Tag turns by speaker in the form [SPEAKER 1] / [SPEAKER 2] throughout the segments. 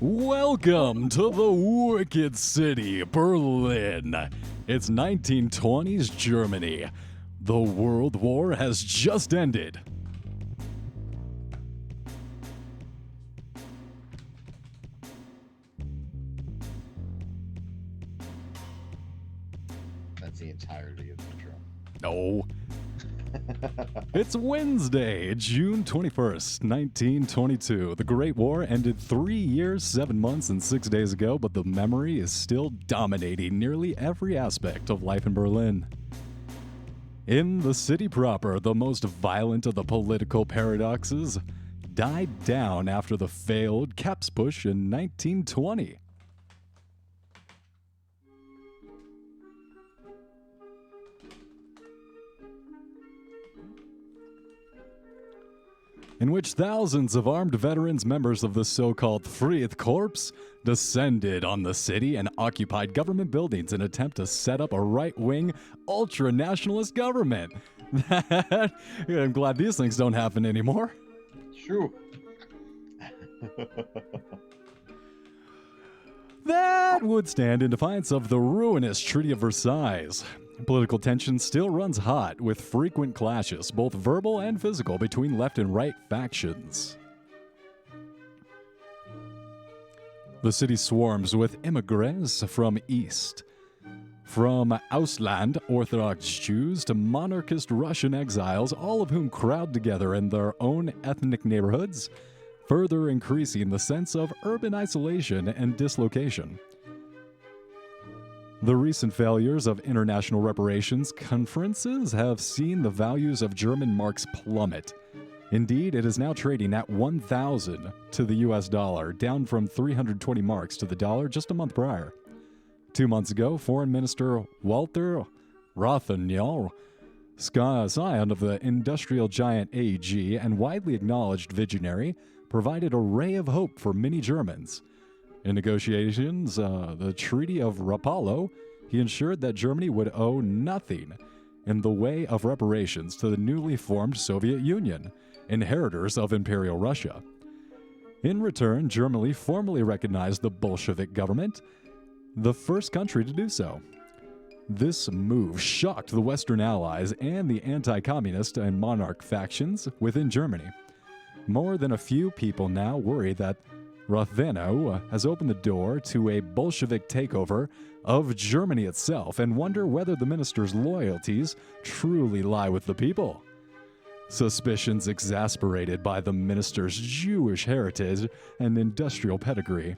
[SPEAKER 1] Welcome to the wicked city, Berlin. It's 1920s Germany. The World War has just ended.
[SPEAKER 2] That's the entirety of the intro.
[SPEAKER 1] No. It's Wednesday, June 21st, 1922. The Great War ended 3 years, 7 months, and 6 days ago, but the memory is still dominating nearly every aspect of life in Berlin. In the city proper, the most violent of the political paradoxes died down after the failed Caps push in 1920. In which thousands of armed veterans, members of the so-called Friedrich Corps, descended on the city and occupied government buildings in an attempt to set up a right-wing, ultra-nationalist government. I'm glad these things don't happen anymore.
[SPEAKER 2] True.
[SPEAKER 1] That would stand in defiance of the ruinous Treaty of Versailles. Political tension still runs hot, with frequent clashes, both verbal and physical, between left and right factions. The city swarms with immigrants from east. From Ausland Orthodox Jews to monarchist Russian exiles, all of whom crowd together in their own ethnic neighborhoods, further increasing the sense of urban isolation and dislocation. The recent failures of international reparations conferences have seen the values of German marks plummet. Indeed, it is now trading at 1,000 to the US dollar, down from 320 marks to the dollar just a month prior. 2 months ago, Foreign Minister Walter Rathenau, scion of the industrial giant AEG and widely acknowledged visionary, provided a ray of hope for many Germans. In negotiations, the Treaty of Rapallo, he ensured that Germany would owe nothing in the way of reparations to the newly formed Soviet Union, inheritors of Imperial Russia. In return, Germany formally recognized the Bolshevik government, the first country to do so. This move shocked the Western Allies and the anti-communist and monarch factions within Germany. More than a few people now worry that Rathenau has opened the door to a Bolshevik takeover of Germany itself and wonder whether the minister's loyalties truly lie with the people. Suspicions exasperated by the minister's Jewish heritage and industrial pedigree.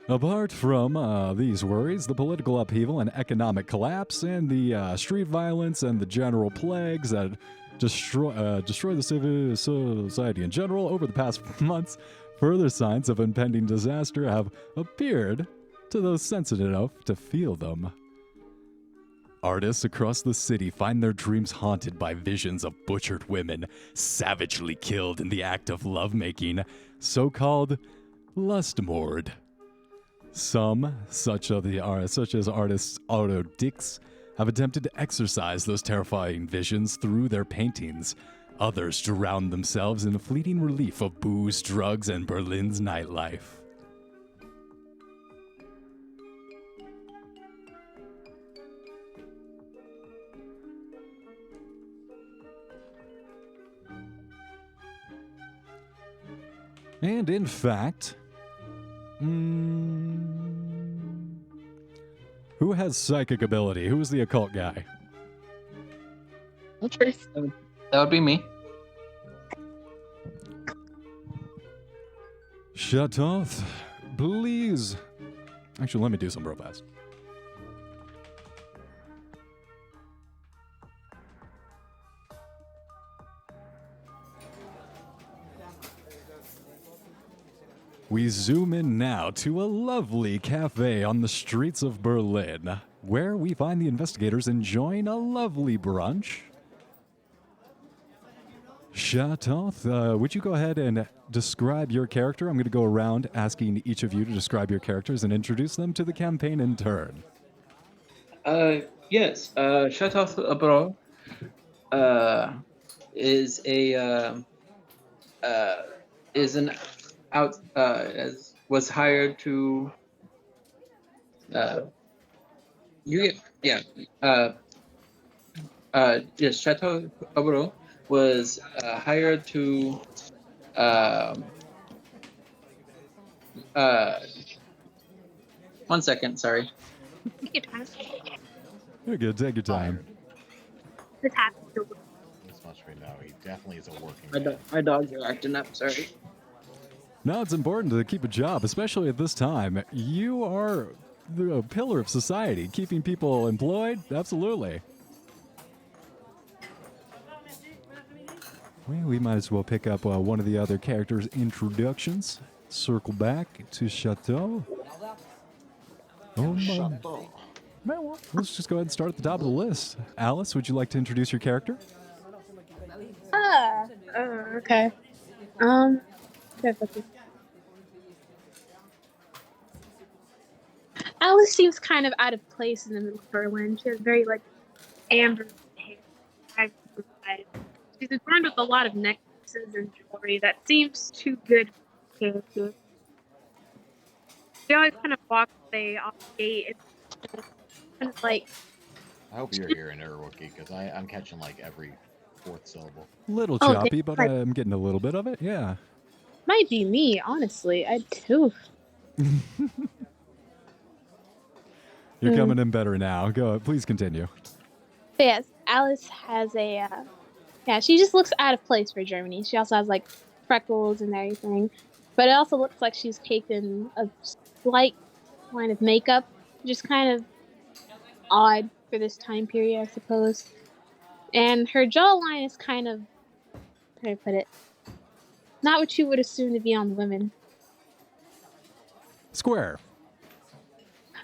[SPEAKER 1] Apart from these worries, the political upheaval and economic collapse and the street violence and the general plagues that destroy the civil society in general over the past months, further signs of impending disaster have appeared to those sensitive enough to feel them. Artists across the city find their dreams haunted by visions of butchered women, savagely killed in the act of lovemaking, so-called lustmord. Some, such as artist Otto Dix, have attempted to exorcise those terrifying visions through their paintings. Others drown themselves in the fleeting relief of booze, drugs, and Berlin's nightlife. And in fact, who has psychic ability? Who is the occult guy?
[SPEAKER 3] Trace. That would be me.
[SPEAKER 1] Shatoth, please. Actually, let me do some real fast. We zoom in now to a lovely cafe on the streets of Berlin, where we find the investigators enjoying a lovely brunch. Shatoth, would you go ahead and describe your character? I'm going to go around asking each of you to describe your characters and introduce them to the campaign in turn.
[SPEAKER 3] Yes. Shatoth Abro is an was hired to you get yeah yes, Chateau Abro was hired to um uh 1 second, sorry.
[SPEAKER 4] Take your time.
[SPEAKER 1] You're good. Take your time.
[SPEAKER 2] Fired.
[SPEAKER 4] This happens.
[SPEAKER 2] This much we know. He definitely is a working
[SPEAKER 3] My,
[SPEAKER 2] man.
[SPEAKER 3] my dogs are acting up, sorry.
[SPEAKER 1] Now it's important to keep a job, especially at this time. You are the pillar of society, keeping people employed. Absolutely. We might as well pick up one of the other characters' introductions. Circle back to Chateau. Oh my.
[SPEAKER 2] Chateau.
[SPEAKER 1] Well, let's just go ahead and start at the top of the list. Alice, would you like to introduce your character?
[SPEAKER 4] Okay. Um, Alice seems kind of out of place in the middle of Berlin. She has very like amber hair. She's adorned with a lot of necklaces and jewelry that seems too good for her character. She always kind of walks away off the gate and kind of like
[SPEAKER 2] I hope you're hearing her, Wookie, because I'm catching like every fourth syllable.
[SPEAKER 1] Little
[SPEAKER 4] Oh,
[SPEAKER 1] choppy, but
[SPEAKER 4] like-
[SPEAKER 1] I'm getting a little bit of it. Yeah.
[SPEAKER 4] might be me, honestly. I too.
[SPEAKER 1] You're coming in better now. Go. Please continue.
[SPEAKER 4] But yes, Alice has a she just looks out of place for Germany. She also has like freckles and everything, but it also looks like she's taken a slight line of makeup, just kind of odd for this time period, I suppose. And her jawline is kind of, how do I put it, not what you would assume to be on women.
[SPEAKER 1] Square.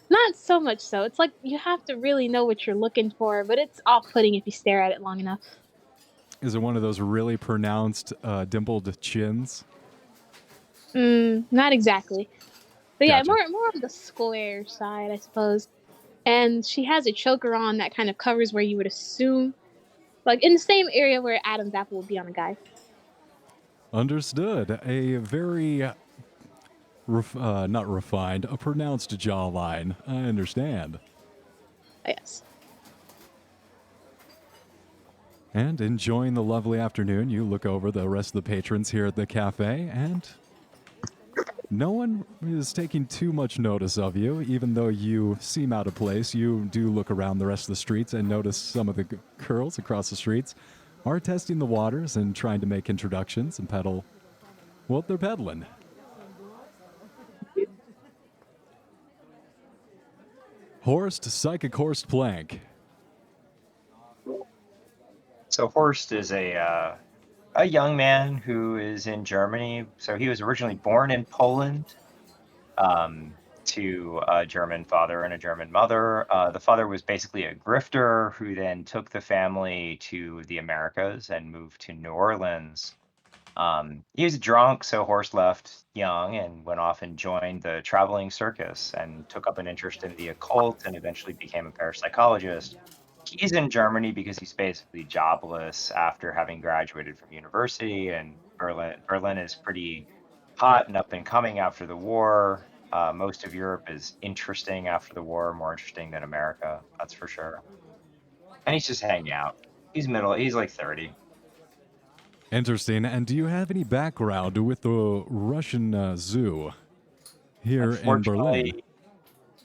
[SPEAKER 4] Not so much so. It's like you have to really know what you're looking for, but it's off-putting if you stare at it long enough.
[SPEAKER 1] Is it one of those really pronounced dimpled chins?
[SPEAKER 4] Not exactly. But yeah,
[SPEAKER 1] Gotcha.
[SPEAKER 4] more on the square side, I suppose. And she has a choker on that kind of covers where you would assume, like in the same area where Adam's apple would be on a guy.
[SPEAKER 1] Understood. A very, not refined, a pronounced jawline. I understand.
[SPEAKER 4] Yes.
[SPEAKER 1] And enjoying the lovely afternoon, you look over the rest of the patrons here at the cafe, and no one is taking too much notice of you. Even though you seem out of place, you do look around the rest of the streets and notice some of the girls across the streets are testing the waters and trying to make introductions and peddle. Well, they're peddling. Horst, Psychic Horst Plank.
[SPEAKER 5] So Horst is a young man who is in Germany. So he was originally born in Poland to a German father and a German mother. The father was basically a grifter who then took the family to the Americas and moved to New Orleans. He was drunk, so Horst left young and went off and joined the traveling circus and took up an interest in the occult and eventually became a parapsychologist. He's in Germany because he's basically jobless after having graduated from university, and Berlin is pretty hot and up and coming after the war. Most of Europe is interesting after the war, more interesting than America, that's for sure. And he's just hanging out. He's like 30.
[SPEAKER 1] Interesting. And do you have any background with the Russian zoo here in Berlin?
[SPEAKER 5] Unfortunately,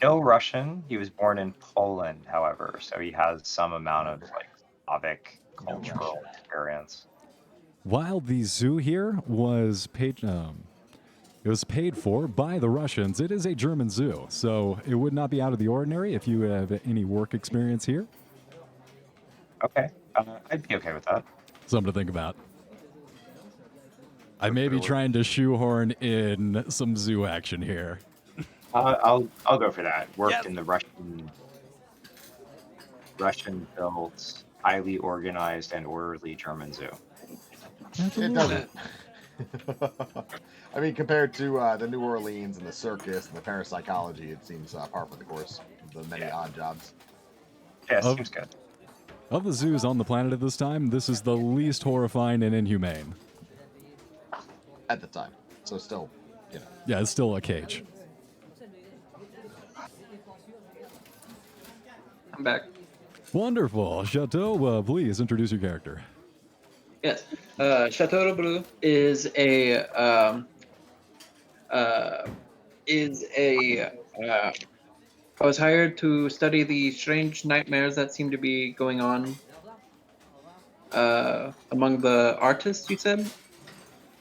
[SPEAKER 5] no Russian. He was born in Poland, however, so he has some amount of like Slavic cultural experience.
[SPEAKER 1] While the zoo here was paid, it was paid for by the Russians. It is a German zoo, so it would not be out of the ordinary if you have any work experience here.
[SPEAKER 5] Okay, I'd be okay with that.
[SPEAKER 1] Something to think about. I may be trying to shoehorn in some zoo action here.
[SPEAKER 5] I'll go for that. Worked in the Russian-built, highly organized and orderly German zoo.
[SPEAKER 2] It doesn't. I mean, compared to the New Orleans and the circus and the parapsychology, it seems par for the course. The many odd jobs.
[SPEAKER 5] Yeah,
[SPEAKER 1] Of-
[SPEAKER 5] seems good.
[SPEAKER 1] Of the zoos on the planet at this time, this is the least horrifying and inhumane.
[SPEAKER 2] At the time. So still you know.
[SPEAKER 1] Yeah, it's still a cage.
[SPEAKER 3] I'm back.
[SPEAKER 1] Wonderful. Chateau, please introduce your character.
[SPEAKER 3] Yes. Chateau Bleu is a I was hired to study the strange nightmares that seem to be going on among the artists, you said?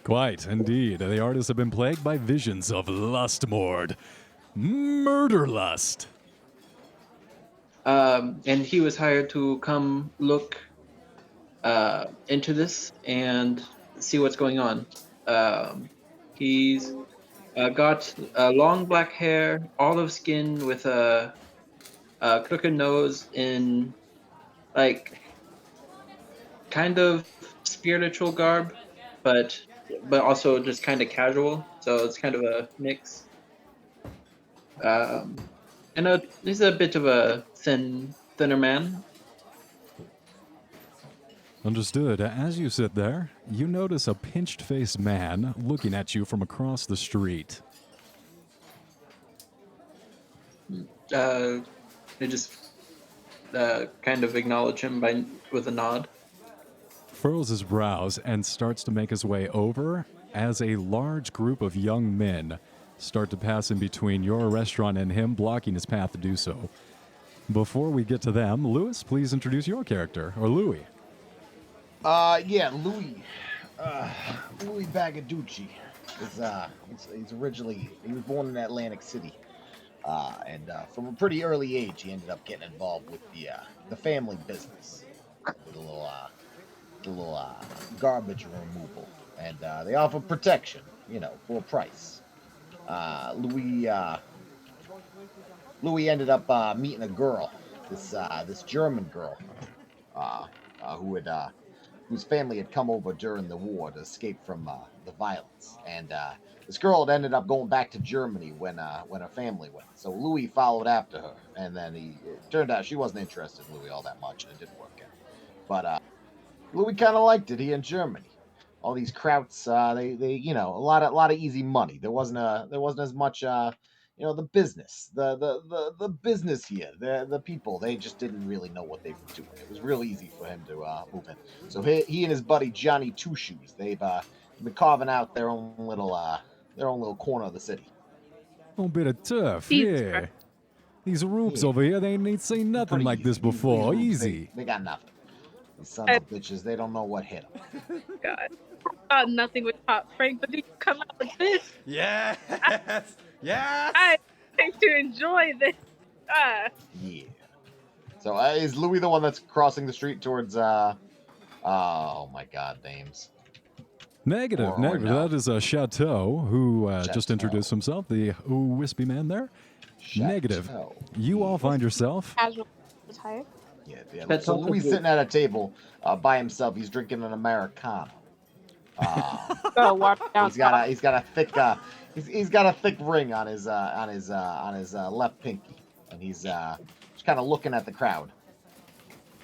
[SPEAKER 1] Quite, indeed. The artists have been plagued by visions of lustmord, murder lust.
[SPEAKER 3] And he was hired to come look into this and see what's going on. He's got long black hair, olive skin with a crooked nose in like kind of spiritual garb, but also just kind of casual. So it's kind of a mix. And he's a bit of a thinner man.
[SPEAKER 1] Understood. As you sit there, you notice a pinched-faced man looking at you from across the street.
[SPEAKER 3] They just kind of acknowledge him with a nod.
[SPEAKER 1] Furrows his brows and starts to make his way over as a large group of young men start to pass in between your restaurant and him, blocking his path to do so. Before we get to them, Louis, please introduce your character, or Louis.
[SPEAKER 2] Yeah, Louis. Louis Bagaducci he's originally, he was born in Atlantic City. And from a pretty early age, he ended up getting involved with the family business, with a little garbage removal, and they offer protection, for a price. Louis ended up meeting a girl, this German girl, whose family had come over during the war to escape from the violence, and this girl had ended up going back to Germany when her family went. So Louis followed after her, and then it turned out she wasn't interested in Louis all that much, and it didn't work out. But Louis kind of liked it here in Germany. All these krauts, they a lot of easy money. There wasn't as much the business, the business here, the people, they just didn't really know what they were doing. It was real easy for him to move in. So he and his buddy Johnny Two Shoes, they've been carving out their own little corner of the city.
[SPEAKER 1] A bit of turf,
[SPEAKER 4] Jesus
[SPEAKER 1] yeah.
[SPEAKER 4] Christ.
[SPEAKER 1] These roofs
[SPEAKER 2] Yeah.
[SPEAKER 1] over here, they ain't seen nothing
[SPEAKER 2] Pretty
[SPEAKER 1] like this
[SPEAKER 2] easy. These
[SPEAKER 1] before.
[SPEAKER 2] roofs,
[SPEAKER 1] Easy.
[SPEAKER 2] They got nothing. These sons of bitches, they don't know what hit them.
[SPEAKER 4] God. Thought nothing would pop Frank, but you come out with this.
[SPEAKER 1] Yes! Yes!
[SPEAKER 4] I think to enjoy this.
[SPEAKER 2] Yeah. So is Louis the one that's crossing the street towards oh my god, names.
[SPEAKER 1] Negative.
[SPEAKER 2] Or no.
[SPEAKER 1] That is Chateau, who just
[SPEAKER 2] Chateau.
[SPEAKER 1] introduced himself, the wispy man there. Negative.
[SPEAKER 2] Chateau.
[SPEAKER 1] You all find yourself.
[SPEAKER 4] Casual attire.
[SPEAKER 2] Yeah.
[SPEAKER 3] That's
[SPEAKER 2] So
[SPEAKER 3] also
[SPEAKER 2] Louis
[SPEAKER 3] good.
[SPEAKER 2] sitting at a table by himself. He's drinking an Americano.
[SPEAKER 4] Gotta walk down.
[SPEAKER 2] He's got a thick ring on his left pinky, and he's just kind of looking at the crowd.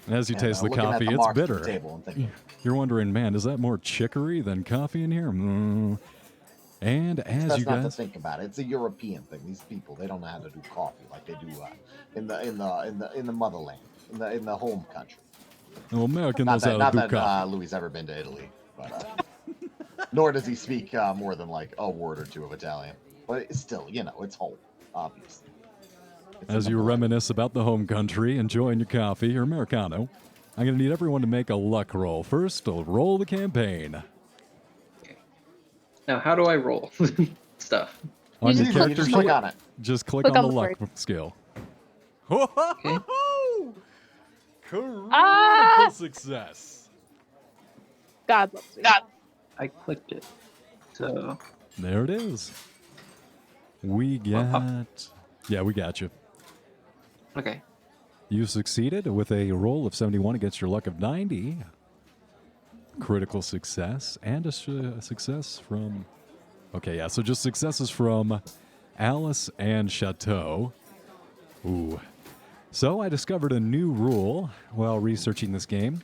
[SPEAKER 1] As you
[SPEAKER 2] and,
[SPEAKER 1] taste the
[SPEAKER 2] looking at
[SPEAKER 1] coffee,
[SPEAKER 2] the
[SPEAKER 1] it's
[SPEAKER 2] marks on
[SPEAKER 1] bitter.
[SPEAKER 2] the table and thinking,
[SPEAKER 1] You're wondering, man, is that more chicory than coffee in here? And as
[SPEAKER 2] that's
[SPEAKER 1] you
[SPEAKER 2] not to
[SPEAKER 1] guys,
[SPEAKER 2] think about it. It's a European thing. These people, they don't know how to do coffee like they do in the motherland, in the home country.
[SPEAKER 1] well, American
[SPEAKER 2] Not
[SPEAKER 1] knows how
[SPEAKER 2] that,
[SPEAKER 1] to
[SPEAKER 2] not
[SPEAKER 1] do
[SPEAKER 2] that
[SPEAKER 1] coffee.
[SPEAKER 2] Louis ever been to Italy, but nor does he speak more than like a word or two of Italian. But it's still, it's home, obviously. It's
[SPEAKER 1] As
[SPEAKER 2] in
[SPEAKER 1] you
[SPEAKER 2] the blood.
[SPEAKER 1] reminisce about the home country, enjoying your coffee, your Americano, I'm going to need everyone to make a luck roll. First, to roll the campaign.
[SPEAKER 3] Now, how do I roll stuff?
[SPEAKER 1] On
[SPEAKER 4] You
[SPEAKER 1] your
[SPEAKER 4] just
[SPEAKER 2] You
[SPEAKER 1] character
[SPEAKER 2] just
[SPEAKER 1] sheet,
[SPEAKER 2] click on it.
[SPEAKER 1] just click
[SPEAKER 4] Click
[SPEAKER 1] on
[SPEAKER 4] on
[SPEAKER 1] the
[SPEAKER 4] the
[SPEAKER 1] luck
[SPEAKER 4] word.
[SPEAKER 1] skill.
[SPEAKER 3] Okay.
[SPEAKER 1] Critical
[SPEAKER 4] Ah!
[SPEAKER 1] success.
[SPEAKER 4] God loves me.
[SPEAKER 3] I clicked it. So,
[SPEAKER 1] There it is. We got... Yeah, we got you.
[SPEAKER 3] okay.
[SPEAKER 1] You succeeded with a roll of 71 against your luck of 90. Critical success and a success from... Okay, yeah, so just successes from Alice and Chateau. Ooh. So I discovered a new rule while researching this game.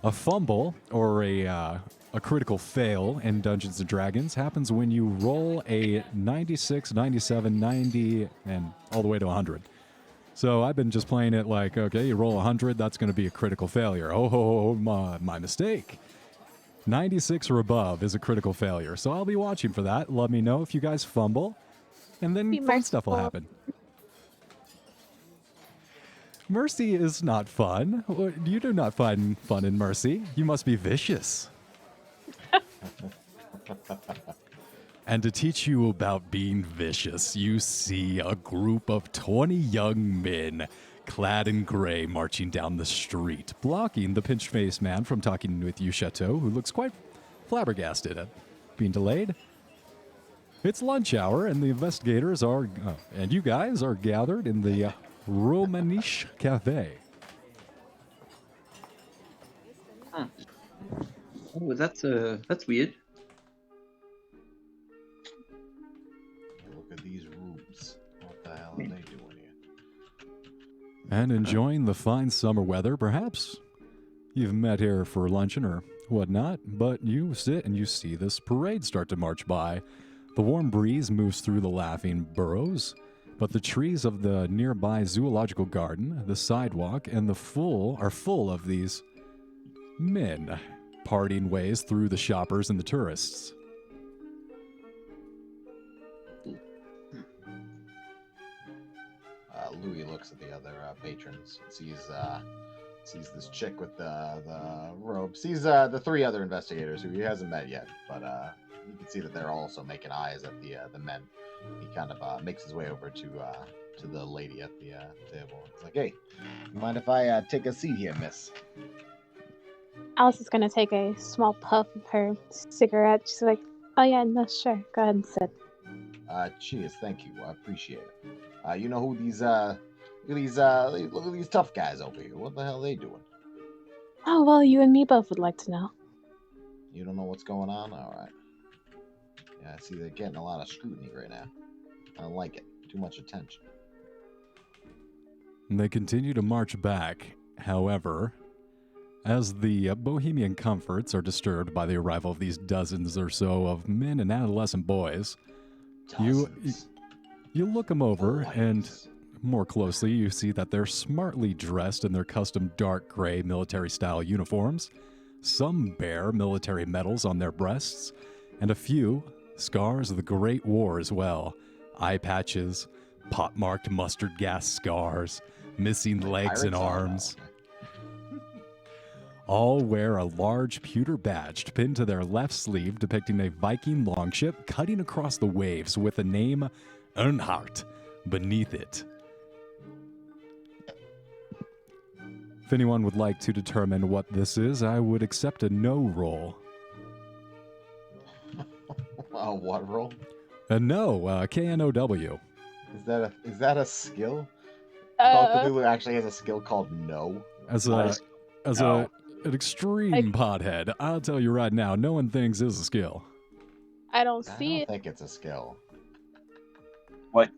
[SPEAKER 1] A fumble or a critical fail in Dungeons & Dragons happens when you roll a 96, 97, 90, and all the way to 100. So I've been just playing it like, okay, you roll 100, that's going to be a critical failure. Oh, my mistake. 96 or above is a critical failure. So I'll be watching for that. Let me know if you guys fumble, and then
[SPEAKER 4] Be
[SPEAKER 1] fun stuff will
[SPEAKER 4] merciful.
[SPEAKER 1] happen. Mercy is not fun. You do not find fun in mercy. You must be vicious. And to teach you about being vicious, you see a group of 20 young men clad in gray marching down the street, blocking the pinch-faced man from talking with you, Chateau, who looks quite flabbergasted at being delayed. It's lunch hour, and the investigators are, and you guys are gathered in the Romanish Cafe.
[SPEAKER 3] Oh, that's weird.
[SPEAKER 2] Look at these rooms. What the hell are they doing here?
[SPEAKER 1] And enjoying the fine summer weather, perhaps. You've met here for luncheon or whatnot, but you sit and you see this parade start to march by. The warm breeze moves through the laughing burrows, but the trees of the nearby zoological garden, the sidewalk, and the are full of these men parting ways through the shoppers and the tourists.
[SPEAKER 2] Louis looks at the other patrons, sees this chick with the robe, sees the three other investigators who he hasn't met yet, but you can see that they're also making eyes at the men. He kind of makes his way over to the lady at the table. It's like, hey, you mind if I take a seat here, miss?
[SPEAKER 4] Alice is gonna take a small puff of her cigarette. She's like, "Oh yeah, no, sure. Go ahead and sit."
[SPEAKER 2] Cheers, thank you. I appreciate it. You know who these look at these tough guys over here. What the hell are they doing?
[SPEAKER 4] Oh well, you and me both would like to know.
[SPEAKER 2] You don't know what's going on? All right. Yeah, I see they're getting a lot of scrutiny right now. I don't like it. Too much attention.
[SPEAKER 1] And they continue to march back. However, as the bohemian comforts are disturbed by the arrival of these dozens or so of men and adolescent boys,
[SPEAKER 2] Dozens.
[SPEAKER 1] you look them over,
[SPEAKER 2] Boys.
[SPEAKER 1] and more closely you see that they're smartly dressed in their custom dark gray military-style uniforms. Some bear military medals on their breasts, and a few scars of the Great War as well. Eye patches, pot-marked mustard gas scars, missing legs and
[SPEAKER 2] Pirates? Oh, no,
[SPEAKER 1] arms.
[SPEAKER 2] okay.
[SPEAKER 1] All wear a large pewter badge pinned to their left sleeve depicting a Viking longship cutting across the waves with the name Earnhardt beneath it. If anyone would like to determine what this is, I would accept a no roll.
[SPEAKER 2] What roll?
[SPEAKER 1] A no, K-N-O-W.
[SPEAKER 2] Is that a skill? Call of Cthulhu actually has a skill called no.
[SPEAKER 1] As
[SPEAKER 5] What
[SPEAKER 1] a
[SPEAKER 5] is-
[SPEAKER 1] as
[SPEAKER 5] No.
[SPEAKER 1] an extreme pothead, I'll tell you right now, no one thinks is a skill.
[SPEAKER 4] I don't
[SPEAKER 2] I
[SPEAKER 4] see
[SPEAKER 2] don't
[SPEAKER 4] it.
[SPEAKER 2] think it's a skill.
[SPEAKER 5] What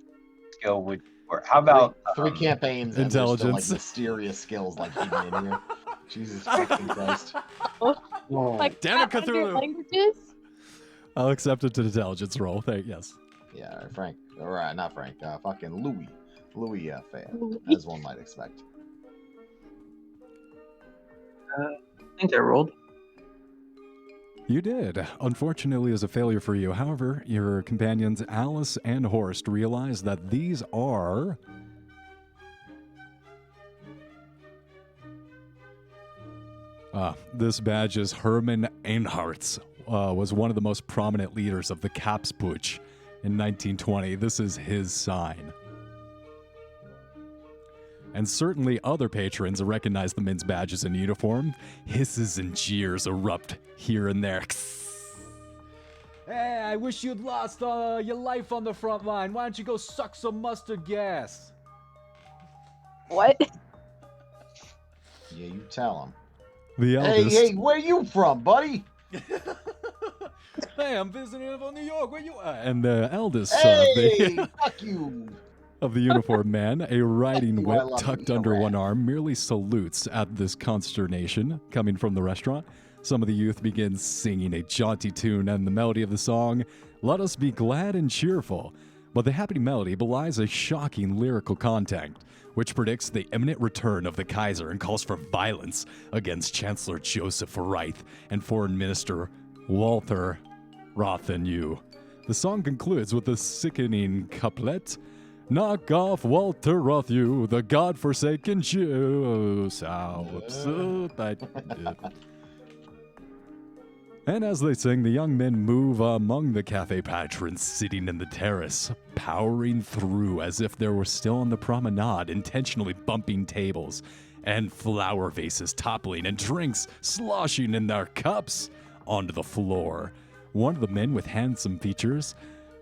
[SPEAKER 5] skill would work? How about
[SPEAKER 2] Three campaigns and there's still,
[SPEAKER 1] Intelligence.
[SPEAKER 2] like mysterious skills like hidden in here. Jesus fucking Christ.
[SPEAKER 4] Like
[SPEAKER 1] Damn it,
[SPEAKER 4] 500
[SPEAKER 1] Cthulhu.
[SPEAKER 4] languages?
[SPEAKER 1] I'll accept it to intelligence roll. Yes.
[SPEAKER 2] Yeah, Frank. Or not Frank. Fucking Louis. Louis failed,
[SPEAKER 4] Louis.
[SPEAKER 2] as one might expect.
[SPEAKER 3] I think I rolled.
[SPEAKER 1] You did. Unfortunately, as a failure for you. However, your companions Alice and Horst realize that these are this badge is Herman Einhardt's. Was one of the most prominent leaders of the Kapsputsch in 1920. This is his sign. And certainly other patrons recognize the men's badges in uniform. Hisses and jeers erupt here and there.
[SPEAKER 6] Hey, I wish you'd lost your life on the front line. Why don't you go suck some mustard gas?
[SPEAKER 4] What?
[SPEAKER 2] Yeah, you tell him.
[SPEAKER 1] The
[SPEAKER 2] Hey,
[SPEAKER 1] eldest.
[SPEAKER 2] hey, where you from, buddy?
[SPEAKER 1] Hey, I'm visiting from New York. Where you at? And the eldest
[SPEAKER 2] Hey,
[SPEAKER 1] the
[SPEAKER 2] fuck you.
[SPEAKER 1] of the uniformed man, a riding
[SPEAKER 2] Oh, I
[SPEAKER 1] whip
[SPEAKER 2] love it.
[SPEAKER 1] tucked
[SPEAKER 2] He's a
[SPEAKER 1] under one
[SPEAKER 2] rat.
[SPEAKER 1] arm, merely salutes at this consternation coming from the restaurant. Some of the youth begin singing a jaunty tune, and the melody of the song, "Let us be glad and cheerful." But the happy melody belies a shocking lyrical content, which predicts the imminent return of the Kaiser and calls for violence against Chancellor Joseph Reith and Foreign Minister Walter Rothenau. The song concludes with the sickening couplet, "Knock off Walter Rothenau, the God-forsaken Jew." And as they sing, the young men move among the cafe patrons sitting in the terrace, powering through as if they were still on the promenade, intentionally bumping tables, and flower vases toppling and drinks sloshing in their cups onto the floor. One of the men with handsome features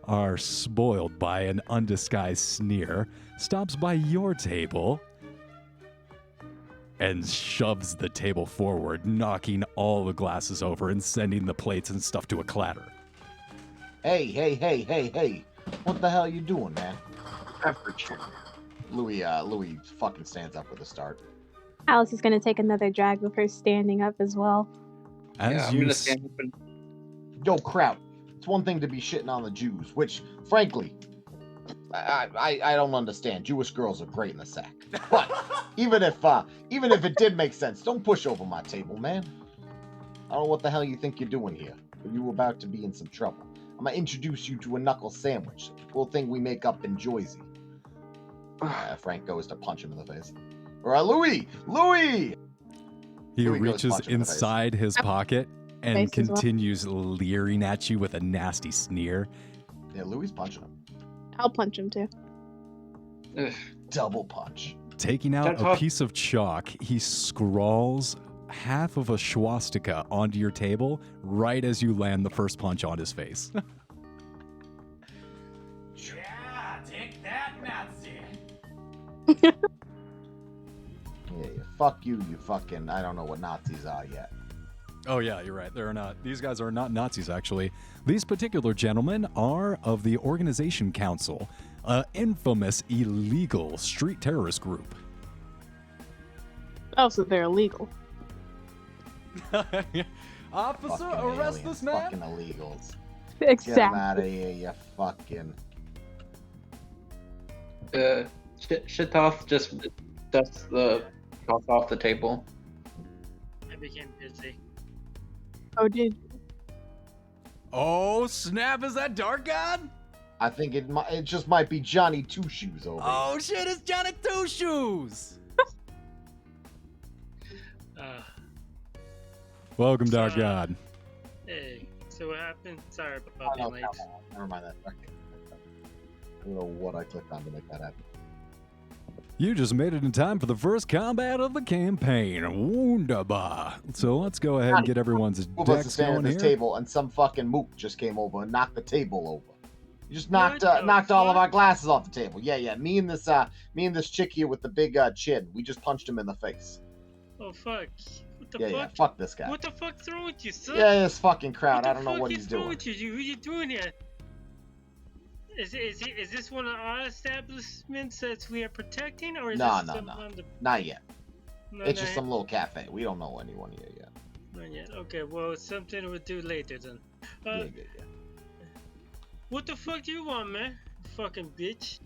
[SPEAKER 1] are spoiled by an undisguised sneer, stops by your table and shoves the table forward, knocking all the glasses over and sending the plates and stuff to a clatter.
[SPEAKER 2] Hey. What the hell you doing, man?
[SPEAKER 3] Temperature.
[SPEAKER 2] Louis fucking stands up with a start.
[SPEAKER 4] Alice is gonna take another drag of her standing up as well.
[SPEAKER 1] As
[SPEAKER 3] I'm
[SPEAKER 1] you
[SPEAKER 3] gonna
[SPEAKER 1] s-
[SPEAKER 3] stand up and
[SPEAKER 2] Yo, Kraut, it's one thing to be shitting on the Jews, which, frankly, I don't understand. Jewish girls are great in the sack. But even if it did make sense, don't push over my table, man. I don't know what the hell you think you're doing here, but you're about to be in some trouble. I'm gonna introduce you to a knuckle sandwich, a cool thing we make up in Jersey. Frank goes to punch him in the face. All right, Louis!
[SPEAKER 1] he
[SPEAKER 2] Louis goes
[SPEAKER 1] reaches
[SPEAKER 2] punch him in the face.
[SPEAKER 1] inside his pocket and
[SPEAKER 4] Face as well.
[SPEAKER 1] continues leering at you with a nasty sneer.
[SPEAKER 2] Yeah, Louis punching him.
[SPEAKER 4] I'll punch him too.
[SPEAKER 3] ugh.
[SPEAKER 2] Double punch.
[SPEAKER 1] Taking out
[SPEAKER 3] That's
[SPEAKER 1] a
[SPEAKER 3] all-
[SPEAKER 1] piece of chalk, he scrawls half of a swastika onto your table right as you land the first punch on his face.
[SPEAKER 6] Yeah, take that, Nazi.
[SPEAKER 2] Yeah, fuck you fucking, I don't know what Nazis are yet.
[SPEAKER 1] Oh yeah, you're right. They're not. These guys are not Nazis, actually. These particular gentlemen are of the Organization Council, an infamous illegal street terrorist group.
[SPEAKER 4] Oh, so they're illegal.
[SPEAKER 6] Officer,
[SPEAKER 2] Fucking
[SPEAKER 6] arrest
[SPEAKER 2] aliens,
[SPEAKER 6] this man.
[SPEAKER 2] fucking illegals. Get them
[SPEAKER 4] Exactly.
[SPEAKER 2] out of here, you fucking...
[SPEAKER 3] Shitoff just dusts the cloth off the table.
[SPEAKER 7] I became busy.
[SPEAKER 4] Oh, dude.
[SPEAKER 6] Oh snap! Is that Dark God?
[SPEAKER 2] I think it just might be Johnny Two Shoes over here.
[SPEAKER 6] Oh shit! It's Johnny Two Shoes.
[SPEAKER 1] Welcome, Dark
[SPEAKER 7] So,
[SPEAKER 1] God.
[SPEAKER 7] Hey, so what happened? Sorry
[SPEAKER 2] Oh,
[SPEAKER 7] about
[SPEAKER 2] no,
[SPEAKER 7] being late.
[SPEAKER 2] never mind that. I don't know what I clicked on to make that happen.
[SPEAKER 1] You just made it in time for the first combat of the campaign. Wunderbar. So let's go ahead and get everyone's
[SPEAKER 2] Two of us are
[SPEAKER 1] decks
[SPEAKER 2] standing at
[SPEAKER 1] going
[SPEAKER 2] this
[SPEAKER 1] here.
[SPEAKER 2] table, and some fucking mook just came over and knocked the table over. You just
[SPEAKER 7] What
[SPEAKER 2] knocked
[SPEAKER 7] the
[SPEAKER 2] all of
[SPEAKER 7] fuck?
[SPEAKER 2] our glasses off the table. Yeah. Me and this chick here with the big chin. We just punched him in the face.
[SPEAKER 7] Oh fuck! What the
[SPEAKER 2] Yeah,
[SPEAKER 7] fuck?
[SPEAKER 2] fuck this guy.
[SPEAKER 7] What the fuck's wrong with you, son?
[SPEAKER 2] Yeah, this fucking
[SPEAKER 7] What
[SPEAKER 2] crowd.
[SPEAKER 7] the
[SPEAKER 2] I don't know
[SPEAKER 7] fuck
[SPEAKER 2] what
[SPEAKER 7] is
[SPEAKER 2] he's
[SPEAKER 7] wrong
[SPEAKER 2] doing.
[SPEAKER 7] with you? What are you doing here? Is this one of our establishments that we are protecting, or is
[SPEAKER 2] No,
[SPEAKER 7] this
[SPEAKER 2] no,
[SPEAKER 7] some
[SPEAKER 2] no.
[SPEAKER 7] other-
[SPEAKER 2] Not yet.
[SPEAKER 7] No,
[SPEAKER 2] It's just
[SPEAKER 7] no,
[SPEAKER 2] some little cafe. We don't know anyone here yet.
[SPEAKER 7] Not yet. Okay, well, it's something we'll do later then.
[SPEAKER 2] Yeah.
[SPEAKER 7] What the fuck do you want, man? Fucking bitch.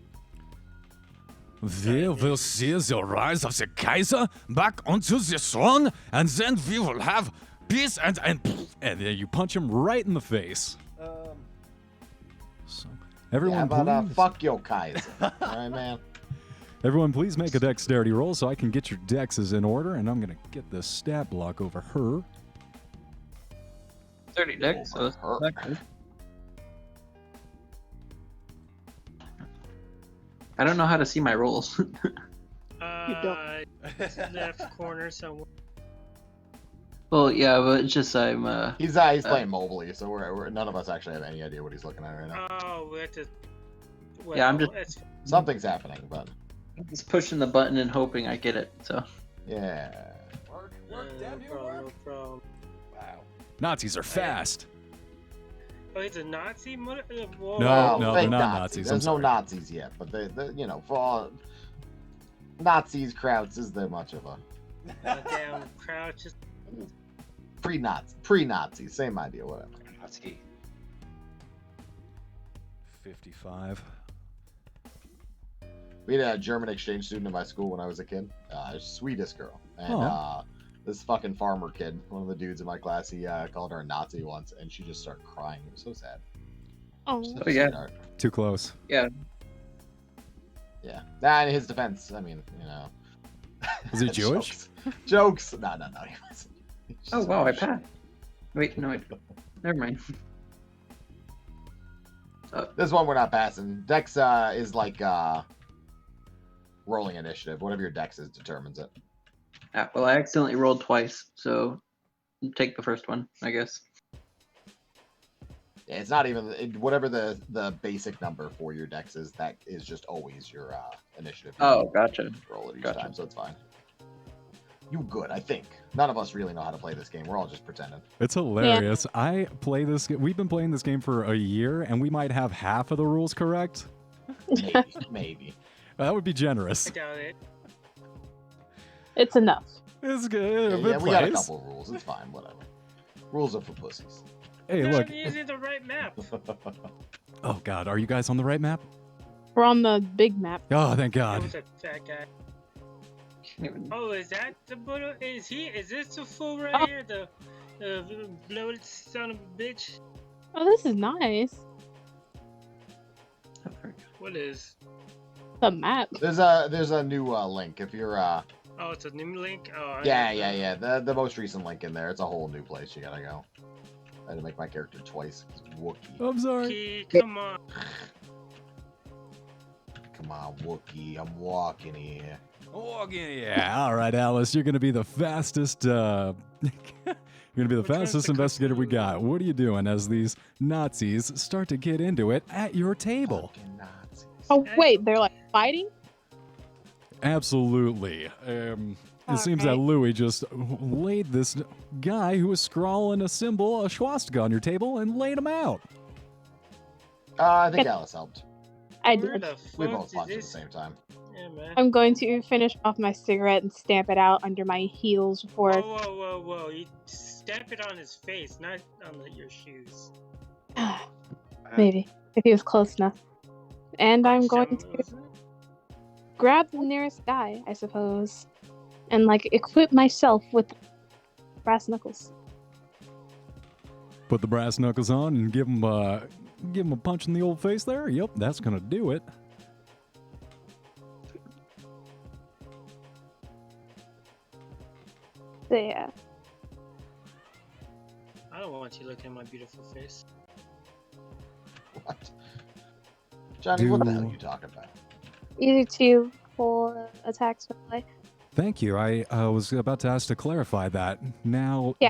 [SPEAKER 1] We will see the rise of the Kaiser back onto the throne, and then we will have peace and then you punch him right in the face. So,
[SPEAKER 2] Yeah,
[SPEAKER 1] everyone,
[SPEAKER 2] how about
[SPEAKER 1] please,
[SPEAKER 2] fuck your Kaiser? All right, man.
[SPEAKER 1] everyone, please make a dexterity roll so I can get your dexes in order, and I'm gonna get this stat block over her.
[SPEAKER 3] 30 decks, so that's
[SPEAKER 2] Her.
[SPEAKER 3] not good. I don't know how to see my rolls.
[SPEAKER 7] Left corner somewhere.
[SPEAKER 3] Well, yeah, but it's just I'm
[SPEAKER 2] He's playing mobily, so we're none of us actually have any idea what he's looking at right now.
[SPEAKER 7] Oh, we have to. Well,
[SPEAKER 3] Yeah, I'm just-
[SPEAKER 7] It's,
[SPEAKER 2] Something's happening, but
[SPEAKER 3] just pushing the button and hoping I get it. So
[SPEAKER 2] yeah.
[SPEAKER 6] Work, damn
[SPEAKER 7] no
[SPEAKER 6] you,
[SPEAKER 7] problem,
[SPEAKER 6] work.
[SPEAKER 7] no problem.
[SPEAKER 6] Wow.
[SPEAKER 1] Nazis are fast.
[SPEAKER 7] Oh, he's a Nazi? Whoa.
[SPEAKER 1] No, no, they're
[SPEAKER 2] fake
[SPEAKER 1] not Nazis. I'm
[SPEAKER 2] There's no
[SPEAKER 1] sorry.
[SPEAKER 2] Nazis yet, but you know, for all Nazis, Krauts is there much of a
[SPEAKER 7] Damn, Crouch is.
[SPEAKER 2] pre-Nazi, same idea, whatever.
[SPEAKER 5] Nazi.
[SPEAKER 1] 55.
[SPEAKER 2] We had a German exchange student in my school when I was a kid. Swedish girl, and this fucking farmer kid, one of the dudes in my class, he called her a Nazi once, and she just started crying. It was so sad.
[SPEAKER 4] Oh,
[SPEAKER 2] Such
[SPEAKER 3] Oh,
[SPEAKER 2] a
[SPEAKER 3] yeah.
[SPEAKER 2] sweetheart.
[SPEAKER 1] Too close.
[SPEAKER 2] Yeah. Nah, in his defense, I mean, you know.
[SPEAKER 1] Was he Jewish?
[SPEAKER 2] Jokes. No, he wasn't. He's
[SPEAKER 3] Oh
[SPEAKER 2] just
[SPEAKER 3] wow, I
[SPEAKER 2] Jewish.
[SPEAKER 3] passed. Wait, no, never mind.
[SPEAKER 2] This one we're not passing. Dex is like rolling initiative. Whatever your dex is determines it.
[SPEAKER 3] Well, I accidentally rolled twice, so take the first one, I guess.
[SPEAKER 2] Yeah, it's not even whatever the basic number for your dex is. That is just always your initiative. You
[SPEAKER 3] Oh, gotcha.
[SPEAKER 2] roll it each
[SPEAKER 3] Gotcha.
[SPEAKER 2] time, so it's fine. You good? I think none of us really know how to play this game. We're all just pretending.
[SPEAKER 1] It's hilarious. I play this. We've been playing this game for a year, and we might have half of the rules correct.
[SPEAKER 2] Maybe.
[SPEAKER 1] That would be generous.
[SPEAKER 7] I doubt it.
[SPEAKER 4] it's enough.
[SPEAKER 1] It's good.
[SPEAKER 2] Yeah,
[SPEAKER 1] It
[SPEAKER 2] we got a
[SPEAKER 1] plays.
[SPEAKER 2] couple of rules. It's fine. Whatever. Rules are for pussies.
[SPEAKER 1] Hey,
[SPEAKER 7] They're
[SPEAKER 1] look.
[SPEAKER 7] not using the right map.
[SPEAKER 1] Oh God, are you guys on the right map?
[SPEAKER 4] We're on the big map.
[SPEAKER 1] Oh, thank
[SPEAKER 7] That
[SPEAKER 1] God.
[SPEAKER 7] was a fat guy.
[SPEAKER 3] Can't even-
[SPEAKER 7] Oh, is that the Buddha? Is this the fool right
[SPEAKER 4] Oh.
[SPEAKER 7] here? The bloated son of a bitch?
[SPEAKER 4] Oh, this is nice.
[SPEAKER 3] Oh, there we go.
[SPEAKER 7] What is?
[SPEAKER 4] The map.
[SPEAKER 2] There's a new link if you're
[SPEAKER 7] Oh, it's a new link? Oh,
[SPEAKER 2] yeah. The most recent link in there. It's a whole new place you gotta go. I had to make my character twice. Wookie.
[SPEAKER 1] I'm sorry.
[SPEAKER 7] Okay, come on.
[SPEAKER 2] Come on, Wookie. I'm walking here.
[SPEAKER 1] Yeah. All right, Alice. You're gonna be the fastest. You're gonna be the
[SPEAKER 7] Which one's
[SPEAKER 1] fastest
[SPEAKER 7] the
[SPEAKER 1] investigator we
[SPEAKER 7] custom?
[SPEAKER 1] got. What are you doing as these Nazis start to get into it at your table?
[SPEAKER 2] Fucking Nazis.
[SPEAKER 4] Oh, wait, they're like fighting?
[SPEAKER 1] Absolutely. It seems that
[SPEAKER 4] Alright.
[SPEAKER 1] Louis just laid this guy who was scrawling a symbol, a swastika, on your table and laid him out.
[SPEAKER 2] I think Alice helped.
[SPEAKER 4] I
[SPEAKER 7] Where
[SPEAKER 4] did.
[SPEAKER 7] the
[SPEAKER 2] We
[SPEAKER 7] fuck
[SPEAKER 2] both
[SPEAKER 7] is
[SPEAKER 2] punched at the
[SPEAKER 7] this?
[SPEAKER 2] same time.
[SPEAKER 7] Yeah, man.
[SPEAKER 4] I'm going to finish off my cigarette and stamp it out under my heels before.
[SPEAKER 7] Whoa. You stamp it on his face, not on your shoes.
[SPEAKER 4] Maybe, if he was close enough. And I'm going
[SPEAKER 7] Some-
[SPEAKER 4] to grab the nearest guy, I suppose, and like equip myself with brass knuckles.
[SPEAKER 1] Put the brass knuckles on and give him a punch in the old face there. Yep, that's gonna do it.
[SPEAKER 4] So yeah.
[SPEAKER 7] I don't want you looking at my beautiful face.
[SPEAKER 2] What? Johnny, what the hell
[SPEAKER 1] Do-
[SPEAKER 2] are you talking about?
[SPEAKER 4] Either two full attacks per play.
[SPEAKER 1] Thank you. I was about to ask to clarify that. Now,
[SPEAKER 4] Yeah.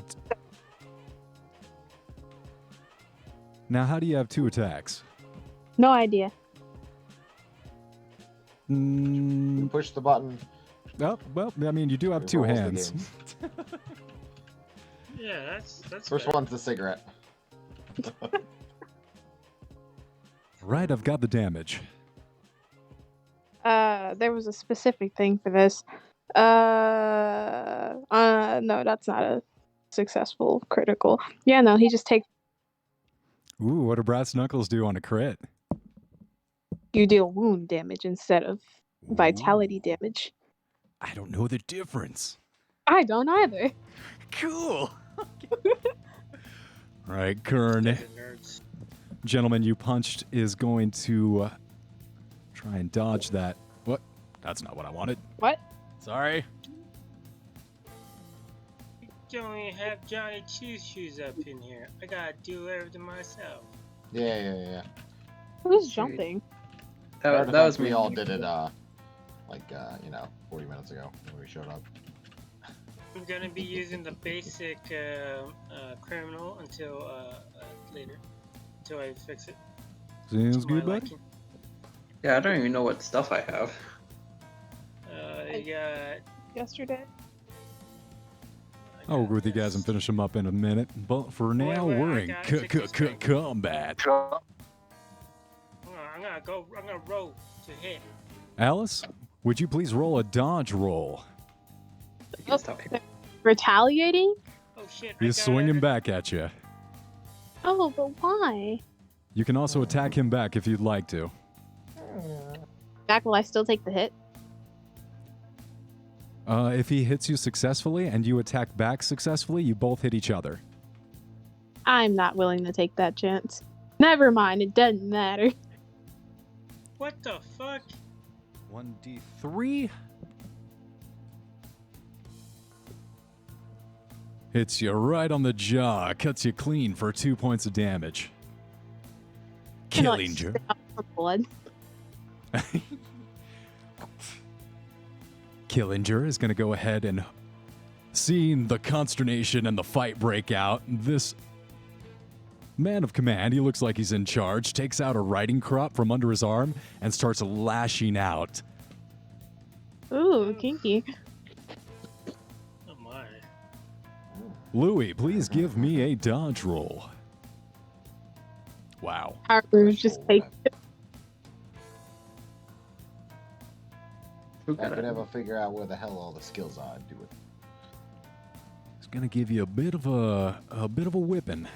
[SPEAKER 1] Now, how do you have two attacks?
[SPEAKER 4] No idea.
[SPEAKER 1] Mm,
[SPEAKER 2] Push the button.
[SPEAKER 1] oh, well, I mean, you do have
[SPEAKER 2] It
[SPEAKER 1] two
[SPEAKER 2] rolls the
[SPEAKER 1] hands.
[SPEAKER 2] game.
[SPEAKER 7] Yeah, that's
[SPEAKER 2] First
[SPEAKER 7] fair.
[SPEAKER 2] one's the cigarette.
[SPEAKER 1] Right, I've got the damage.
[SPEAKER 4] There was a specific thing for this. No, that's not a successful critical. Yeah, no, he just takes.
[SPEAKER 1] Ooh, what do brass knuckles do on a crit?
[SPEAKER 4] You deal wound damage instead of vitality
[SPEAKER 1] Ooh,
[SPEAKER 4] damage.
[SPEAKER 1] I don't know the difference.
[SPEAKER 4] I don't either.
[SPEAKER 1] Cool. All right, Kern,
[SPEAKER 7] The nerds.
[SPEAKER 1] gentleman you punched is going to try and dodge that. What? That's not what I wanted.
[SPEAKER 4] What?
[SPEAKER 1] Sorry.
[SPEAKER 7] You don't even have Johnny Cheese Shoes up in here. I gotta do everything myself.
[SPEAKER 2] Yeah.
[SPEAKER 4] Who's
[SPEAKER 3] Sweet.
[SPEAKER 4] jumping?
[SPEAKER 3] That was me.
[SPEAKER 2] We all did it, 40 minutes ago when we showed up.
[SPEAKER 7] I'm gonna be using the basic criminal until later, until I fix it.
[SPEAKER 1] Sounds
[SPEAKER 7] to my
[SPEAKER 1] good, bud.
[SPEAKER 7] liking.
[SPEAKER 3] Yeah, I don't even know what stuff I have.
[SPEAKER 7] You got
[SPEAKER 4] Yesterday?
[SPEAKER 1] I'll work with you guys and finish them up in a minute. But for now,
[SPEAKER 7] wait,
[SPEAKER 1] we're
[SPEAKER 7] I
[SPEAKER 1] in
[SPEAKER 7] gotta take this thing.
[SPEAKER 1] combat.
[SPEAKER 7] I'm gonna roll to hit.
[SPEAKER 1] Alice, would you please roll a dodge roll?
[SPEAKER 3] You can stop here.
[SPEAKER 4] Retaliating?
[SPEAKER 7] Oh shit!
[SPEAKER 1] He's swinging back at you.
[SPEAKER 4] Oh, but why?
[SPEAKER 1] You can also attack him back if you'd like to.
[SPEAKER 4] Back, will I still take the hit?
[SPEAKER 1] If he hits you successfully and you attack back successfully, you both hit each other.
[SPEAKER 4] I'm not willing to take that chance. Never mind, it doesn't matter.
[SPEAKER 7] What the fuck?
[SPEAKER 1] 1d3. Hits you right on the jaw, cuts you clean for 2 points of damage.
[SPEAKER 4] Kinda like
[SPEAKER 1] Killinger.
[SPEAKER 4] spit out some blood.
[SPEAKER 1] Killinger is going to go ahead and, seeing the consternation and the fight break out, this man of command, he looks like he's in charge, takes out a riding crop from under his arm and starts lashing out.
[SPEAKER 4] Ooh, kinky.
[SPEAKER 7] Oh my!
[SPEAKER 1] Louis, please give me a dodge roll. Wow.
[SPEAKER 4] Harper's just take it.
[SPEAKER 3] Who
[SPEAKER 2] If I
[SPEAKER 3] got
[SPEAKER 2] could
[SPEAKER 3] it?
[SPEAKER 2] ever figure out where the hell all the skills are, I'd do it.
[SPEAKER 1] It's going to give you a bit of a whipping.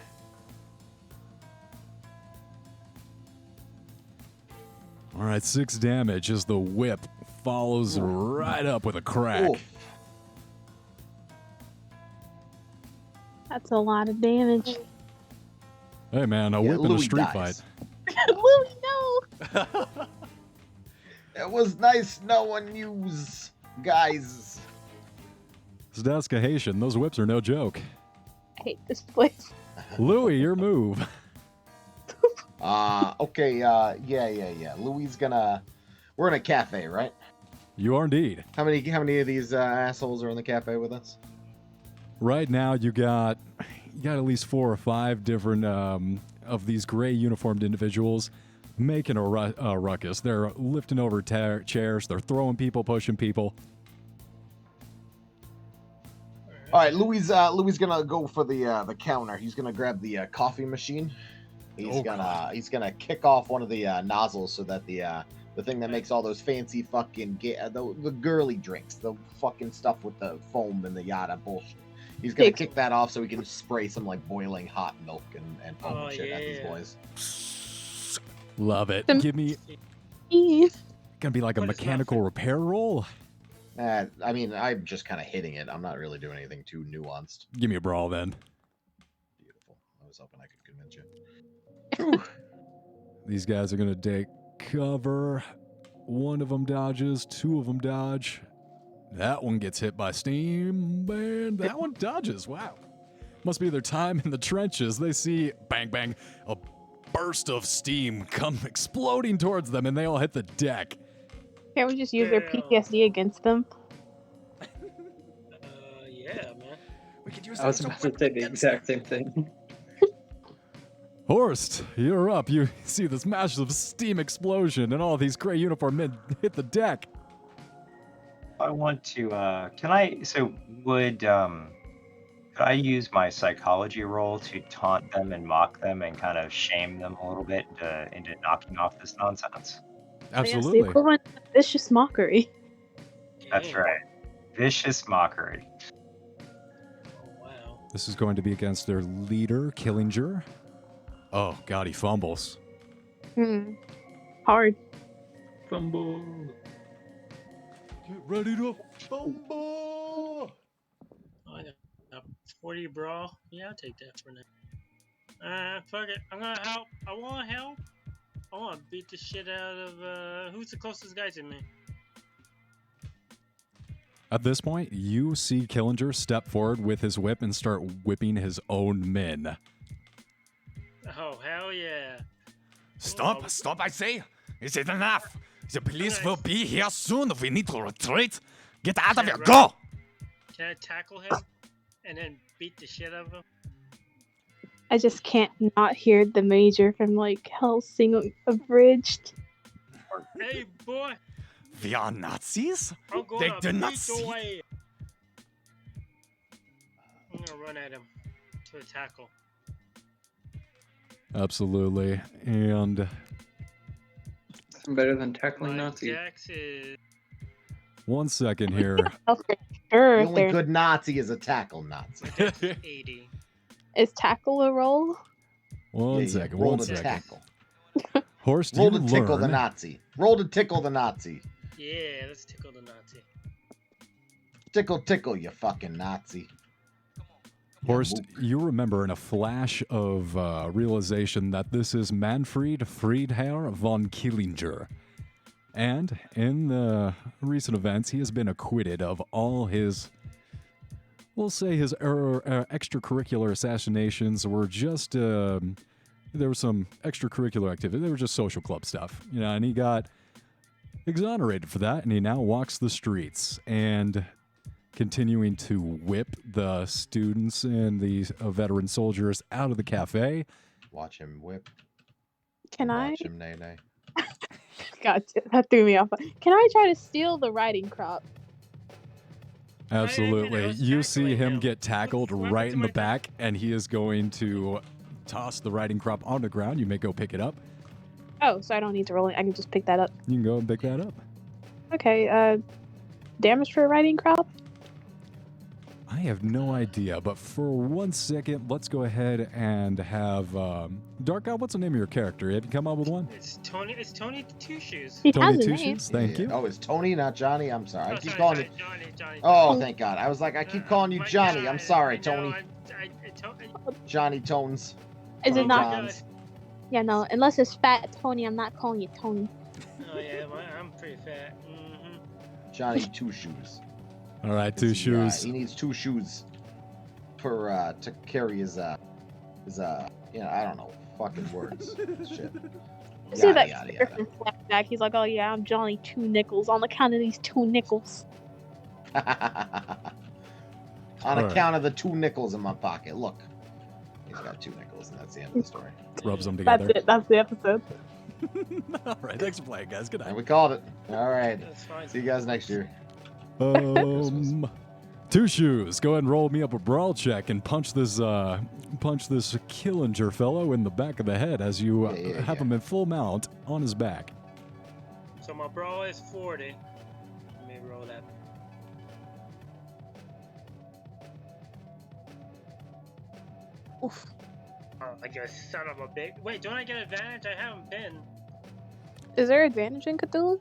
[SPEAKER 1] All right, 6 damage as the whip follows right up with a crack.
[SPEAKER 2] Oof.
[SPEAKER 4] That's a lot of damage.
[SPEAKER 1] Hey man, a
[SPEAKER 2] Yeah,
[SPEAKER 1] whip in a
[SPEAKER 2] Louis
[SPEAKER 1] street
[SPEAKER 2] dies.
[SPEAKER 4] Louis, no!
[SPEAKER 2] It was nice knowing yous, guys.
[SPEAKER 1] fight. Zdowska Haitian, those whips are no joke.
[SPEAKER 4] I hate this place.
[SPEAKER 1] Louis, your move.
[SPEAKER 2] Okay, yeah. Louis gonna... We're in a cafe, right?
[SPEAKER 1] You are indeed.
[SPEAKER 2] How many of these assholes are in the cafe with us?
[SPEAKER 1] Right now, you got at least 4 or 5 different of these gray uniformed individuals making a ruckus. They're lifting over chairs. They're throwing people, pushing people.
[SPEAKER 2] All right, Louis gonna go for the counter. He's gonna grab the coffee machine. He's gonna kick off one of the nozzles so that the thing that makes all those fancy fucking the girly drinks, the fucking stuff with the foam and the yada bullshit. He's gonna kick that off so he can spray some like boiling hot milk and foam and shit at these boys.
[SPEAKER 1] Love it. Give me. Gonna be like a mechanical repair roll.
[SPEAKER 2] I mean, I'm just kind of hitting it. I'm not really doing anything too nuanced.
[SPEAKER 1] Give me a brawl then.
[SPEAKER 2] Beautiful. I was hoping I could convince you.
[SPEAKER 1] These guys are gonna take cover. One of them dodges. 2 of them dodge. That one gets hit by steam, and that one dodges. Wow. Must be their time in the trenches. They see, bang, bang, a burst of steam come exploding towards them, and they all hit the deck.
[SPEAKER 4] Can't we just use their PTSD against them?
[SPEAKER 7] Yeah, man.
[SPEAKER 1] We could use
[SPEAKER 3] I was about to say the exact same thing.
[SPEAKER 1] Horst, you're up. You see this massive steam explosion, and all these gray uniform men hit the deck.
[SPEAKER 5] I want to, could I use my psychology roll to taunt them and mock them and kind of shame them a little bit into knocking off this nonsense?
[SPEAKER 1] Absolutely.
[SPEAKER 4] Yes, the equivalent of vicious mockery.
[SPEAKER 5] That's right. Vicious mockery.
[SPEAKER 7] Oh, wow.
[SPEAKER 1] This is going to be against their leader, Killinger. Oh, God, he fumbles.
[SPEAKER 4] Hard.
[SPEAKER 3] Fumble.
[SPEAKER 1] Get ready to fumble!
[SPEAKER 7] Oh, I got a 40 brawl. Yeah, I'll take that for now. Fuck it. I'm gonna help. I wanna help. I wanna beat the shit out of, who's the closest guy to me?
[SPEAKER 1] At this point, you see Killinger step forward with his whip and start whipping his own men.
[SPEAKER 7] Oh, hell yeah.
[SPEAKER 6] Stop, stop, I say! Is it enough? The police will be here soon. We need to retreat. Get out of here. Go!
[SPEAKER 7] Can I tackle him and then beat the shit out of him?
[SPEAKER 4] I just can't not hear the major from like Helsing abridged.
[SPEAKER 7] Hey, boy!
[SPEAKER 6] We are Nazis?
[SPEAKER 7] I'm
[SPEAKER 6] They
[SPEAKER 7] gonna
[SPEAKER 6] do not
[SPEAKER 7] beat
[SPEAKER 6] see.
[SPEAKER 7] the way. gonna run at him to a tackle.
[SPEAKER 1] Absolutely. And
[SPEAKER 3] I'm better than tackling
[SPEAKER 7] My
[SPEAKER 3] Nazi.
[SPEAKER 7] dex is
[SPEAKER 1] 1 second here.
[SPEAKER 4] Oh, for sure.
[SPEAKER 2] The
[SPEAKER 4] if
[SPEAKER 2] only
[SPEAKER 4] there's-
[SPEAKER 2] good Nazi is a tackle Nazi.
[SPEAKER 7] my dex is 80.
[SPEAKER 4] Is tackle a roll?
[SPEAKER 1] One
[SPEAKER 2] Yeah,
[SPEAKER 1] second.
[SPEAKER 2] roll
[SPEAKER 1] 1
[SPEAKER 2] to
[SPEAKER 1] second.
[SPEAKER 2] tackle.
[SPEAKER 1] Horst,
[SPEAKER 2] Roll
[SPEAKER 1] you
[SPEAKER 2] to tickle the
[SPEAKER 1] learn.
[SPEAKER 2] Nazi. Roll to tickle the Nazi.
[SPEAKER 7] Yeah, let's tickle the Nazi.
[SPEAKER 2] Tickle, you fucking Nazi.
[SPEAKER 1] Horst,
[SPEAKER 2] mook.
[SPEAKER 1] you remember in a flash of realization that this is Manfred Friedherr von Killinger. And in the recent events, he has been acquitted of all his, we'll say his extracurricular assassinations were just, there was some extracurricular activity. They were just social club stuff, you know, and he got exonerated for that, and he now walks the streets and continuing to whip the students and the veteran soldiers out of the cafe.
[SPEAKER 2] Watch him whip.
[SPEAKER 4] Can I?
[SPEAKER 2] Watch him nay.
[SPEAKER 4] God, that threw me off. Can I try to steal the riding crop?
[SPEAKER 1] Absolutely.
[SPEAKER 7] I was
[SPEAKER 1] You see
[SPEAKER 7] tackling
[SPEAKER 1] him
[SPEAKER 7] him.
[SPEAKER 1] get tackled
[SPEAKER 7] What
[SPEAKER 1] right
[SPEAKER 7] happened
[SPEAKER 1] in
[SPEAKER 7] to
[SPEAKER 1] the
[SPEAKER 7] my
[SPEAKER 1] back, and he is going to toss the riding crop on the ground. You may go pick it up.
[SPEAKER 4] Oh, so I don't need to roll it. I can just pick that up.
[SPEAKER 1] You can go and pick that up.
[SPEAKER 4] Okay, damage for a riding crop?
[SPEAKER 1] I have no idea, but for 1 second, let's go ahead and have Dark God. What's the name of your character? Have you come up with one?
[SPEAKER 7] It's Tony. It's Tony Two Shoes.
[SPEAKER 4] He
[SPEAKER 1] Tony
[SPEAKER 4] has a
[SPEAKER 1] Two
[SPEAKER 4] name.
[SPEAKER 1] Shoes. Thank you.
[SPEAKER 2] Oh, it's Tony, not Johnny. I'm sorry. I
[SPEAKER 7] Oh,
[SPEAKER 2] keep
[SPEAKER 7] sorry,
[SPEAKER 2] calling you.
[SPEAKER 7] Johnny.
[SPEAKER 2] Oh, thank God. I was like, I keep calling you
[SPEAKER 7] My
[SPEAKER 2] Johnny.
[SPEAKER 7] God,
[SPEAKER 2] I'm sorry,
[SPEAKER 7] I know,
[SPEAKER 2] Tony. Johnny Tones.
[SPEAKER 4] Is
[SPEAKER 2] Tony
[SPEAKER 4] it not?
[SPEAKER 2] Johns.
[SPEAKER 4] Yeah, no. Unless it's Fat Tony, I'm not calling you Tony.
[SPEAKER 7] Oh yeah, I'm pretty fat. Mm-hmm.
[SPEAKER 2] Johnny Two Shoes.
[SPEAKER 1] All right, Two Shoes.
[SPEAKER 2] He needs 2 shoes per to carry his I don't know, fucking words. Shit.
[SPEAKER 4] You see that
[SPEAKER 2] Yada,
[SPEAKER 4] character from Flashback? He's like, oh yeah, I'm Johnny 2 nickels on account of these 2 nickels.
[SPEAKER 2] On
[SPEAKER 1] Alright.
[SPEAKER 2] account of the 2 nickels in my pocket. Look. He's got 2 nickels, and that's the end of the story.
[SPEAKER 1] Rubs them
[SPEAKER 4] That's
[SPEAKER 1] together.
[SPEAKER 4] it. That's the episode.
[SPEAKER 1] All right, thanks for playing, guys. Good
[SPEAKER 2] And
[SPEAKER 1] night.
[SPEAKER 2] we called it. All right.
[SPEAKER 7] That's fine.
[SPEAKER 2] See you guys next year.
[SPEAKER 1] Two Shoes, go ahead and roll me up a brawl check and punch this Killinger fellow in the back of the head as you have him in full mount on his back.
[SPEAKER 7] So my brawl is 40. Let me roll that.
[SPEAKER 4] Oof.
[SPEAKER 7] Oh, I guess son of a bitch. Wait, don't I get advantage? I haven't been.
[SPEAKER 4] Is there advantage in Cthulhu?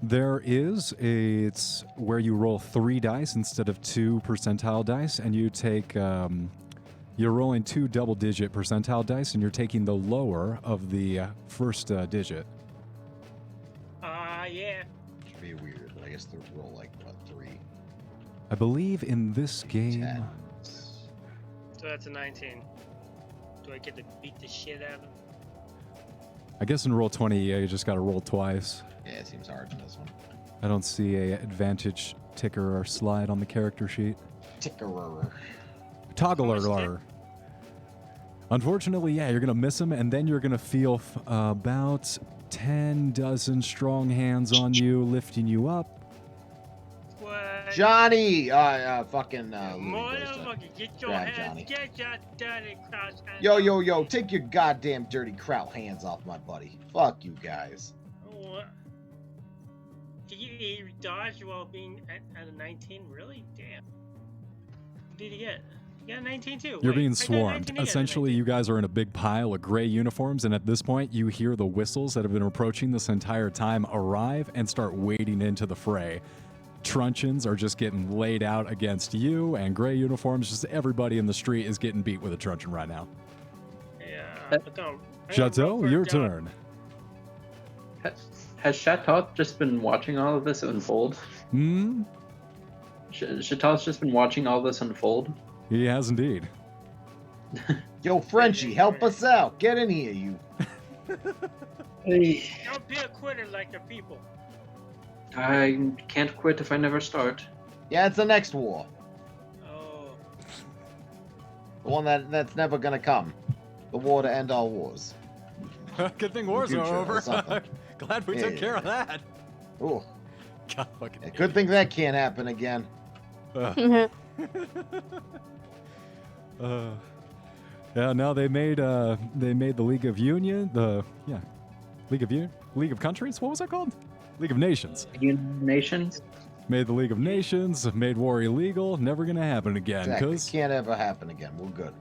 [SPEAKER 1] There is it's where you roll 3 dice instead of 2 percentile dice, and you take you're rolling 2 double-digit percentile dice, and you're taking the lower of the first digit.
[SPEAKER 7] Yeah.
[SPEAKER 2] Should be weird, but I guess they roll like what, 3?
[SPEAKER 1] I believe in this game.
[SPEAKER 2] 10.
[SPEAKER 7] So that's a 19. Do I get to beat the shit out of him?
[SPEAKER 1] I guess in roll 20, yeah, you just got to roll twice.
[SPEAKER 2] Yeah, it seems hard in this one.
[SPEAKER 1] I don't see a advantage ticker or slide on the character sheet.
[SPEAKER 2] Tickerer.
[SPEAKER 1] Toggler. Unfortunately, yeah, you're going to miss him, and then you're going to feel about 10 dozen strong hands on you, lifting you up.
[SPEAKER 7] What?
[SPEAKER 2] Johnny! Fucking Louis goes to
[SPEAKER 7] Motherfucker, get your
[SPEAKER 2] grab
[SPEAKER 7] hands,
[SPEAKER 2] Johnny.
[SPEAKER 7] get your dirty cross hands
[SPEAKER 2] Yo,
[SPEAKER 7] off.
[SPEAKER 2] take your goddamn dirty kraut hands off my buddy. Fuck you guys.
[SPEAKER 7] What? Did you dodge while being at a 19? Really? Damn. What did he get? He got a 19 too.
[SPEAKER 1] You're
[SPEAKER 7] Wait,
[SPEAKER 1] being
[SPEAKER 7] I got a
[SPEAKER 1] swarmed.
[SPEAKER 7] 19, he got a
[SPEAKER 1] Essentially,
[SPEAKER 7] 19.
[SPEAKER 1] you guys are in a big pile of gray uniforms, and at this point, you hear the whistles that have been approaching this entire time arrive and start wading into the fray. Truncheons are just getting laid out against you, and gray uniforms, just everybody in the street is getting beat with a truncheon right now.
[SPEAKER 7] Yeah. I'm gonna roll
[SPEAKER 1] Chateau,
[SPEAKER 7] for a
[SPEAKER 1] your
[SPEAKER 7] job.
[SPEAKER 1] turn.
[SPEAKER 3] Has Chateau just been watching all of this unfold?
[SPEAKER 1] Hmm?
[SPEAKER 3] Chateau's just been watching all this unfold?
[SPEAKER 1] He has indeed.
[SPEAKER 2] Yo, Frenchie, help us out. Get in here, you.
[SPEAKER 3] Hey.
[SPEAKER 7] Don't be a quitter like the people.
[SPEAKER 3] I can't quit if I never start.
[SPEAKER 2] Yeah, it's the next war.
[SPEAKER 7] Oh.
[SPEAKER 2] The one that's never gonna come. The war to end all wars.
[SPEAKER 1] Good thing
[SPEAKER 2] wars are
[SPEAKER 1] are
[SPEAKER 2] over.
[SPEAKER 1] over. Glad we took care of
[SPEAKER 2] Yeah.
[SPEAKER 1] that.
[SPEAKER 2] Ooh,
[SPEAKER 1] God fucking.
[SPEAKER 2] yeah, good thing that can't happen again.
[SPEAKER 1] Ugh. Yeah, no, they made the League of Union, League of Countries. What was that called? League of Nations.
[SPEAKER 3] United Nations.
[SPEAKER 1] Made the League of Nations. Made war illegal. Never gonna happen again.
[SPEAKER 2] Exactly.
[SPEAKER 1] Cause
[SPEAKER 2] Can't ever happen again. We're good.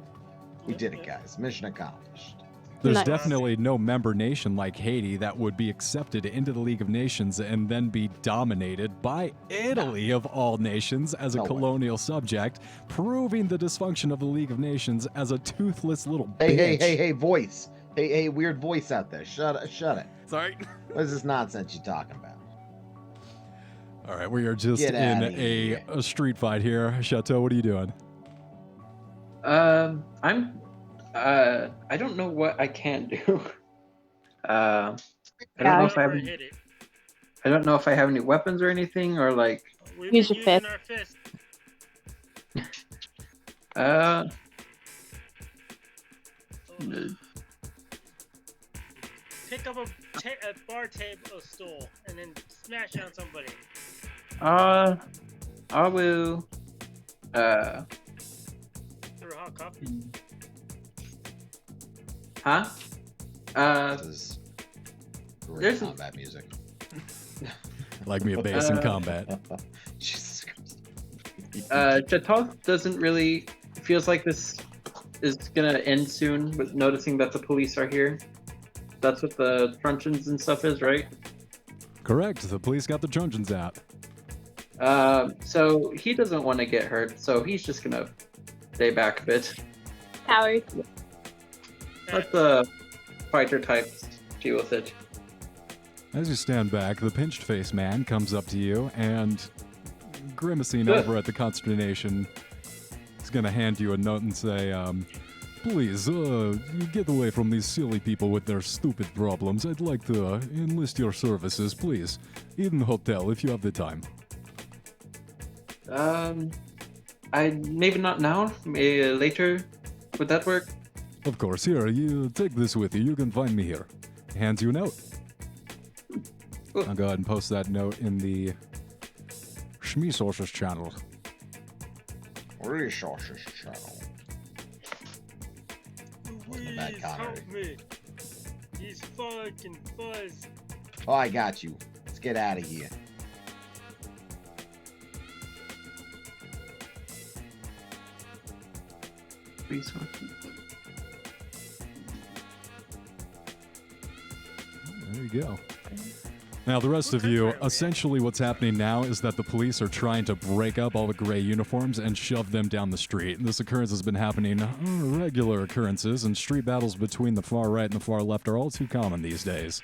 [SPEAKER 2] We did it, guys. Mission accomplished.
[SPEAKER 1] there's
[SPEAKER 4] Nice.
[SPEAKER 1] definitely no member nation like Haiti that would be accepted into the League of Nations and then be dominated by Italy of all nations as a
[SPEAKER 2] No way.
[SPEAKER 1] colonial subject, proving the dysfunction of the League of Nations as a toothless little
[SPEAKER 2] Hey,
[SPEAKER 1] bitch.
[SPEAKER 2] voice. Hey, weird voice out there. Shut it.
[SPEAKER 1] Sorry.
[SPEAKER 2] What is this nonsense you talking about?
[SPEAKER 1] All right, we are just
[SPEAKER 2] Get
[SPEAKER 1] in
[SPEAKER 2] outta here.
[SPEAKER 1] a street fight here. Chateau, what are you doing?
[SPEAKER 3] I don't know what I can't do. I don't
[SPEAKER 4] Yeah.
[SPEAKER 3] know if I have.
[SPEAKER 7] Never hit it.
[SPEAKER 3] I don't know if I have any weapons or anything, or like.
[SPEAKER 7] We've
[SPEAKER 4] Use
[SPEAKER 7] been
[SPEAKER 4] your
[SPEAKER 7] using
[SPEAKER 4] fist.
[SPEAKER 7] our fist. Pick up a bar table stool and then smash on somebody.
[SPEAKER 3] I will.
[SPEAKER 7] Through a hot coffee.
[SPEAKER 3] Huh?
[SPEAKER 2] This is great
[SPEAKER 3] There's a-
[SPEAKER 2] combat music.
[SPEAKER 1] Like me a base in combat.
[SPEAKER 2] Jesus Christ.
[SPEAKER 3] Chateau doesn't really feels like this is gonna end soon with noticing that the police are here. That's what the truncheons and stuff is, right?
[SPEAKER 1] Correct. The police got the truncheons out.
[SPEAKER 3] So he doesn't want to get hurt, so he's just gonna stay back a bit.
[SPEAKER 4] Coward.
[SPEAKER 3] Let the fighter types deal with it.
[SPEAKER 1] As you stand back, the pinched-faced man comes up to you and, grimacing
[SPEAKER 3] Ugh.
[SPEAKER 1] over at the consternation, is going to hand you a note and say, please, get away from these silly people with their stupid problems. I'd like to enlist your services, please. Eden Hotel, if you have the time.
[SPEAKER 3] I maybe not now. Maybe later. Would that work?
[SPEAKER 1] Of course, here, you take this with you. You can find me here. Hands you a note.
[SPEAKER 3] Cool.
[SPEAKER 1] I'll go ahead and post that note in the Shmesources channel.
[SPEAKER 2] Resources channel. Wasn't a bad
[SPEAKER 7] Please
[SPEAKER 2] Connery.
[SPEAKER 7] help me. He's fucking buzzed.
[SPEAKER 2] Oh, I got you. Let's get out of here.
[SPEAKER 3] Please.
[SPEAKER 1] There you go. Now, the rest of you, essentially what's happening now is that the police are trying to break up all the gray uniforms and shove them down the street. This occurrence has been happening on regular occurrences, and street battles between the far right and the far left are all too common these days.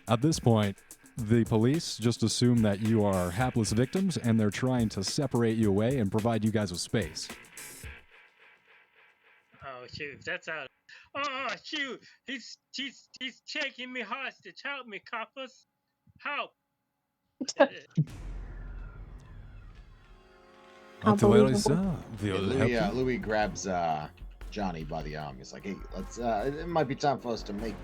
[SPEAKER 1] At this point, the police just assume that you are hapless victims, and they're trying to separate you away and provide you guys with space.
[SPEAKER 7] Oh shoot, that's out. Oh shoot, he's taking me hostage. Help me, coppers. Help.
[SPEAKER 1] Unbelievable.
[SPEAKER 2] Louis grabs Johnny by the arm. He's like, "Hey, let's. It might be time for us to make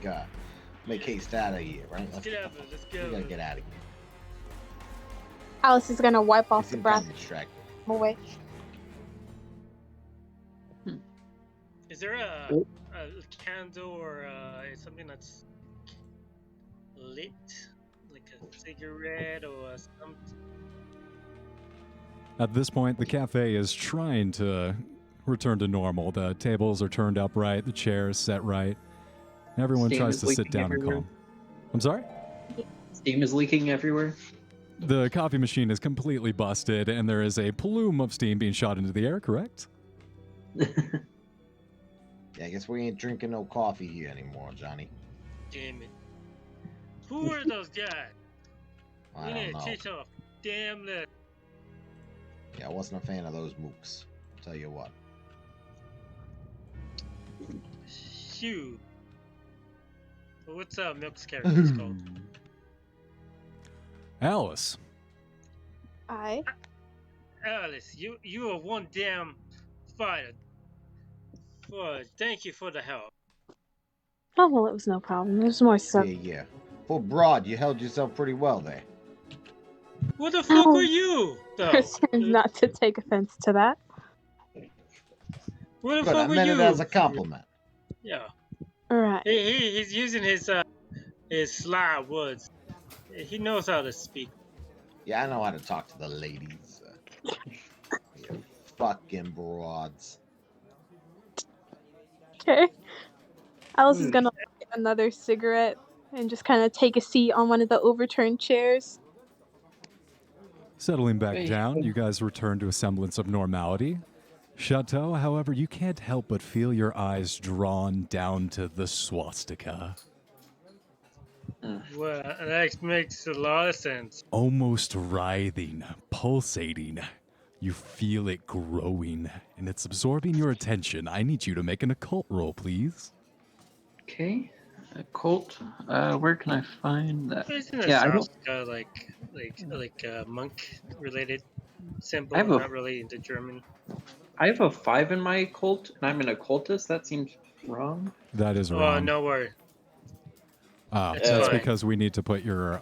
[SPEAKER 2] haste out of here, right?
[SPEAKER 7] Let's get out of here. Let's
[SPEAKER 2] We
[SPEAKER 7] go.
[SPEAKER 2] gotta get out of here."
[SPEAKER 4] Alice is gonna wipe off
[SPEAKER 2] He
[SPEAKER 4] the
[SPEAKER 2] seemed
[SPEAKER 4] breath
[SPEAKER 2] kinda distracted.
[SPEAKER 4] away.
[SPEAKER 7] Is there a
[SPEAKER 3] Oh.
[SPEAKER 7] candle or something that's lit, like a cigarette or something?
[SPEAKER 1] At this point, the cafe is trying to return to normal. The tables are turned upright, the chairs set right. Everyone
[SPEAKER 3] Steam
[SPEAKER 1] tries
[SPEAKER 3] is
[SPEAKER 1] to sit
[SPEAKER 3] leaking
[SPEAKER 1] down and
[SPEAKER 3] everywhere.
[SPEAKER 1] calm. I'm sorry?
[SPEAKER 3] Steam is leaking everywhere.
[SPEAKER 1] The coffee machine is completely busted, and there is a plume of steam being shot into the air, correct?
[SPEAKER 2] Yeah, I guess we ain't drinking no coffee here anymore, Johnny.
[SPEAKER 7] Damn it. Who are those guys?
[SPEAKER 2] I
[SPEAKER 7] We
[SPEAKER 2] don't
[SPEAKER 7] need
[SPEAKER 2] know.
[SPEAKER 7] to teach off. Damn list.
[SPEAKER 2] Yeah, I wasn't a fan of those mooks. Tell you what.
[SPEAKER 7] Shoot. What's Milk's character's called?
[SPEAKER 1] Alice.
[SPEAKER 4] I.
[SPEAKER 7] Alice, you are one damn fighter. Thank you for the help.
[SPEAKER 4] Oh well, it was no problem. There's more stuff.
[SPEAKER 2] Yeah. For broad, you held yourself pretty well there.
[SPEAKER 7] What the fuck
[SPEAKER 4] Ow.
[SPEAKER 7] were you, though?
[SPEAKER 4] Pretend not to take offense to that.
[SPEAKER 7] What the
[SPEAKER 2] Good, I
[SPEAKER 7] fuck were
[SPEAKER 2] meant
[SPEAKER 7] you?
[SPEAKER 2] it as a compliment.
[SPEAKER 7] Yeah.
[SPEAKER 4] Right.
[SPEAKER 7] He's using his sly words. He knows how to speak.
[SPEAKER 2] Yeah, I know how to talk to the ladies. You fucking broads.
[SPEAKER 4] Okay. Alice is gonna light another cigarette and just kind of take a seat on one of the overturned chairs.
[SPEAKER 1] Settling back
[SPEAKER 3] Hey.
[SPEAKER 1] down, you guys return to a semblance of normality. Chateau, however, you can't help but feel your eyes drawn down to the swastika.
[SPEAKER 7] Well, that makes a lot of sense.
[SPEAKER 1] Almost writhing, pulsating. You feel it growing, and it's absorbing your attention. I need you to make an occult roll, please.
[SPEAKER 3] Okay. Occult. Where can I find that?
[SPEAKER 7] Isn't a
[SPEAKER 3] Yeah, I don't.
[SPEAKER 7] swastika like a monk related symbol?
[SPEAKER 3] I have a-
[SPEAKER 7] Not really into German.
[SPEAKER 3] I have a 5 in my occult, and I'm an occultist. That seems wrong.
[SPEAKER 1] That is
[SPEAKER 7] Oh,
[SPEAKER 1] wrong.
[SPEAKER 7] no worry.
[SPEAKER 1] That's
[SPEAKER 7] fine.
[SPEAKER 1] because we need to put your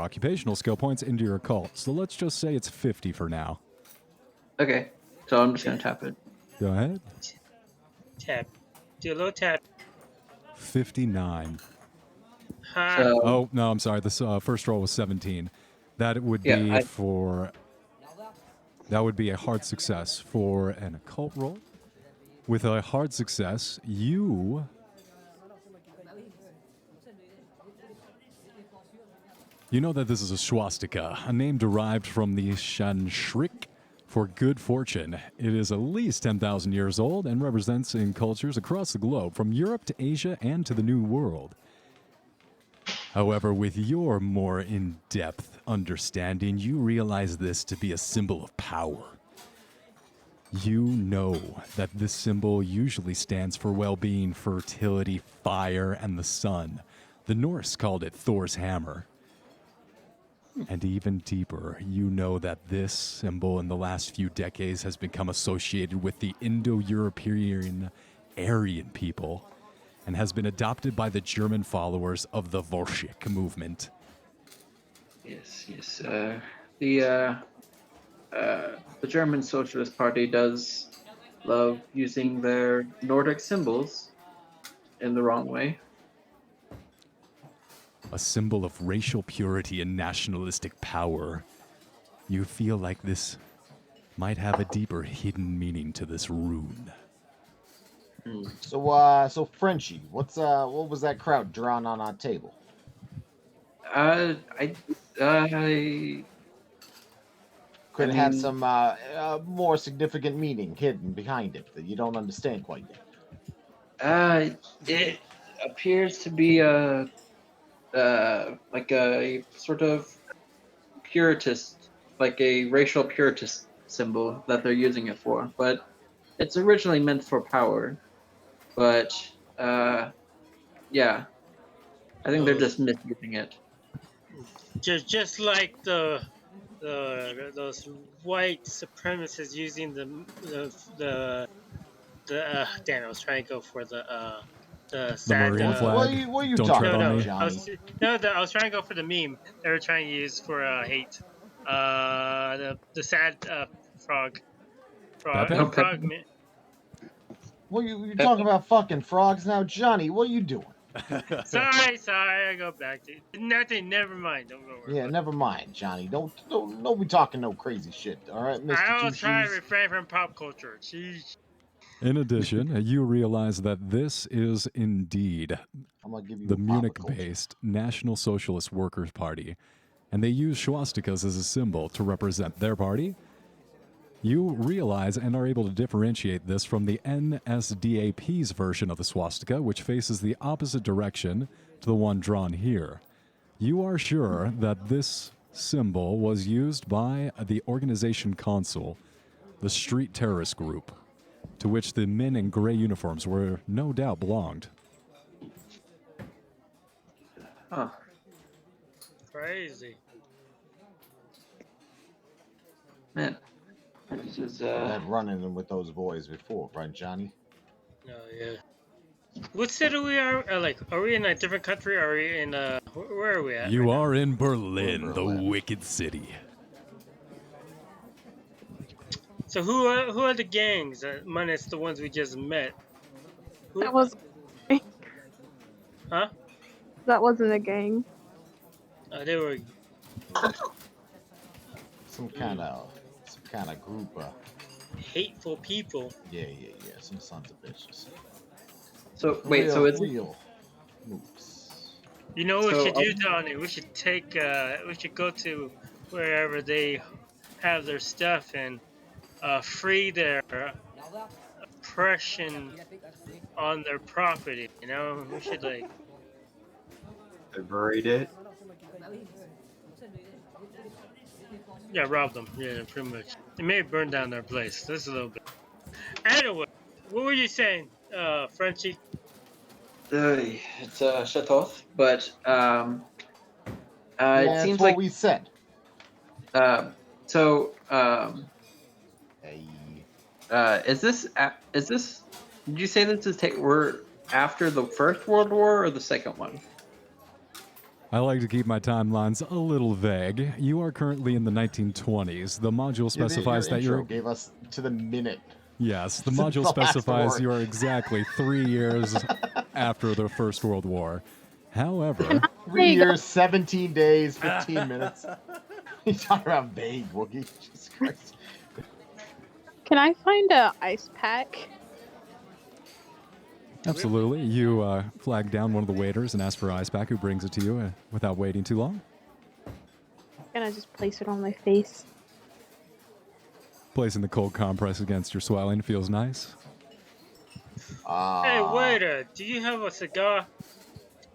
[SPEAKER 1] occupational skill points into your occult. So let's just say it's 50 for now.
[SPEAKER 3] Okay, so I'm just gonna tap it.
[SPEAKER 1] Go ahead.
[SPEAKER 7] Tap. Do a little tap.
[SPEAKER 1] 59.
[SPEAKER 7] Ha.
[SPEAKER 3] So
[SPEAKER 1] Oh, no, I'm sorry. This first roll was 17. That would be
[SPEAKER 3] Yeah,
[SPEAKER 1] that would be a hard success for an occult roll. With a hard success, you know that this is a swastika, a name derived from the Sanskrit for good fortune. It is at least 10,000 years old and represents in cultures across the globe, from Europe to Asia and to the New World. However, with your more in-depth understanding, you realize this to be a symbol of power. You know that this symbol usually stands for well-being, fertility, fire, and the sun. The Norse called it Thor's hammer. And even deeper, you know that this symbol in the last few decades has become associated with the Indo-European Aryan people and has been adopted by the German followers of the Bolshevik movement.
[SPEAKER 3] yes. The German Socialist Party does love using their Nordic symbols in the wrong way.
[SPEAKER 1] A symbol of racial purity and nationalistic power. You feel like this might have a deeper hidden meaning to this rune.
[SPEAKER 2] So Frenchie, what was that crowd drawn on our table?
[SPEAKER 3] I
[SPEAKER 2] Could
[SPEAKER 3] I
[SPEAKER 2] have
[SPEAKER 3] mean-
[SPEAKER 2] some more significant meaning hidden behind it that you don't understand quite yet.
[SPEAKER 3] It appears to be like a sort of puritist, like a racial puritist symbol that they're using it for. But it's originally meant for power. But yeah, I think they're just misusing it.
[SPEAKER 7] Just like those white supremacists using the damn, I was trying to go for the sad
[SPEAKER 1] Marine flag.
[SPEAKER 2] What are you
[SPEAKER 1] Don't
[SPEAKER 2] talking
[SPEAKER 1] tread on
[SPEAKER 2] about,
[SPEAKER 1] me.
[SPEAKER 2] Johnny?
[SPEAKER 7] I was trying to go for the meme they were trying to use for hate. The sad frog.
[SPEAKER 1] Pepe?
[SPEAKER 7] Frog meme.
[SPEAKER 2] What you talking about fucking frogs now, Johnny? What are you doing?
[SPEAKER 7] Sorry, I go back to nothing. Never mind. Don't go worry.
[SPEAKER 2] Yeah, never mind, Johnny. Don't be talking no crazy shit. All right, Mister
[SPEAKER 7] I
[SPEAKER 2] Two
[SPEAKER 7] always try to
[SPEAKER 2] Shoes.
[SPEAKER 7] refrain from pop culture. Jeez.
[SPEAKER 1] In addition, you realize that this is indeed
[SPEAKER 2] I'm gonna give you
[SPEAKER 1] the
[SPEAKER 2] a pop of culture.
[SPEAKER 1] Munich-based National Socialist Workers' Party, and they use swastikas as a symbol to represent their party. You realize and are able to differentiate this from the NSDAP's version of the swastika, which faces the opposite direction to the one drawn here. You are sure that this symbol was used by the organization Consul, the street terrorist group, to which the men in gray uniforms were no doubt belonged.
[SPEAKER 3] Huh.
[SPEAKER 7] Crazy.
[SPEAKER 3] Man, this is
[SPEAKER 2] That running with those boys before, right, Johnny?
[SPEAKER 7] Oh yeah. What city we are? Are we in a different country? Are we in where are we at?
[SPEAKER 1] You
[SPEAKER 7] right now?
[SPEAKER 1] are in Berlin, the
[SPEAKER 2] Berlin.
[SPEAKER 1] wicked city.
[SPEAKER 7] So who are the gangs minus the ones we just met?
[SPEAKER 4] That was
[SPEAKER 7] Huh?
[SPEAKER 4] that wasn't a gang.
[SPEAKER 7] They were
[SPEAKER 2] Some kind of group.
[SPEAKER 7] hateful people.
[SPEAKER 2] Yeah. Some sons of bitches.
[SPEAKER 3] So wait, so it's
[SPEAKER 2] real mooks.
[SPEAKER 7] You know what we
[SPEAKER 3] So,
[SPEAKER 7] should do, Donnie? We should we should go to wherever they have their stuff and free their oppression on their property. You know, we should like.
[SPEAKER 5] Liberate it.
[SPEAKER 7] Yeah, rob them. Yeah, pretty much. They may burn down their place. Just a little bit. Anyway, what were you saying, Frenchie?
[SPEAKER 3] it's Chateau, but
[SPEAKER 2] Yeah,
[SPEAKER 3] it seems
[SPEAKER 2] that's what
[SPEAKER 3] like
[SPEAKER 2] we said.
[SPEAKER 3] so.
[SPEAKER 2] Hey.
[SPEAKER 3] Is this? Did you say this is we're after the First World War or the second one?
[SPEAKER 1] I like to keep my timelines a little vague. You are currently in the 1920s. The module specifies that
[SPEAKER 2] your
[SPEAKER 1] you're...
[SPEAKER 2] intro gave us to the minute.
[SPEAKER 1] Yes, the
[SPEAKER 2] Since
[SPEAKER 1] module
[SPEAKER 2] the last
[SPEAKER 1] specifies
[SPEAKER 2] war.
[SPEAKER 1] you are exactly 3 years after the First World War. However,
[SPEAKER 2] 3 years, 17 days, 15 minutes. You talking about vague, Wookie? Jesus Christ.
[SPEAKER 4] Can I find a ice pack?
[SPEAKER 1] absolutely, you flag down one of the waiters and ask for ice pack, who brings it to you without waiting too long.
[SPEAKER 4] Can I just place it on my face?
[SPEAKER 1] Placing the cold compress against your swelling feels nice.
[SPEAKER 7] Hey, waiter, do you have a cigar?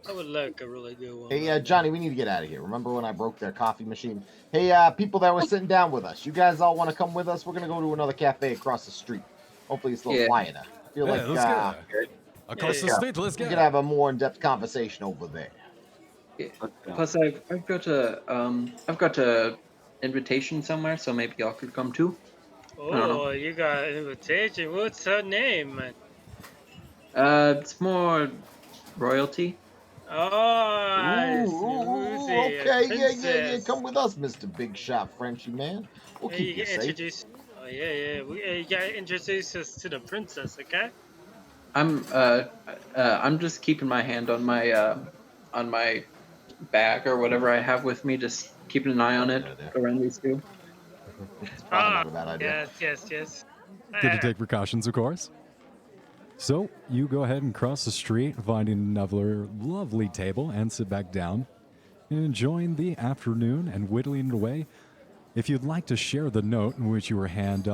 [SPEAKER 7] I would like a really good one.
[SPEAKER 2] Hey, Johnny, we need to get out of here. Remember when I broke their coffee machine? Hey, people that were sitting down with us, you guys all want to come with us? We're going to go to another cafe across the street. Hopefully it's a little quieter. I feel like
[SPEAKER 6] let's go. Across the street, let's
[SPEAKER 2] we
[SPEAKER 6] go.
[SPEAKER 2] could have a more in-depth conversation over there.
[SPEAKER 3] Yeah. Plus, I've got a invitation somewhere, so maybe y'all could come too.
[SPEAKER 7] Oh, you got an invitation. What's her name, man?
[SPEAKER 3] It's more royalty.
[SPEAKER 7] Oh,
[SPEAKER 2] Ooh, okay, yeah. Come with us, Mr. Big Shot Frenchie, man. We'll
[SPEAKER 7] Hey,
[SPEAKER 2] keep
[SPEAKER 7] you
[SPEAKER 2] you
[SPEAKER 7] get
[SPEAKER 2] safe.
[SPEAKER 7] introduced. Oh yeah. You gotta introduce us to the princess, okay?
[SPEAKER 3] I'm just keeping my hand on my bag or whatever I have with me, just keeping an eye on it around these two.
[SPEAKER 2] It's probably not a bad idea.
[SPEAKER 7] Yes.
[SPEAKER 1] Good to take precautions, of course. So, you go ahead and cross the street, finding another lovely table, and sit back down, enjoying the afternoon and whittling it away. If you'd like to share the note in which you were handed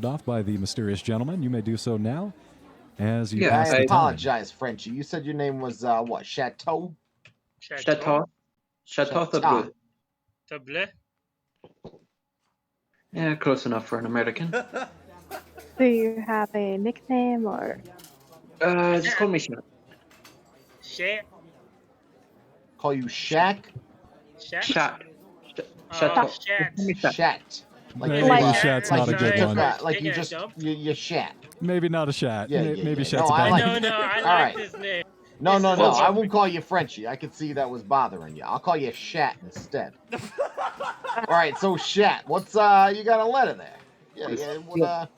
[SPEAKER 1] off by the mysterious gentleman, you may do so now. As you pass
[SPEAKER 2] I
[SPEAKER 1] the time.
[SPEAKER 2] apologize, Frenchie. You said your name was, what, Chateau?
[SPEAKER 3] Chateau the Bleu.
[SPEAKER 7] The bleu?
[SPEAKER 3] Yeah, close enough for an American.
[SPEAKER 4] Do you have a nickname or?
[SPEAKER 3] Just call me Shat.
[SPEAKER 7] Shat?
[SPEAKER 2] Call you Shaq?
[SPEAKER 3] Chateau.
[SPEAKER 7] Shat.
[SPEAKER 2] Shat.
[SPEAKER 1] Maybe
[SPEAKER 4] Like-
[SPEAKER 1] Shat's
[SPEAKER 2] like
[SPEAKER 1] not a
[SPEAKER 2] you
[SPEAKER 1] good
[SPEAKER 2] just
[SPEAKER 1] one.
[SPEAKER 2] took like
[SPEAKER 7] Taking
[SPEAKER 2] you
[SPEAKER 7] a
[SPEAKER 2] just
[SPEAKER 7] dump?
[SPEAKER 2] you shat.
[SPEAKER 1] Maybe not a Shat.
[SPEAKER 2] Yeah,
[SPEAKER 1] Maybe
[SPEAKER 2] yeah.
[SPEAKER 1] Shat's
[SPEAKER 2] No,
[SPEAKER 1] a
[SPEAKER 2] I
[SPEAKER 1] bad
[SPEAKER 2] like
[SPEAKER 1] one.
[SPEAKER 2] it.
[SPEAKER 7] No, I
[SPEAKER 2] All
[SPEAKER 7] like
[SPEAKER 2] right.
[SPEAKER 7] this name.
[SPEAKER 2] No.
[SPEAKER 7] This is-
[SPEAKER 2] I won't call you Frenchie. I could see that was bothering you. I'll call you Shat instead. All right, so Shat, what's you got a letter there? Yeah. What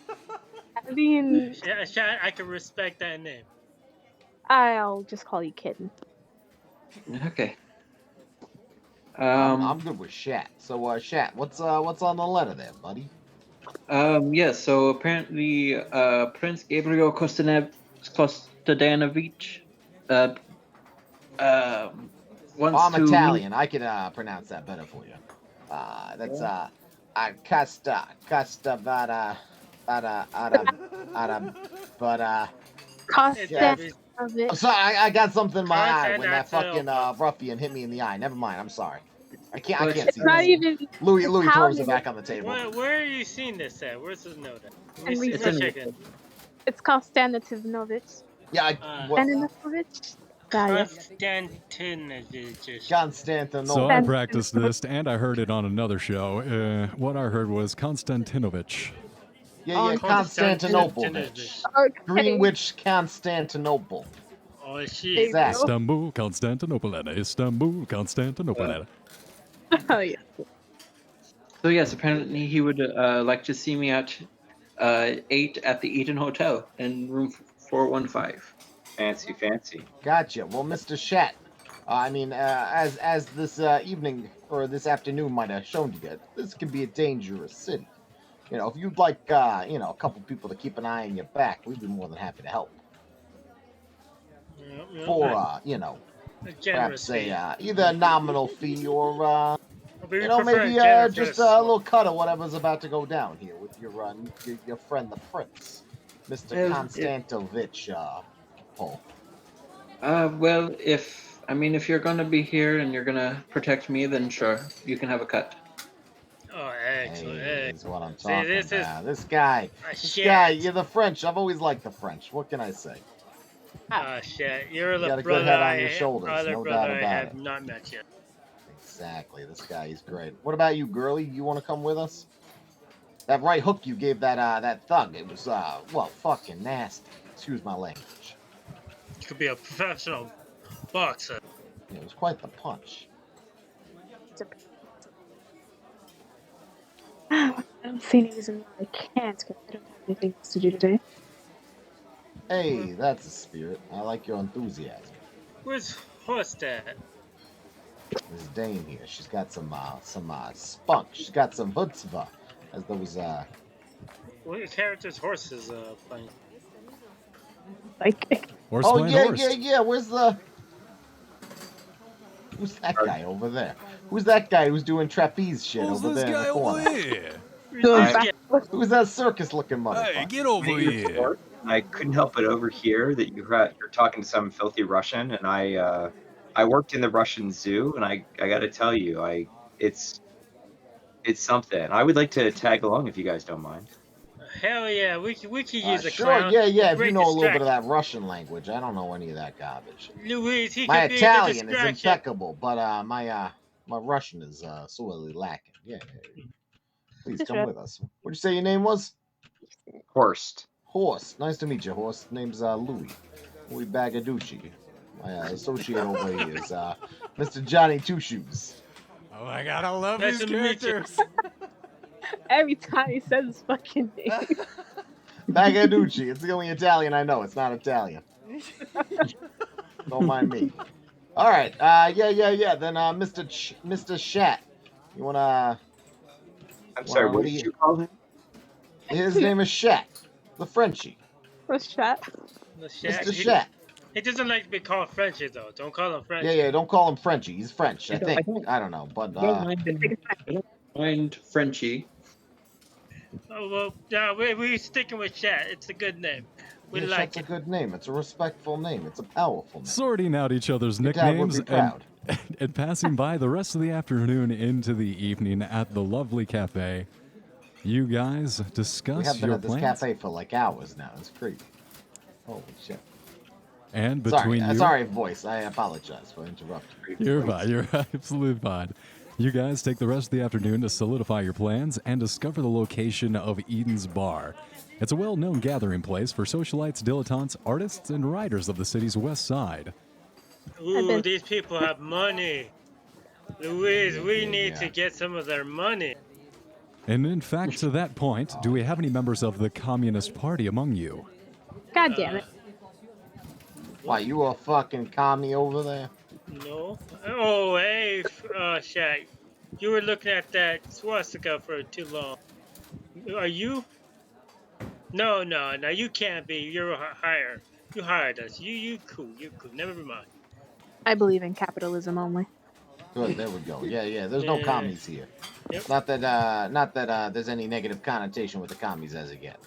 [SPEAKER 4] I mean,
[SPEAKER 7] Shat, I can respect that name.
[SPEAKER 4] I'll just call you Kitten.
[SPEAKER 3] Okay.
[SPEAKER 2] I'm good with Shat. So Shat, what's on the letter there, buddy?
[SPEAKER 3] Yes, so apparently, Prince Gabriel Kostadanovic, wants
[SPEAKER 2] I'm
[SPEAKER 3] to
[SPEAKER 2] Italian. I can pronounce that better for you. That's but
[SPEAKER 4] Constant of
[SPEAKER 2] I'm
[SPEAKER 4] it.
[SPEAKER 2] sorry, I got something in my eye when that
[SPEAKER 7] Constantinople.
[SPEAKER 2] fucking ruffian hit me in the eye. Never mind, I'm sorry. I can't see
[SPEAKER 4] It's not
[SPEAKER 2] this.
[SPEAKER 4] even.
[SPEAKER 2] Louis throws
[SPEAKER 4] Italian.
[SPEAKER 2] it back on the table.
[SPEAKER 7] Where are you seeing this at? Where's the note at? Let me
[SPEAKER 4] And
[SPEAKER 7] see.
[SPEAKER 3] It's
[SPEAKER 7] Let
[SPEAKER 3] in
[SPEAKER 7] me
[SPEAKER 3] the-
[SPEAKER 7] check it.
[SPEAKER 4] It's Konstantinovich.
[SPEAKER 2] Yeah, what?
[SPEAKER 4] Konstantinovich. Yeah.
[SPEAKER 7] Konstantinovich.
[SPEAKER 2] Constantinople.
[SPEAKER 1] So I practiced this, and I heard it on another show. What I heard was Konstantinovich.
[SPEAKER 2] Yeah, Constantinople.
[SPEAKER 7] Konstantinovich.
[SPEAKER 4] Okay.
[SPEAKER 2] Greenwich, Constantinople.
[SPEAKER 7] Oh, she.
[SPEAKER 2] Exactly.
[SPEAKER 1] Istanbul, Constantinople, Istanbul, Constantinople.
[SPEAKER 4] Oh yeah.
[SPEAKER 3] So yes, apparently he would like to see me at ate at the Eden Hotel in room 415.
[SPEAKER 5] Fancy, fancy.
[SPEAKER 2] Gotcha. Well, Mr. Shat, as this evening or this afternoon might have shown you, this can be a dangerous city. If you'd like, a couple people to keep an eye on your back, we'd be more than happy to help. For,
[SPEAKER 7] a generous
[SPEAKER 2] perhaps
[SPEAKER 7] fee.
[SPEAKER 2] either a nominal fee or,
[SPEAKER 7] We prefer
[SPEAKER 2] maybe
[SPEAKER 7] generous.
[SPEAKER 2] just a little cut of whatever's about to go down here with your friend, the Prince, Mr.
[SPEAKER 3] Well,
[SPEAKER 2] Konstantovich, Paul.
[SPEAKER 3] Well, if you're gonna be here and you're gonna protect me, then sure, you can have a cut.
[SPEAKER 7] Oh, excellent.
[SPEAKER 2] Hey, that's what I'm
[SPEAKER 7] See,
[SPEAKER 2] talking
[SPEAKER 7] this
[SPEAKER 2] about. This guy,
[SPEAKER 7] shit.
[SPEAKER 2] you're the French. I've always liked the French. What can I say?
[SPEAKER 7] Oh, shit. You're the
[SPEAKER 2] got a
[SPEAKER 7] brother
[SPEAKER 2] good head on your shoulders,
[SPEAKER 7] other
[SPEAKER 2] no
[SPEAKER 7] brother
[SPEAKER 2] doubt
[SPEAKER 7] I
[SPEAKER 2] about
[SPEAKER 7] have
[SPEAKER 2] it.
[SPEAKER 7] not met yet.
[SPEAKER 2] Exactly. This guy, he's great. What about you, girlie? You want to come with us? That right hook you gave that thug, it was, fucking nasty. Excuse my language.
[SPEAKER 7] You could be a professional boxer.
[SPEAKER 2] It was quite the punch.
[SPEAKER 4] I don't see any reason why I can't, because I don't have anything else to do today.
[SPEAKER 2] Hey, that's a spirit. I like your enthusiasm.
[SPEAKER 7] Where's Horst at?
[SPEAKER 2] This dame here, she's got some spunk. She's got some chutzpah, as those
[SPEAKER 7] What character's Horst is playing?
[SPEAKER 4] Like,
[SPEAKER 1] Horse
[SPEAKER 2] Oh
[SPEAKER 1] playing
[SPEAKER 2] yeah,
[SPEAKER 1] horse.
[SPEAKER 2] yeah. Who's that guy over there? Who's that guy who's doing trapeze shit
[SPEAKER 6] Who's
[SPEAKER 2] over
[SPEAKER 6] this
[SPEAKER 2] there in
[SPEAKER 6] guy
[SPEAKER 2] the
[SPEAKER 6] over
[SPEAKER 2] corner?
[SPEAKER 6] here?
[SPEAKER 2] Who's that circus-looking
[SPEAKER 6] Hey,
[SPEAKER 2] motherfucker?
[SPEAKER 6] get over here.
[SPEAKER 5] I couldn't help but overhear that you're talking to some filthy Russian, and I worked in the Russian zoo, and I got to tell you, it's something. I would like to tag along if you guys don't mind.
[SPEAKER 7] Hell yeah, we could use a
[SPEAKER 2] Sure,
[SPEAKER 7] clown.
[SPEAKER 2] yeah.
[SPEAKER 7] A
[SPEAKER 2] If you
[SPEAKER 7] great
[SPEAKER 2] know a little bit of
[SPEAKER 7] distraction.
[SPEAKER 2] that Russian language, I don't know any of that garbage.
[SPEAKER 7] Louise, he
[SPEAKER 2] My
[SPEAKER 7] could be a
[SPEAKER 2] Italian
[SPEAKER 7] good
[SPEAKER 2] is
[SPEAKER 7] distraction.
[SPEAKER 2] impeccable, but my Russian is sorely lacking. Yeah. Please come with us. What'd you say your name was?
[SPEAKER 5] Horst.
[SPEAKER 2] Horst. Nice to meet you, Horst. Name's Louis Bagaducci. My associate over here is Mr. Johnny Two Shoes.
[SPEAKER 6] Oh my god, I love
[SPEAKER 7] Nice
[SPEAKER 6] these
[SPEAKER 7] to meet you.
[SPEAKER 6] characters.
[SPEAKER 4] every time he says his fucking name.
[SPEAKER 2] Bagaducci. It's the only Italian I know. It's not Italian. Don't mind me. All right. Yeah. Then Mr. Shat. You wanna?
[SPEAKER 5] I'm sorry,
[SPEAKER 2] Wow,
[SPEAKER 5] what did you call him?
[SPEAKER 2] His name is Shat, the Frenchie.
[SPEAKER 4] What's that?
[SPEAKER 2] Mr. Shat.
[SPEAKER 7] He doesn't like to be called Frenchy though. Don't call him Frenchy.
[SPEAKER 2] Yeah. Don't call him Frenchie. He's French, I think. I don't know, but
[SPEAKER 3] I don't mind Frenchie.
[SPEAKER 7] Oh well, yeah, we're sticking with Shat. It's a good name. We
[SPEAKER 2] yeah,
[SPEAKER 7] like
[SPEAKER 2] Shat's
[SPEAKER 7] it.
[SPEAKER 2] a good name. It's a respectful name. It's a powerful name.
[SPEAKER 1] Sorting out each other's
[SPEAKER 2] Your dad would
[SPEAKER 1] nicknames
[SPEAKER 2] be proud.
[SPEAKER 1] and passing by the rest of the afternoon into the evening at the lovely cafe. You guys
[SPEAKER 2] We
[SPEAKER 1] discuss
[SPEAKER 2] have been
[SPEAKER 1] your
[SPEAKER 2] at this
[SPEAKER 1] plans,
[SPEAKER 2] cafe for like hours now. It's creepy. Holy shit.
[SPEAKER 1] and between you,
[SPEAKER 2] Sorry, voice. I apologize for interrupting.
[SPEAKER 1] you're fine. You're absolutely fine. You guys take the rest of the afternoon to solidify your plans and discover the location of Eden's Bar. It's a well-known gathering place for socialites, dilettantes, artists, and writers of the city's west side.
[SPEAKER 7] Ooh, these people have money. Louise, we need
[SPEAKER 2] Yeah.
[SPEAKER 7] to get some of their money.
[SPEAKER 1] And in fact, to that point, do we have any members of the Communist Party among you?
[SPEAKER 4] God damn it.
[SPEAKER 2] Why, you a fucking commie over there?
[SPEAKER 7] No. Oh, hey, Shat. You were looking at that swastika for too long. Are you? No, you can't be. You're hired. You hired us. You cool. Never mind.
[SPEAKER 4] I believe in capitalism only.
[SPEAKER 2] Good, there we go. Yeah. There's no
[SPEAKER 7] Yeah.
[SPEAKER 2] commies here.
[SPEAKER 7] Yep.
[SPEAKER 2] Not that there's any negative connotation with the commies as of yet.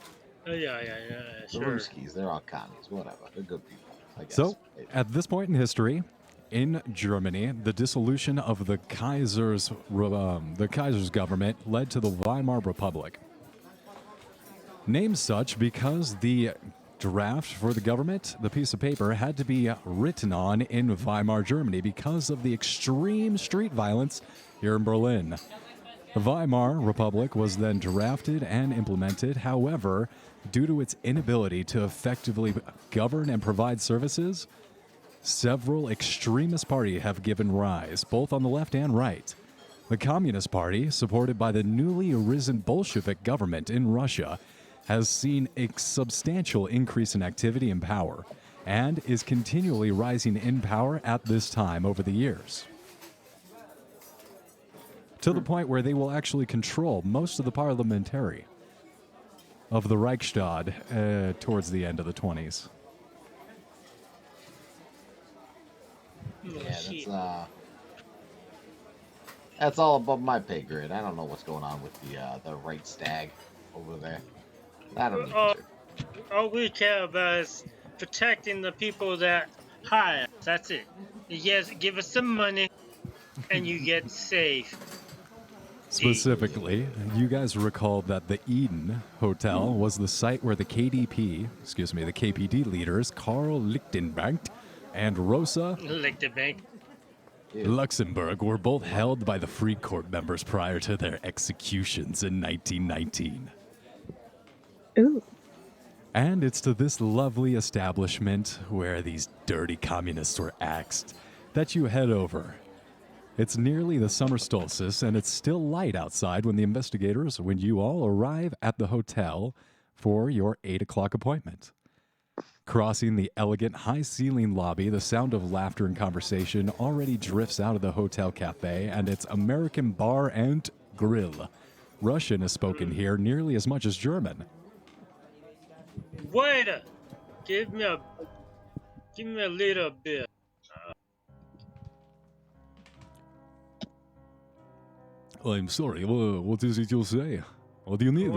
[SPEAKER 7] Oh, yeah,
[SPEAKER 2] The
[SPEAKER 7] sure.
[SPEAKER 2] Ruskies, they're all commies. Whatever. They're good people, I guess.
[SPEAKER 1] So, at this point in history, in Germany, the dissolution of the Kaiser's government led to the Weimar Republic. Named such because the draft for the government, the piece of paper, had to be written on in Weimar, Germany because of the extreme street violence here in Berlin. The Weimar Republic was then drafted and implemented. However, due to its inability to effectively govern and provide services, several extremist parties have given rise, both on the left and right. The Communist Party, supported by the newly arisen Bolshevik government in Russia, has seen a substantial increase in activity and power, and is continually rising in power at this time over the years, to the point where they will actually control most of the parliamentary of the Reichstag towards the end of the 20s.
[SPEAKER 2] Yeah, that's all above my pay grade. I don't know what's going on with the Reichstag over there. I don't know.
[SPEAKER 7] All we care about is protecting the people that hire us. That's it. You guys give us some money, and you get safe.
[SPEAKER 1] Specifically, you guys recall that the Eden Hotel was the site where the KPD leaders Karl Lichtenberg and Rosa
[SPEAKER 7] Lichtenberg.
[SPEAKER 1] Luxemburg were both held by the Free Court members prior to their executions in 1919.
[SPEAKER 4] Ooh.
[SPEAKER 1] And it's to this lovely establishment where these dirty communists were axed that you head over. It's nearly the summer solstice, and it's still light outside when you all arrive at the hotel for your 8 o'clock appointment. Crossing the elegant, high-ceiling lobby, the sound of laughter and conversation already drifts out of the hotel cafe and its American bar and grill. Russian is spoken here nearly as much as German.
[SPEAKER 7] Waiter, give me a little beer.
[SPEAKER 1] I'm sorry, what is it you say? What do you need?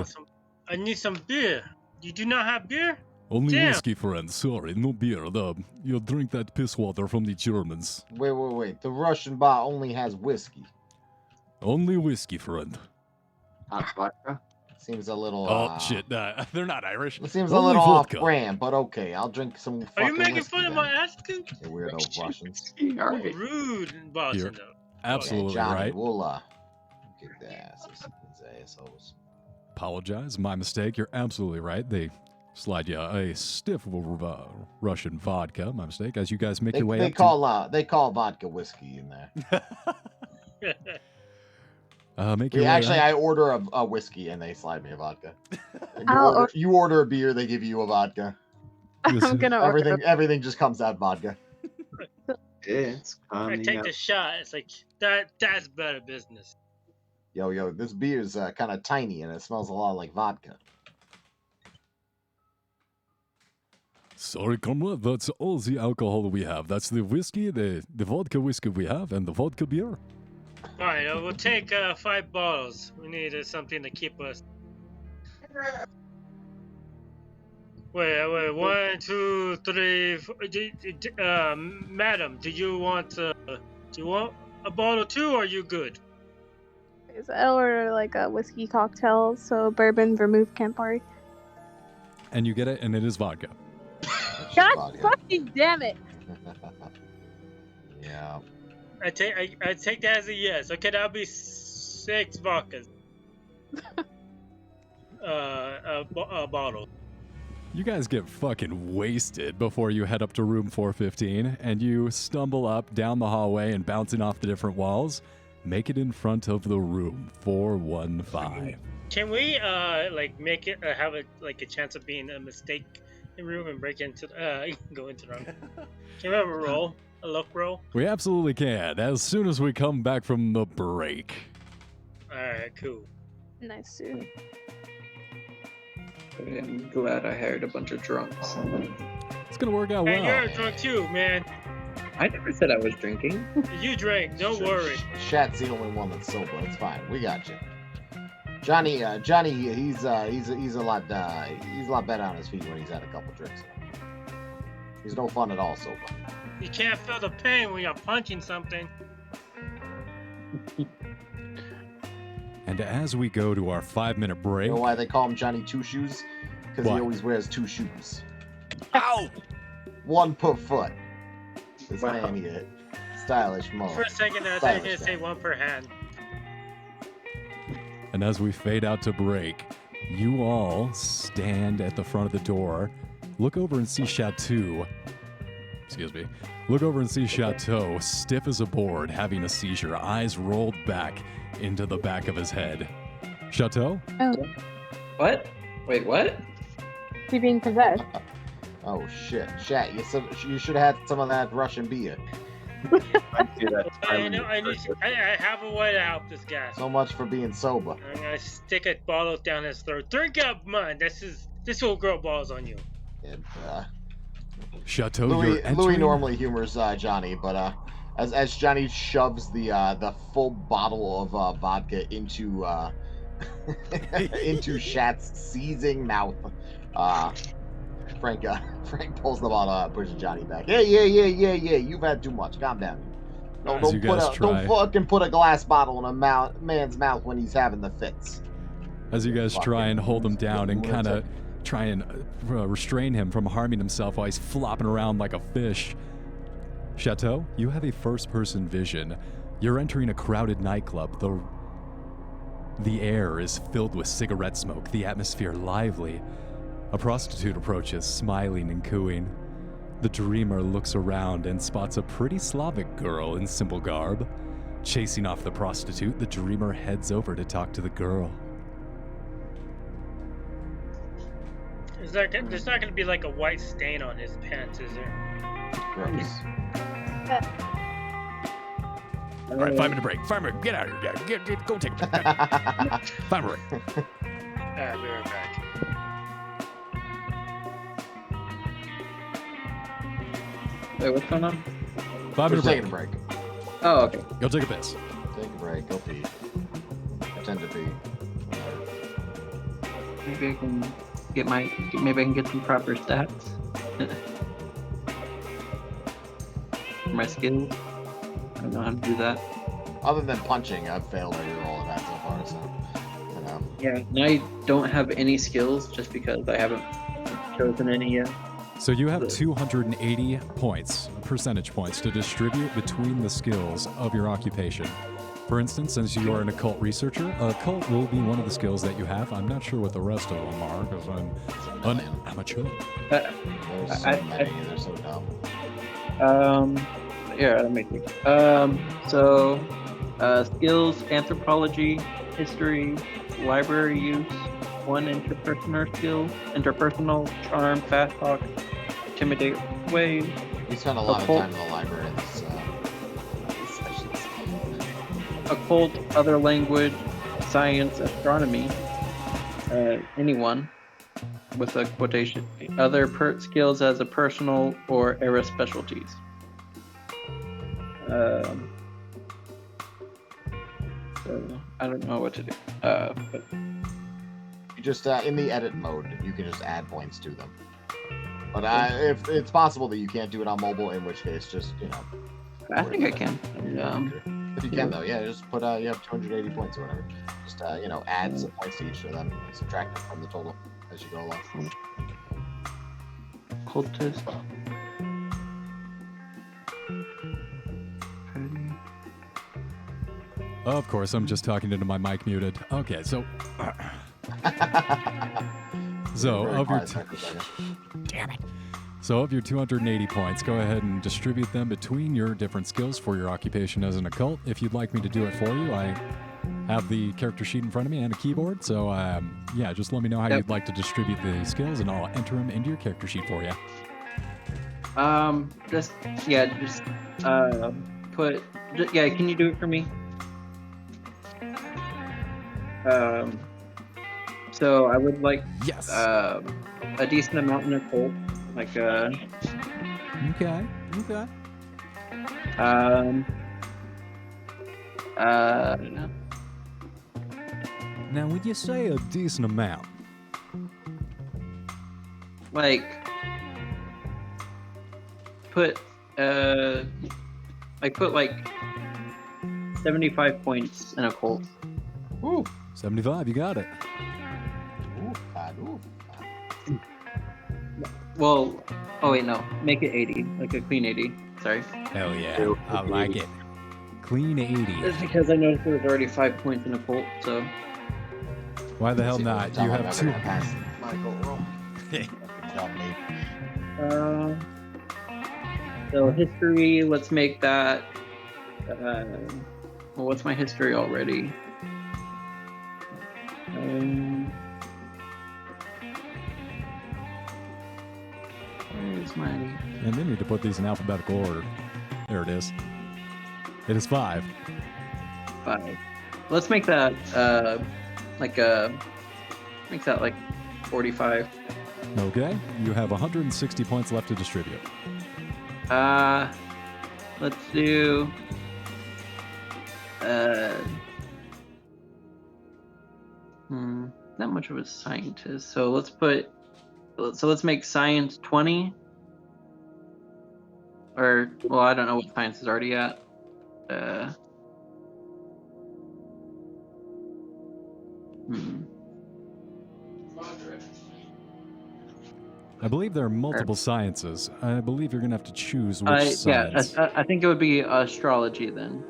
[SPEAKER 7] I need some beer. You do not have beer?
[SPEAKER 1] Only
[SPEAKER 7] Damn.
[SPEAKER 1] whiskey, friend. Sorry, no beer. You drink that piss water from the Germans.
[SPEAKER 2] Wait. The Russian bar only has whiskey.
[SPEAKER 1] Only whiskey, friend.
[SPEAKER 3] Hot vodka.
[SPEAKER 2] Seems a little.
[SPEAKER 1] Oh, shit. They're not Irish.
[SPEAKER 2] It seems a
[SPEAKER 1] Only
[SPEAKER 2] little
[SPEAKER 1] vodka.
[SPEAKER 2] off-brand, but okay. I'll drink some fucking
[SPEAKER 7] Are you making
[SPEAKER 2] whiskey
[SPEAKER 7] fun of
[SPEAKER 2] then.
[SPEAKER 7] my accent?
[SPEAKER 2] You weirdo Russians.
[SPEAKER 3] All right.
[SPEAKER 7] Rude in Boston,
[SPEAKER 1] Here.
[SPEAKER 7] though.
[SPEAKER 1] Absolutely
[SPEAKER 2] Okay, Johnny,
[SPEAKER 1] right.
[SPEAKER 2] we'll kick the asses. These assholes.
[SPEAKER 1] Apologize. My mistake. You're absolutely right. They slide you a stiff Russian vodka. My mistake. As you guys make your way
[SPEAKER 2] They
[SPEAKER 1] up
[SPEAKER 2] they call vodka whiskey in there.
[SPEAKER 1] make your way up.
[SPEAKER 2] I order a whiskey and they slide me a vodka. And
[SPEAKER 4] I'll
[SPEAKER 2] you order a beer, they give you a vodka.
[SPEAKER 4] I'm gonna order.
[SPEAKER 2] Everything just comes out vodka.
[SPEAKER 3] It's
[SPEAKER 7] I
[SPEAKER 3] coming
[SPEAKER 7] take
[SPEAKER 3] up.
[SPEAKER 7] the shot. It's like that's better business.
[SPEAKER 2] Yo, this beer's kind of tiny and it smells a lot like vodka.
[SPEAKER 1] Sorry, comrade. That's all the alcohol we have. That's the whiskey, the vodka whiskey we have, and the vodka beer.
[SPEAKER 7] All right, we'll take 5 bottles. We need something to keep us. Wait. 1, 2, 3. Madam, do you want a bottle too, or are you good?
[SPEAKER 4] I'll order like a whiskey cocktail, so bourbon, vermouth, Campari.
[SPEAKER 1] And you get it, and it is vodka.
[SPEAKER 2] It's just
[SPEAKER 4] God
[SPEAKER 2] vodka.
[SPEAKER 4] fucking damn it!
[SPEAKER 2] Yeah.
[SPEAKER 7] I take that as a yes. Okay, that'll be 6 vodkas. A bottle.
[SPEAKER 1] You guys get fucking wasted before you head up to room 415, and you stumble up down the hallway and bouncing off the different walls, make it in front of the room 415.
[SPEAKER 7] Can we make it have a chance of being a mistake in room and break into go into the room? Can we have a roll? A luck roll?
[SPEAKER 1] We absolutely can, as soon as we come back from the break.
[SPEAKER 7] Alright, cool.
[SPEAKER 4] Nice dude.
[SPEAKER 3] I'm glad I hired a bunch of drunks.
[SPEAKER 1] It's gonna work out well.
[SPEAKER 7] Hey, you're drunk too, man.
[SPEAKER 3] I never said I was drinking.
[SPEAKER 7] You drank, don't worry.
[SPEAKER 2] Shat's the only one that's sober. It's fine. We got you. Johnny, he's a lot better on his feet when he's had a couple drinks. He's no fun at all sober.
[SPEAKER 7] You can't feel the pain when you're punching something.
[SPEAKER 1] And as we go to our 5-minute break,
[SPEAKER 2] You know why they call him Johnny Two Shoes? Because he
[SPEAKER 1] Why?
[SPEAKER 2] always wears 2 shoes.
[SPEAKER 6] Ow!
[SPEAKER 2] One per foot. This
[SPEAKER 3] Wow.
[SPEAKER 2] man here. Stylish mode.
[SPEAKER 7] For a second, I thought you were going to say 1 per hand.
[SPEAKER 1] and as we fade out to break, you all stand at the front of the door, look over and see Chateau. Look over and see Chateau, stiff as a board, having a seizure, eyes rolled back into the back of his head. Chateau?
[SPEAKER 4] Oh,
[SPEAKER 3] What? Wait, what?
[SPEAKER 4] She being possessed.
[SPEAKER 2] Oh shit, Shat, you should have had some of that Russian beer.
[SPEAKER 7] I have a way to help this guy.
[SPEAKER 2] So much for being sober.
[SPEAKER 7] I'm gonna stick a bottle down his throat. Drink up, man. This will grow balls on you.
[SPEAKER 2] And,
[SPEAKER 1] Chateau,
[SPEAKER 2] Louis
[SPEAKER 1] you're entering...
[SPEAKER 2] normally humors Johnny, but as Johnny shoves the full bottle of vodka into into Shat's seizing mouth, Frank pulls the bottle, pushes Johnny back. Yeah. You've had too much. Calm down. No, don't fucking put a glass bottle in a man's mouth when he's having the fits.
[SPEAKER 1] As you guys try and hold him down and kind of try and restrain him from harming himself while he's flopping around like a fish. Chateau, you have a first-person vision. You're entering a crowded nightclub. The air is filled with cigarette smoke, the atmosphere lively. A prostitute approaches, smiling and cooing. The dreamer looks around and spots a pretty Slavic girl in simple garb. Chasing off the prostitute, the dreamer heads over to talk to the girl.
[SPEAKER 7] There's not going to be like a white stain on his pants, is there?
[SPEAKER 2] Gross.
[SPEAKER 6] All right, 5-minute break. 5-minute, get out of here. Yeah, go take a break. 5-minute break.
[SPEAKER 7] Alright, be right back.
[SPEAKER 3] Wait, what's going on?
[SPEAKER 1] 5-minute break.
[SPEAKER 2] Taking a break.
[SPEAKER 3] Oh, okay.
[SPEAKER 1] Go take a piss.
[SPEAKER 2] Take a break. Go pee. Pretend to pee.
[SPEAKER 3] Maybe I can get some proper stats. For my skills. I don't know how to do that.
[SPEAKER 2] Other than punching, I've failed every roll of that so far, so, you know.
[SPEAKER 3] Yeah, now I don't have any skills just because I haven't chosen any yet.
[SPEAKER 1] So you have 280 percentage points, to distribute between the skills of your occupation. For instance, since you are an occult researcher, occult will be one of the skills that you have. I'm not sure what the rest of them are, because I'm an amateur.
[SPEAKER 2] There's so many, and they're so dumb.
[SPEAKER 3] Yeah, let me think. Skills, anthropology, history, library use, one interpersonal, charm, fast talk, intimidate, ways.
[SPEAKER 2] We spent a lot of time in the library in this sessions.
[SPEAKER 3] Occult, other language, science, astronomy, anyone with a quotation. Other skills as a personal or era specialties. So I don't know what to do. But
[SPEAKER 2] You just in the edit mode, you can just add points to them. But if it's possible that you can't do it on mobile, in which case, just
[SPEAKER 3] I think I can.
[SPEAKER 2] If you can though, yeah, just put you have 280 points or whatever. Just add some points to each of them, and subtract them from the total as you go along.
[SPEAKER 3] Cultist.
[SPEAKER 1] Of course, I'm just talking into my mic muted. Okay, so of your
[SPEAKER 6] Damn it.
[SPEAKER 1] So of your 280 points, go ahead and distribute them between your different skills for your occupation as an occult. If you'd like me to do it for you, I have the character sheet in front of me and a keyboard. So yeah, just let me know how you'd like to distribute the skills, and I'll enter them into your character sheet for you.
[SPEAKER 3] Can you do it for me? So I would like
[SPEAKER 1] Yes.
[SPEAKER 3] a decent amount in occult, like
[SPEAKER 1] Okay. Now, would you say a decent amount?
[SPEAKER 3] like put like 75 points in occult.
[SPEAKER 2] Ooh,
[SPEAKER 1] 75, you got it.
[SPEAKER 2] ooh.
[SPEAKER 3] Well, oh wait, no, make it 80, like a clean 80. Sorry.
[SPEAKER 1] Hell yeah, I like it. Clean 80.
[SPEAKER 3] It's because I noticed there was already 5 points in occult, so.
[SPEAKER 1] Why the hell not? You have two.
[SPEAKER 2] Michael, roll.
[SPEAKER 3] So history, let's make that. Well, what's my history already? Where's my...
[SPEAKER 1] And they need to put these in alphabetical order. There it is. It is 5.
[SPEAKER 3] 5. Let's make that make that like 45.
[SPEAKER 1] Okay, you have 160 points left to distribute.
[SPEAKER 3] Let's do not much of a scientist. So let's make science 20. Or well, I don't know what science is already at.
[SPEAKER 1] I believe there are multiple sciences. I believe you're going to have to choose which science.
[SPEAKER 3] I think it would be astrology then.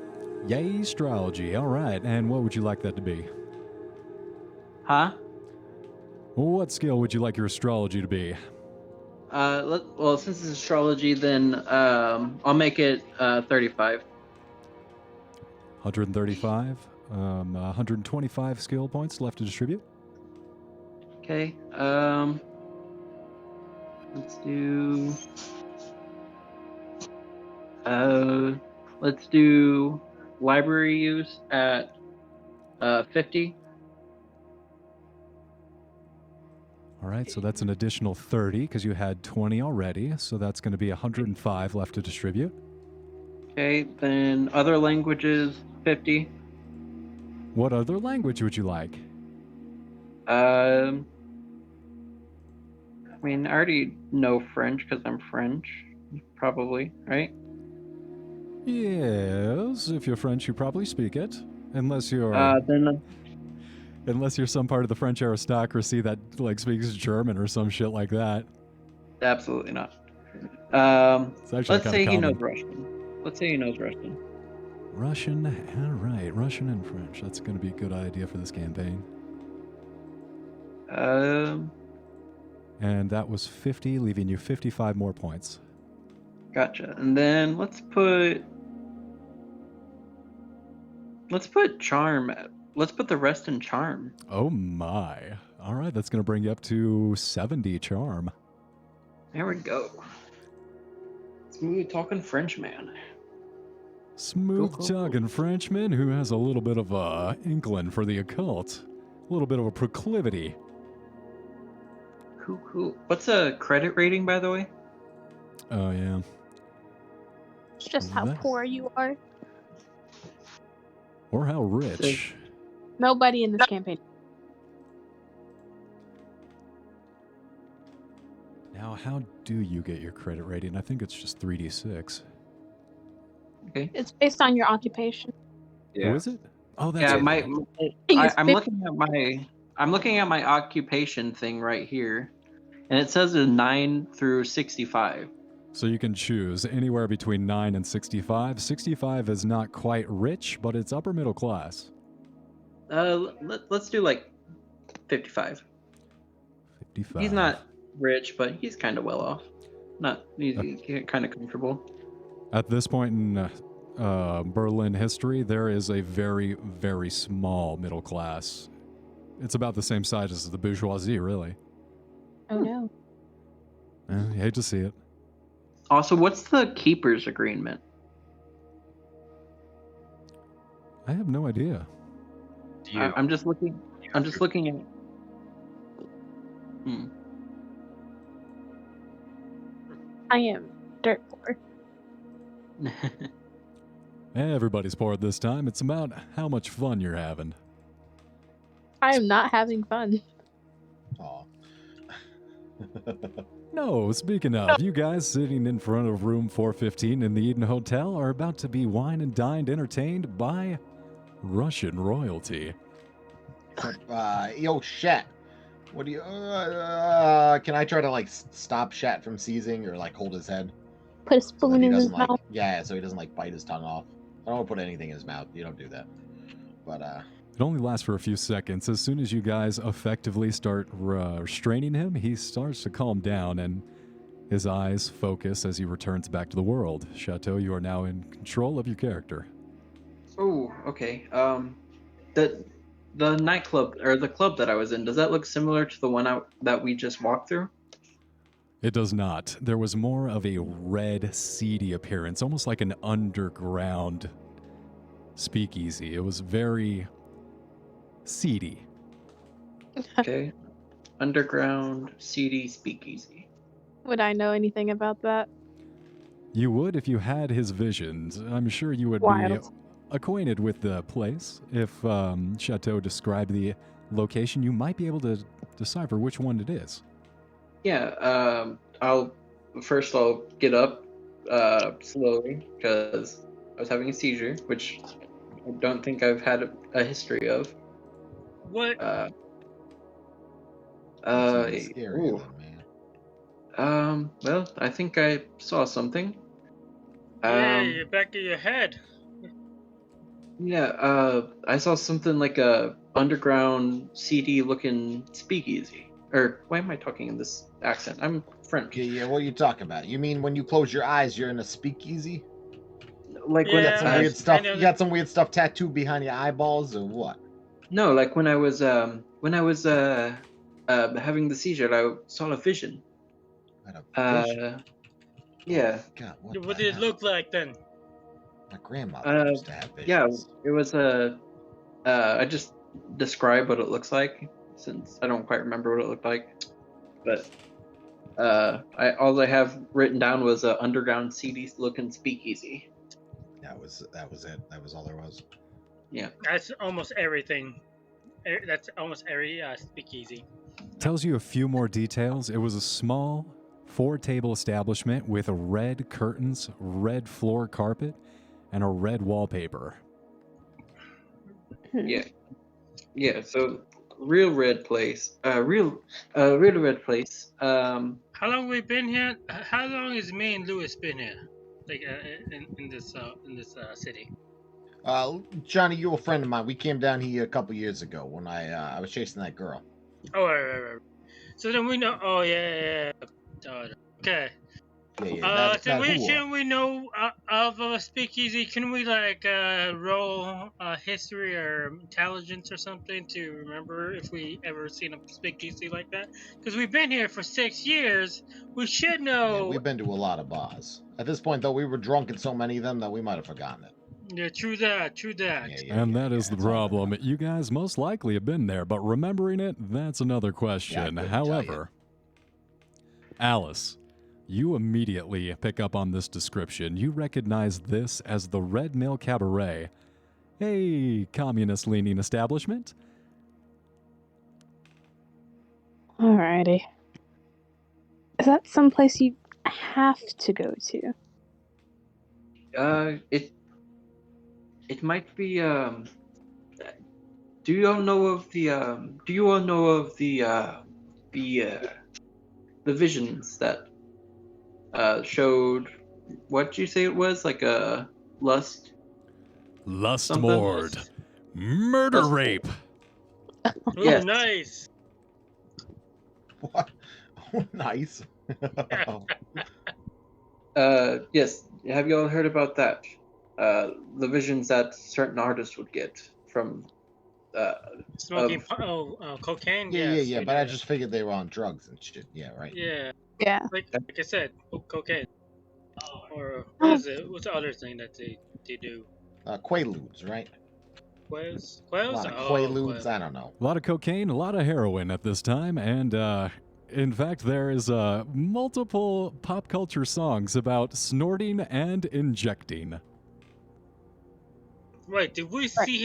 [SPEAKER 1] Yay, astrology. All right. And what would you like that to be?
[SPEAKER 3] Huh?
[SPEAKER 1] What skill would you like your astrology to be?
[SPEAKER 3] Well, since it's astrology, then I'll make it 35.
[SPEAKER 1] 135. 125 skill points left to distribute.
[SPEAKER 3] Okay. Let's do. Let's do library use at 50.
[SPEAKER 1] All right, so that's an additional 30 because you had 20 already. So that's going to be 105 left to distribute.
[SPEAKER 3] Okay, then other languages 50.
[SPEAKER 1] What other language would you like?
[SPEAKER 3] I mean, I already know French because I'm French, probably, right?
[SPEAKER 1] Yes, if you're French, you probably speak it. Unless you're unless you're some part of the French aristocracy that like speaks German or some shit like that.
[SPEAKER 3] Absolutely not.
[SPEAKER 1] Let's
[SPEAKER 3] say he knows Russian. Let's say he knows Russian.
[SPEAKER 1] Russian, all right, Russian and French. That's going to be a good idea for this campaign. And that was 50, leaving you 55 more points.
[SPEAKER 3] Gotcha. And then let's put charm. Let's put the rest in charm.
[SPEAKER 1] Oh my. All right, that's going to bring you up to 70 charm.
[SPEAKER 3] There we go. Smooth talking French man.
[SPEAKER 1] Smooth talking Frenchman who has a little bit of a inkling for the occult. A little bit of a proclivity.
[SPEAKER 3] Cool. What's a credit rating, by the way?
[SPEAKER 1] Oh, yeah.
[SPEAKER 4] It's just how poor you are.
[SPEAKER 1] Or how rich.
[SPEAKER 4] Nobody in this campaign.
[SPEAKER 1] Now, how do you get your credit rating? I think it's just 3d6.
[SPEAKER 3] Okay.
[SPEAKER 4] It's based on your occupation.
[SPEAKER 1] Yeah. Who is it? Oh, that's
[SPEAKER 3] I'm looking at my occupation thing right here, and it says a 9 through 65.
[SPEAKER 1] So you can choose anywhere between 9 and 65. 65 is not quite rich, but it's upper middle class.
[SPEAKER 3] Let's do like 55.
[SPEAKER 1] 55.
[SPEAKER 3] He's not rich, but he's kind of well off. He's kind of comfortable.
[SPEAKER 1] At this point in Berlin history, there is a very, very small middle class. It's about the same size as the bourgeoisie, really.
[SPEAKER 4] Oh no.
[SPEAKER 1] You hate to see it.
[SPEAKER 3] Also, what's the keeper's agreement?
[SPEAKER 1] I have no idea.
[SPEAKER 3] I'm just looking at.
[SPEAKER 4] I am dirt poor.
[SPEAKER 1] Everybody's poor this time. It's about how much fun you're having.
[SPEAKER 4] I am not having fun.
[SPEAKER 2] Aw.
[SPEAKER 1] No, speaking of, you guys sitting in front of room 415 in the Eden Hotel are about to be wine and dined entertained by Russian royalty.
[SPEAKER 2] Yo, Shat. What do you... can I try to, like, stop Shat from seizing or, like, hold his head?
[SPEAKER 4] Put a spoon in his
[SPEAKER 2] like,
[SPEAKER 4] mouth.
[SPEAKER 2] Yeah, so he doesn't, like, bite his tongue off. I don't want to put anything in his mouth. You don't do that. But,
[SPEAKER 1] It only lasts for a few seconds. As soon as you guys effectively start restraining him, he starts to calm down and his eyes focus as he returns back to the world. Chateau, you are now in control of your character.
[SPEAKER 3] Oh, okay. The nightclub or the club that I was in, does that look similar to the one that we just walked through?
[SPEAKER 1] It does not. There was more of a red, seedy appearance, almost like an underground speakeasy. It was very seedy.
[SPEAKER 3] Okay. Underground, seedy, speakeasy.
[SPEAKER 4] Would I know anything about that?
[SPEAKER 1] You would if you had his visions. I'm sure you would be
[SPEAKER 4] Wild.
[SPEAKER 1] acquainted with the place. If Chateau described the location, you might be able to decipher which one it is.
[SPEAKER 3] Yeah, I'll get up slowly because I was having a seizure, which I don't think I've had a history of.
[SPEAKER 7] What?
[SPEAKER 2] That's even scarier
[SPEAKER 3] Ooh.
[SPEAKER 2] than, man.
[SPEAKER 3] Well, I think I saw something.
[SPEAKER 7] Yeah, you're back of your head.
[SPEAKER 3] Yeah, I saw something like a underground, seedy looking speakeasy. Or why am I talking in this accent? I'm French.
[SPEAKER 2] Yeah, what are you talking about? You mean when you close your eyes, you're in a speakeasy?
[SPEAKER 3] Like
[SPEAKER 2] You got
[SPEAKER 7] Yeah,
[SPEAKER 2] some
[SPEAKER 3] when
[SPEAKER 2] weird stuff.
[SPEAKER 7] I know
[SPEAKER 2] You got some weird stuff tattooed behind your eyeballs, or what?
[SPEAKER 3] no, like when I was having the seizure, I saw a vision.
[SPEAKER 2] What a vision.
[SPEAKER 3] Yeah.
[SPEAKER 2] God,
[SPEAKER 7] What
[SPEAKER 2] the
[SPEAKER 7] did it
[SPEAKER 2] hell?
[SPEAKER 7] look like then?
[SPEAKER 2] My grandmother used to have
[SPEAKER 3] Yeah,
[SPEAKER 2] visions.
[SPEAKER 3] it was I just describe what it looks like since I don't quite remember what it looked like. But all I have written down was a underground seedy looking speakeasy.
[SPEAKER 2] That was it. That was all there was.
[SPEAKER 3] Yeah.
[SPEAKER 7] That's almost everything. That's almost every speakeasy.
[SPEAKER 1] Tells you a few more details. It was a small 4-table establishment with red curtains, red floor carpet, and a red wallpaper.
[SPEAKER 3] Yeah. Yeah, so real red place. Real red place.
[SPEAKER 7] How long we been here? How long has me and Lewis been here? Like in this city.
[SPEAKER 2] Johnny, you're a friend of mine. We came down here a couple years ago when I was chasing that girl.
[SPEAKER 7] Oh, right. So then we know. Oh yeah. Okay.
[SPEAKER 2] Yeah.
[SPEAKER 7] So shouldn't we know of a speakeasy? Can we like roll history or intelligence or something to remember if we ever seen a speakeasy like that? Because we've been here for 6 years. We should
[SPEAKER 2] Yeah,
[SPEAKER 7] know.
[SPEAKER 2] we've been to a lot of bars. At this point, though, we were drunk in so many of them that we might have forgotten it.
[SPEAKER 7] Yeah, true that.
[SPEAKER 1] And that is the
[SPEAKER 2] it's all right.
[SPEAKER 1] problem. You guys most likely have been there, but remembering it, that's another question.
[SPEAKER 2] couldn't
[SPEAKER 1] However, Alice, you immediately pick up on this description. You recognize this as the Red Mill Cabaret, a communist-leaning establishment.
[SPEAKER 4] Alrighty. Is that someplace you have to go to?
[SPEAKER 3] It might be. Do you all know of the visions that showed what you say it was like a lust?
[SPEAKER 1] Lustmord. Murder
[SPEAKER 3] Lust-
[SPEAKER 1] rape.
[SPEAKER 7] Ooh,
[SPEAKER 3] Yes.
[SPEAKER 7] nice.
[SPEAKER 2] What? Oh, nice.
[SPEAKER 3] Yes. Have you all heard about that? The visions that certain artists would get from.
[SPEAKER 7] Smoking cocaine.
[SPEAKER 2] Yeah.
[SPEAKER 7] Yes, we
[SPEAKER 2] But
[SPEAKER 7] know
[SPEAKER 2] I
[SPEAKER 7] that.
[SPEAKER 2] just figured they were on drugs and shit. Yeah, right.
[SPEAKER 7] Yeah,
[SPEAKER 4] Yeah.
[SPEAKER 7] like I said, cocaine. Or what is it? What's the other thing that they do?
[SPEAKER 2] Quaaludes, right?
[SPEAKER 7] Quails?
[SPEAKER 2] A lot of Quaaludes. I don't know.
[SPEAKER 1] A lot of cocaine, a lot of heroin at this time, and in fact, there is multiple pop culture songs about snorting and injecting.
[SPEAKER 7] Wait, did we see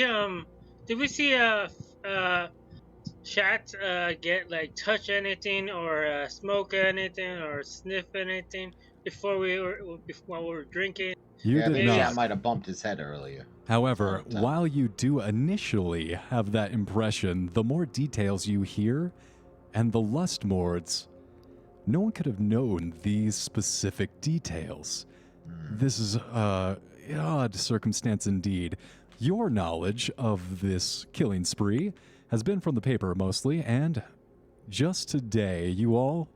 [SPEAKER 7] Chat get like touch anything or smoke anything or sniff anything while we were drinking?
[SPEAKER 1] You
[SPEAKER 2] I
[SPEAKER 1] did
[SPEAKER 2] think
[SPEAKER 1] not.
[SPEAKER 2] Chat might have bumped his head earlier.
[SPEAKER 1] However,
[SPEAKER 2] All the time.
[SPEAKER 1] while you do initially have that impression, the more details you hear, and the Lustmords, no one could have known these specific details. This is an odd circumstance indeed. Your knowledge of this killing spree has been from the paper mostly, and just today you all,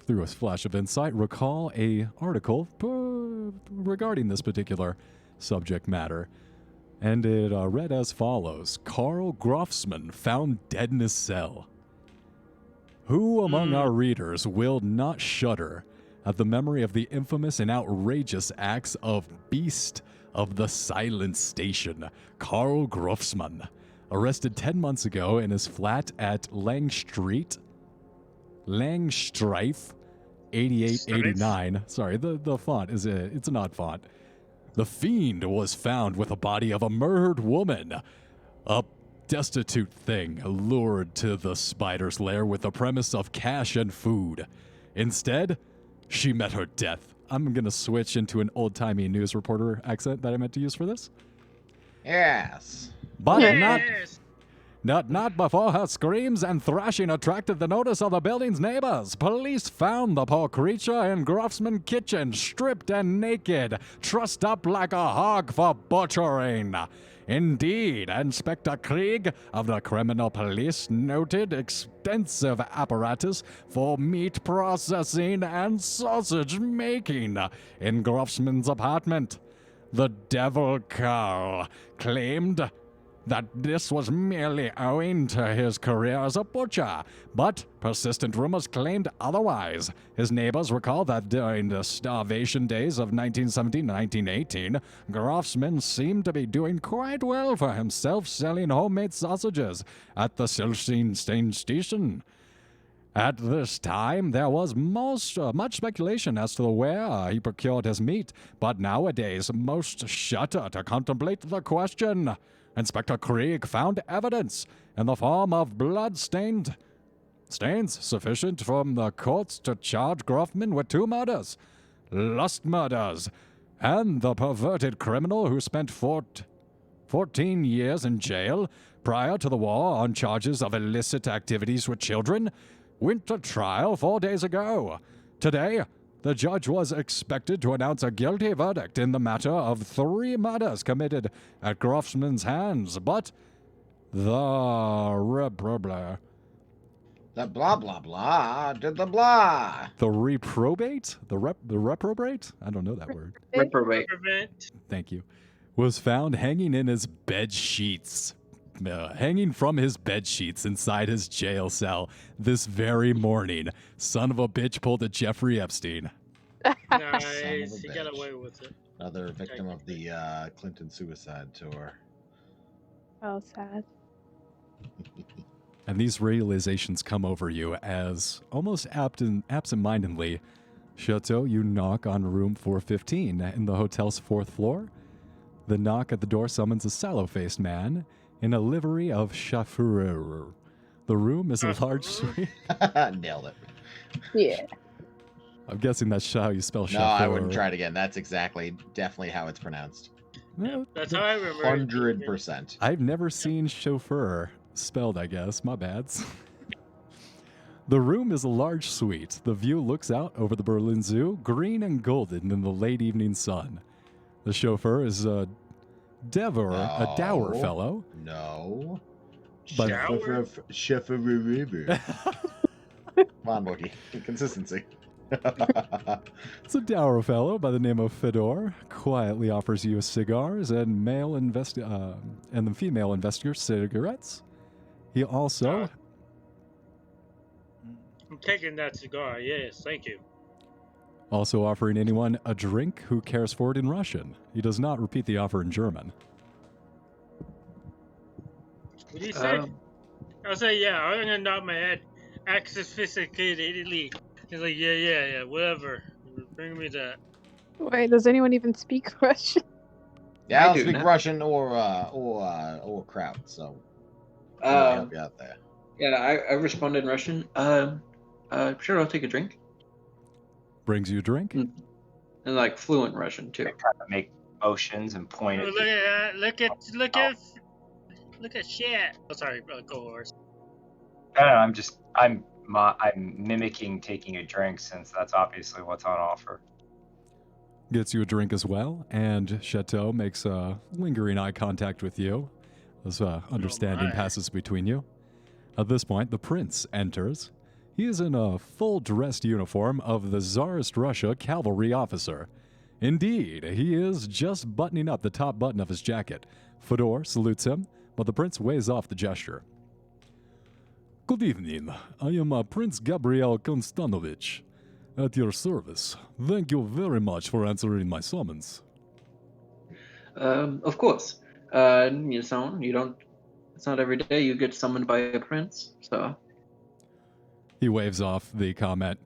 [SPEAKER 1] through a flash of insight, recall a article regarding this particular subject matter. And it read as follows: Carl Grofsman found dead in his cell. Who among our readers will not shudder at the memory of the infamous and outrageous acts of Beast of the Silent Station, Carl Grofsman, arrested 10 months ago in his flat at Langstreif, 8889. Sorry, the font it's an odd font. The fiend was found with the body of a murdered woman, a destitute thing lured to the spider's lair with the premise of cash and food. Instead, she met her death. I'm going to switch into an old-timey news reporter accent that I meant to use for this.
[SPEAKER 2] Yes.
[SPEAKER 1] But
[SPEAKER 7] Yes.
[SPEAKER 1] not before her screams and thrashing attracted the notice of the building's neighbors. Police found the poor creature in Grofsman kitchen, stripped and naked, trussed up like a hog for butchering. Indeed, Inspector Krieg of the Criminal Police noted extensive apparatus for meat processing and sausage making in Grofsman's apartment. The Devil Carl claimed that this was merely owing to his career as a butcher, but persistent rumors claimed otherwise. His neighbors recall that during the starvation days of 1917-1918, Grofsman seemed to be doing quite well for himself selling homemade sausages at the Silstein station. At this time, there was much speculation as to where he procured his meat, but nowadays most shudder to contemplate the question. Inspector Krieg found evidence in the form of blood-stains sufficient from the courts to charge Grofman with 2 murders, lust murders, and the perverted criminal who spent 14 years in jail prior to the war on charges of illicit activities with children, went to trial 4 days ago. Today, the judge was expected to announce a guilty verdict in the matter of 3 murders committed at Grofsman's hands, but the reprobate.
[SPEAKER 2] The blah blah blah did the blah.
[SPEAKER 1] The reprobate? The reprobate? I don't know that word.
[SPEAKER 3] Reprobate.
[SPEAKER 7] Prevent.
[SPEAKER 1] Thank you. Was found hanging in his bed sheets. Hanging from his bed sheets inside his jail cell this very morning. Son of a bitch pulled a Jeffrey Epstein.
[SPEAKER 7] Nice. He got
[SPEAKER 2] bitch.
[SPEAKER 7] away with it.
[SPEAKER 2] Another victim of the Clinton suicide tour.
[SPEAKER 4] Oh, sad.
[SPEAKER 1] And these realizations come over you as, almost absent-mindedly, Chateau, you knock on room 415 in the hotel's 4th floor. The knock at the door summons a sallow-faced man in a livery of chauffeur. The room is a large suite.
[SPEAKER 2] Nailed it.
[SPEAKER 4] Yeah.
[SPEAKER 1] I'm guessing that's how you spell
[SPEAKER 2] No,
[SPEAKER 1] chauffeur.
[SPEAKER 2] I wouldn't try it again. That's definitely how it's pronounced.
[SPEAKER 1] No,
[SPEAKER 7] That's how I remember.
[SPEAKER 2] 100%.
[SPEAKER 1] I've never seen chauffeur spelled, I guess. My bads. The room is a large suite. The view looks out over the Berlin Zoo, green and golden in the late evening sun. The chauffeur is a dour fellow.
[SPEAKER 2] No.
[SPEAKER 1] But-
[SPEAKER 2] Chauffeur. Come on, Mookie. Consistency.
[SPEAKER 1] It's a dour fellow by the name of Fedor. Quietly offers you cigars and the female investor cigarettes. He also
[SPEAKER 7] I'm taking that cigar. Yes, thank you.
[SPEAKER 1] also offering anyone a drink who cares for it in Russian. He does not repeat the offer in German.
[SPEAKER 7] What do you say? I'll say, yeah, I'm gonna nod my head. Act sophisticatedly. He's like, yeah, whatever. Bring me that.
[SPEAKER 4] Wait, does anyone even speak Russian?
[SPEAKER 2] Yeah, I
[SPEAKER 3] I
[SPEAKER 2] don't
[SPEAKER 3] do
[SPEAKER 2] speak
[SPEAKER 3] now.
[SPEAKER 2] Russian or Kraut, so I'll help you out there.
[SPEAKER 3] Yeah, I responded in Russian. Sure, I'll take a drink.
[SPEAKER 1] Brings you a drink.
[SPEAKER 3] And like fluent Russian too.
[SPEAKER 5] They kind of make motions and point
[SPEAKER 7] Oh,
[SPEAKER 5] at
[SPEAKER 7] look at that! Look at shit! Oh, sorry, go horse.
[SPEAKER 5] I don't know, I'm mimicking taking a drink since that's obviously what's on offer.
[SPEAKER 1] Gets you a drink as well, and Chateau makes lingering eye contact with you as understanding
[SPEAKER 7] my.
[SPEAKER 1] passes between you. At this point, the prince enters. He is in a full-dressed uniform of the Tsarist Russia cavalry officer. Indeed, he is just buttoning up the top button of his jacket. Fedor salutes him, but the prince waves off the gesture. Good evening. I am Prince Gabriel Konstanovich. At your service. Thank you very much for answering my summons.
[SPEAKER 3] Of course. You don't. It's not every day you get summoned by a prince. So
[SPEAKER 1] He waves off the comment.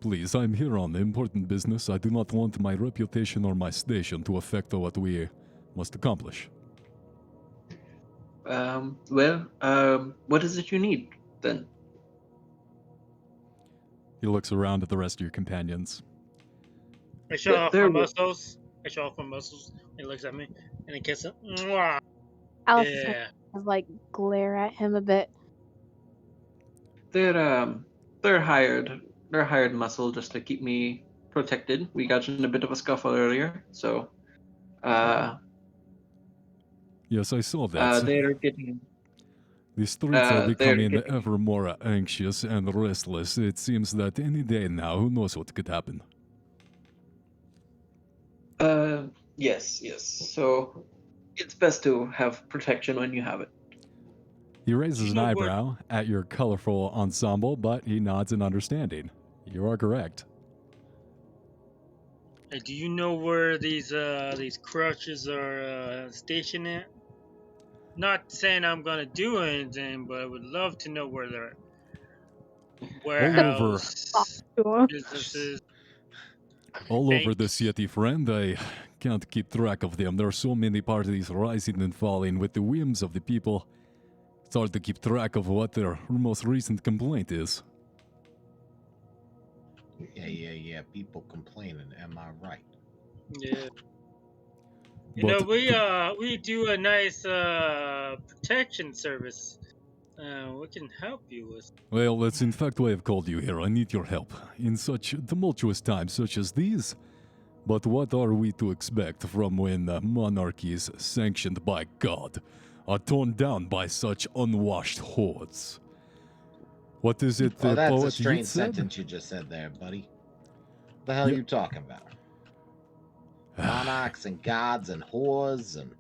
[SPEAKER 1] Please, I'm here on important business. I do not want my reputation or my station to affect what we must accomplish.
[SPEAKER 3] what is it you need then?
[SPEAKER 1] He looks around at the rest of your companions.
[SPEAKER 7] I show off
[SPEAKER 3] There
[SPEAKER 7] my
[SPEAKER 3] we-
[SPEAKER 7] muscles. I show off my muscles. He looks at me and he kisses. Mwah.
[SPEAKER 4] Alice is
[SPEAKER 7] Yeah.
[SPEAKER 4] kind of like glare at him a bit.
[SPEAKER 3] They're hired. They're hired muscle just to keep me protected. We got in a bit of a scuffle earlier, so
[SPEAKER 1] Yes, I saw that.
[SPEAKER 3] they're getting.
[SPEAKER 1] The streets are
[SPEAKER 3] they're
[SPEAKER 1] becoming
[SPEAKER 3] getting-
[SPEAKER 1] ever more anxious and restless. It seems that any day now, who knows what could happen.
[SPEAKER 3] Yes. So it's best to have protection when you have it.
[SPEAKER 1] He raises
[SPEAKER 7] You
[SPEAKER 1] an
[SPEAKER 7] know what-
[SPEAKER 1] eyebrow at your colorful ensemble, but he nods in understanding. You are correct.
[SPEAKER 7] Hey, do you know where these crouches are stationed at? Not saying I'm gonna do anything, but I would love to know where they're warehouse businesses.
[SPEAKER 1] All over the
[SPEAKER 7] Thanks.
[SPEAKER 1] city, friend. I can't keep track of them. There are so many parties rising and falling with the whims of the people. It's hard to keep track of what their most recent complaint is.
[SPEAKER 2] Yeah. People complaining. Am I right?
[SPEAKER 7] Yeah. You
[SPEAKER 1] But
[SPEAKER 7] know, we do a nice protection service. We can help you with.
[SPEAKER 1] Well, that's in fact why I've called you here. I need your help in such tumultuous times such as these. But what are we to expect from when monarchies sanctioned by God are torn down by such unwashed hordes? What is it
[SPEAKER 2] Well,
[SPEAKER 1] the
[SPEAKER 2] that's a
[SPEAKER 1] poet
[SPEAKER 2] strange
[SPEAKER 1] Yeats said?
[SPEAKER 2] sentence you just said there, buddy. The hell
[SPEAKER 1] Yeah.
[SPEAKER 2] you talking about? Monarchs and gods and whores and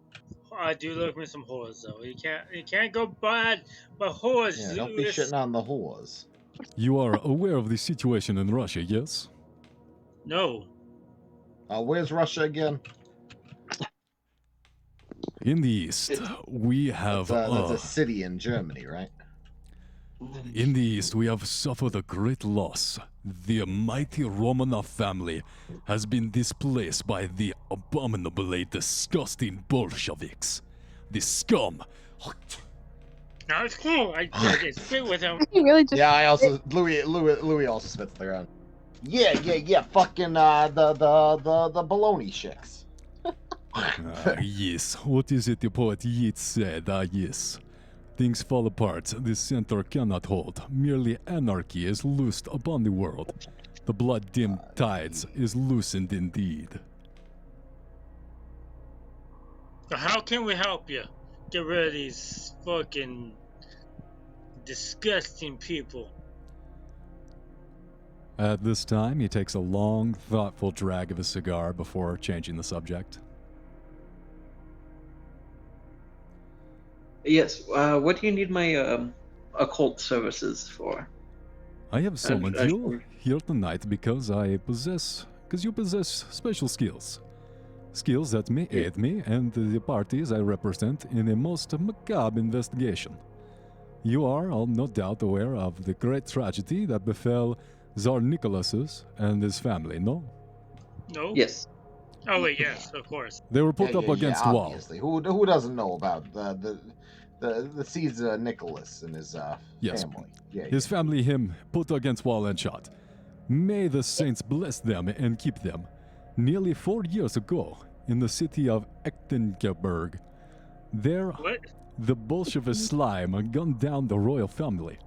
[SPEAKER 7] I do love me some whores though. You can't go bad, but whores.
[SPEAKER 2] yeah. Don't be shitting on the whores.
[SPEAKER 1] You are aware of the situation in Russia, yes?
[SPEAKER 7] No.
[SPEAKER 2] Where's Russia again?
[SPEAKER 1] In the east, we have
[SPEAKER 2] That's a city in Germany, right?
[SPEAKER 1] in the east we have suffered a great loss. The mighty Romanov family has been displaced by the abominably disgusting Bolsheviks. The scum.
[SPEAKER 7] No, it's cool. I spit with him.
[SPEAKER 4] He really just
[SPEAKER 2] Yeah, I also Louis also spits the ground. Yeah. Fucking the baloney chicks.
[SPEAKER 1] Yes, what is it the poet Yeats said? Yes. Things fall apart, the center cannot hold. Merely anarchy is loosed upon the world. The blood-dimmed tides is loosened indeed.
[SPEAKER 7] So how can we help you get rid of these fucking disgusting people?
[SPEAKER 1] At this time, he takes a long, thoughtful drag of his cigar before changing the subject.
[SPEAKER 3] Yes. What do you need my occult services for?
[SPEAKER 1] I have summoned
[SPEAKER 3] I-
[SPEAKER 1] you here tonight because you possess special skills. Skills that may aid me and the parties I represent in a most macabre investigation. You are all no doubt aware of the great tragedy that befell Tsar Nicholas and his family, no?
[SPEAKER 7] No.
[SPEAKER 3] Yes.
[SPEAKER 7] Oh wait, yes, of course.
[SPEAKER 1] They were put up against wall.
[SPEAKER 2] obviously. Who doesn't know about the Caesar Nicholas and his
[SPEAKER 1] Yes.
[SPEAKER 2] family? Yeah.
[SPEAKER 1] His family him put against wall and shot. May the saints bless them and keep them. Nearly 4 years ago, in the city of Ekaterinburg, there
[SPEAKER 7] What?
[SPEAKER 1] the Bolshevik slime gunned down the royal family.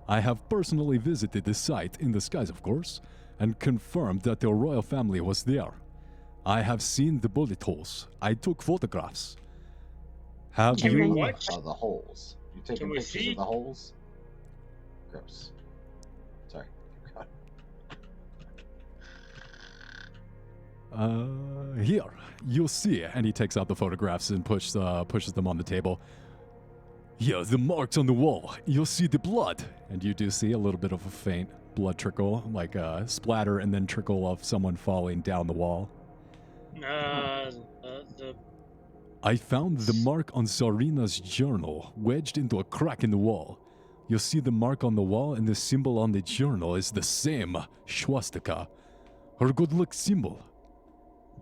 [SPEAKER 1] I have personally visited the site in disguise, of course, and confirmed that the royal family was there. I have seen the bullet holes. I took photographs. Have
[SPEAKER 7] Can we
[SPEAKER 1] you?
[SPEAKER 7] watch?
[SPEAKER 2] The holes. You taking
[SPEAKER 7] Can we
[SPEAKER 2] pictures
[SPEAKER 7] see?
[SPEAKER 2] of the holes? Gross. Sorry.
[SPEAKER 1] Here, you see, and he takes out the photographs and pushes them on the table. Yeah, the marks on the wall. You'll see the blood. And you do see a little bit of a faint blood trickle, like a splatter and then trickle of someone falling down the wall.
[SPEAKER 7] The
[SPEAKER 1] I found the mark on Zarina's journal wedged into a crack in the wall. You'll see the mark on the wall, and the symbol on the journal is the same swastika. Her good luck symbol.